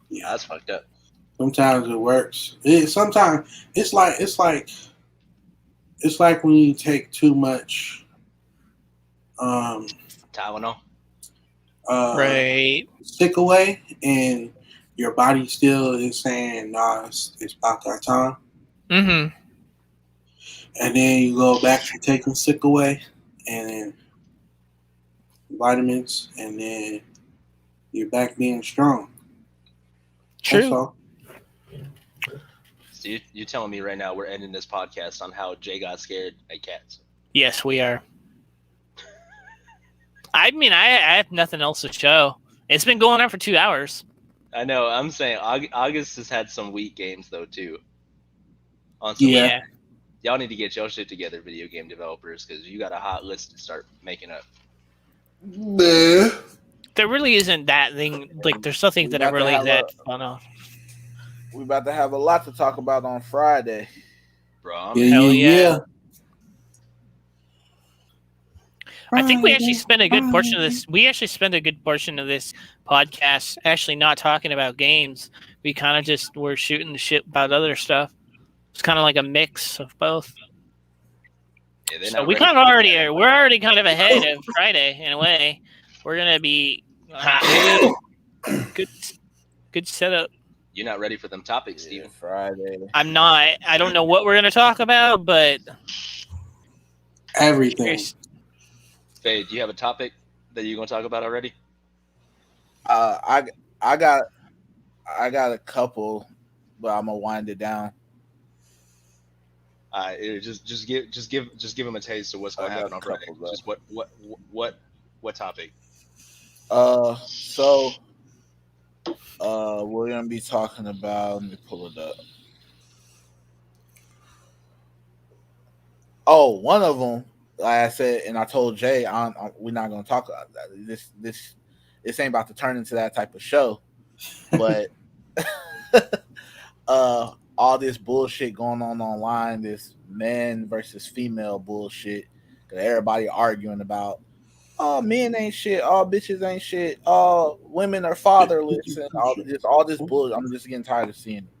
Yeah, that's fucked up. Sometimes it works. Sometimes it's like when you take too much Tylenol. Right. Sick away, and your body still is saying, "Nah, it's about that time." Mm-hmm. And then you go back to taking sick away, and then vitamins, and then you're back being strong. True. That's all. So you telling me right now we're ending this podcast on how Jay got scared at cats? Yes, we are. I mean, I have nothing else to show. It's been going on for 2 hours. I know. I'm saying August has had some weak games though too. On some Yeah. Y'all need to get your shit together, video game developers, because you got a hot list to start making up. Nah. There really isn't that thing. Like, there's nothing that are about to really have that fun of. We about to have a lot to talk about on Friday. bro. Hell yeah. I think we actually spent a good portion of this. We actually spent a good portion of this podcast actually not talking about games. We kind of just were shooting the shit about other stuff. It's kind of like a mix of both. Yeah, So we kind of already are. We're already kind of ahead of Friday in a way. We're gonna be good setup. You're not ready for them topics, Steven. Friday. I'm not. I don't know what we're gonna talk about, but everything. Faye, do you have a topic that you're gonna talk about already? I got a couple, but I'm gonna wind it down. Just give him a taste of what's gonna happen on Friday. Just what topic? So we're gonna be talking about. Let me pull it up. Oh, one of them, like I said, and I told Jay, we're not gonna talk about this. This ain't about to turn into that type of show, but all this bullshit going on online, this men versus female bullshit that everybody arguing about. Oh, men ain't shit. All bitches ain't shit. All women are fatherless, and all this bullshit. I'm just getting tired of seeing it.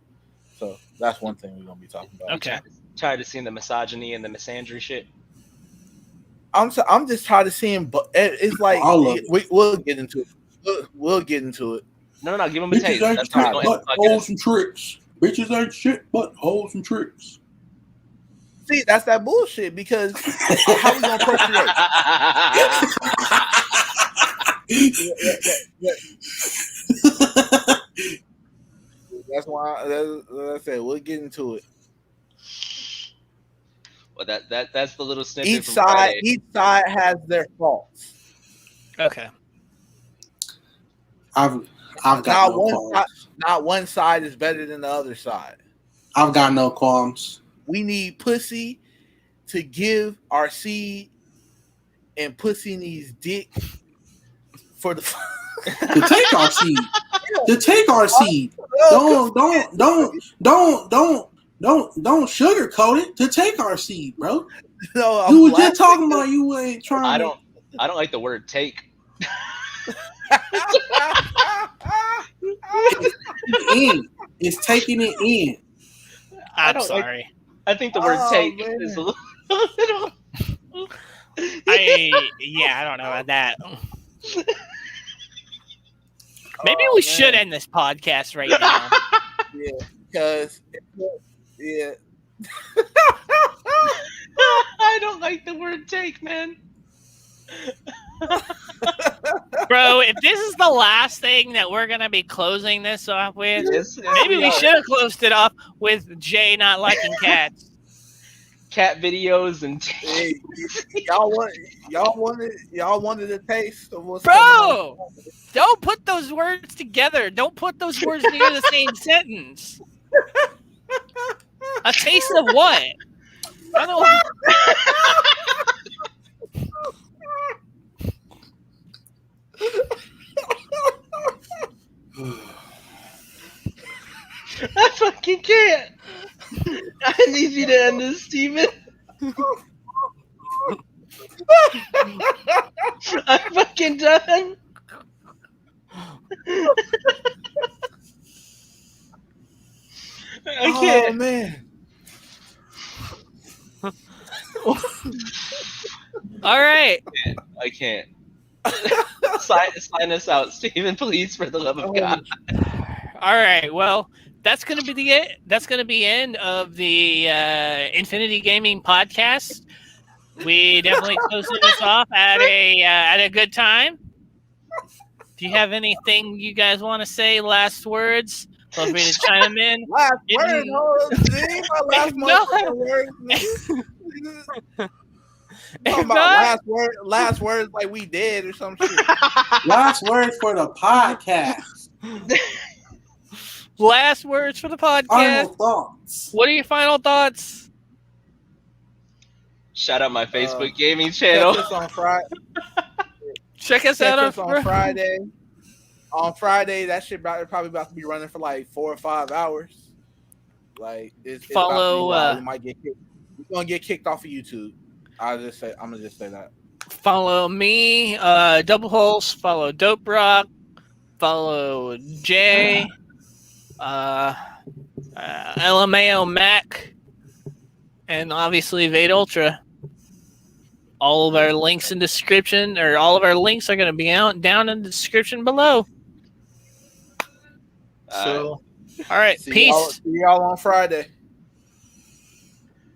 So that's one thing we're gonna be talking about. Okay. Tired of seeing the misogyny and the misandry shit. I'm just tired of seeing, but it's like we'll get into it. We'll get into it. No, give them a taste. Bitches ain't That's how shit we're but holes and tricks. Bitches ain't shit but holes and tricks. See, that's that bullshit because how we gonna procreate? That's why I said we'll get into it. Well, that's the little snippet. Each side has their faults. Okay. I've got no qualms. Not one side is better than the other side. I've got no qualms. We need pussy to give our seed, and pussy needs dick for the to take our seed. To take our seed. Don't sugarcoat it. To take our seed, bro. No, you were just talking about you ain't trying. I don't like the word take. It's taking it in. I'm sorry. I think the word take is a little. I don't know about that. Maybe we should end this podcast right now. Yeah, because I don't like the word take, man. Bro, if this is the last thing that we're gonna be closing this off with, maybe we should have closed it off with Jay not liking cats. Cat videos and hey, y'all wanted a taste of what's Bro, don't put those words together. Don't put those words near the same sentence. A taste of what? I don't I fucking can't. I need you to end this, Steven. I'm fucking done. I can't. Oh man. All right. I can't. Sign us out, Steven, please, for the love of God. All right. Well, that's gonna be the end of the Infinity Gaming Podcast. We definitely closed this off at a good time. Do you have anything you guys want to say? Last words? Feel free to chime in. Last word, last words like we did or some shit. Last words for the podcast. Last words for the podcast. Final thoughts. What are your final thoughts? Shout out my Facebook gaming channel. Check us on Friday. Check us out on Friday. On Friday, that shit probably about to be running for like 4 or 5 hours. Like it's Follow, about to be wild. We might get kicked. We're gonna get kicked off of YouTube. I'm gonna just say that. Follow me, Doublepulse. Follow Dope Rock. Follow Jay. LMAO Mack. And obviously Vade Ultra. All of our links in description, or all of our links are going to be down in the description below. So, all right, peace. See y'all on Friday.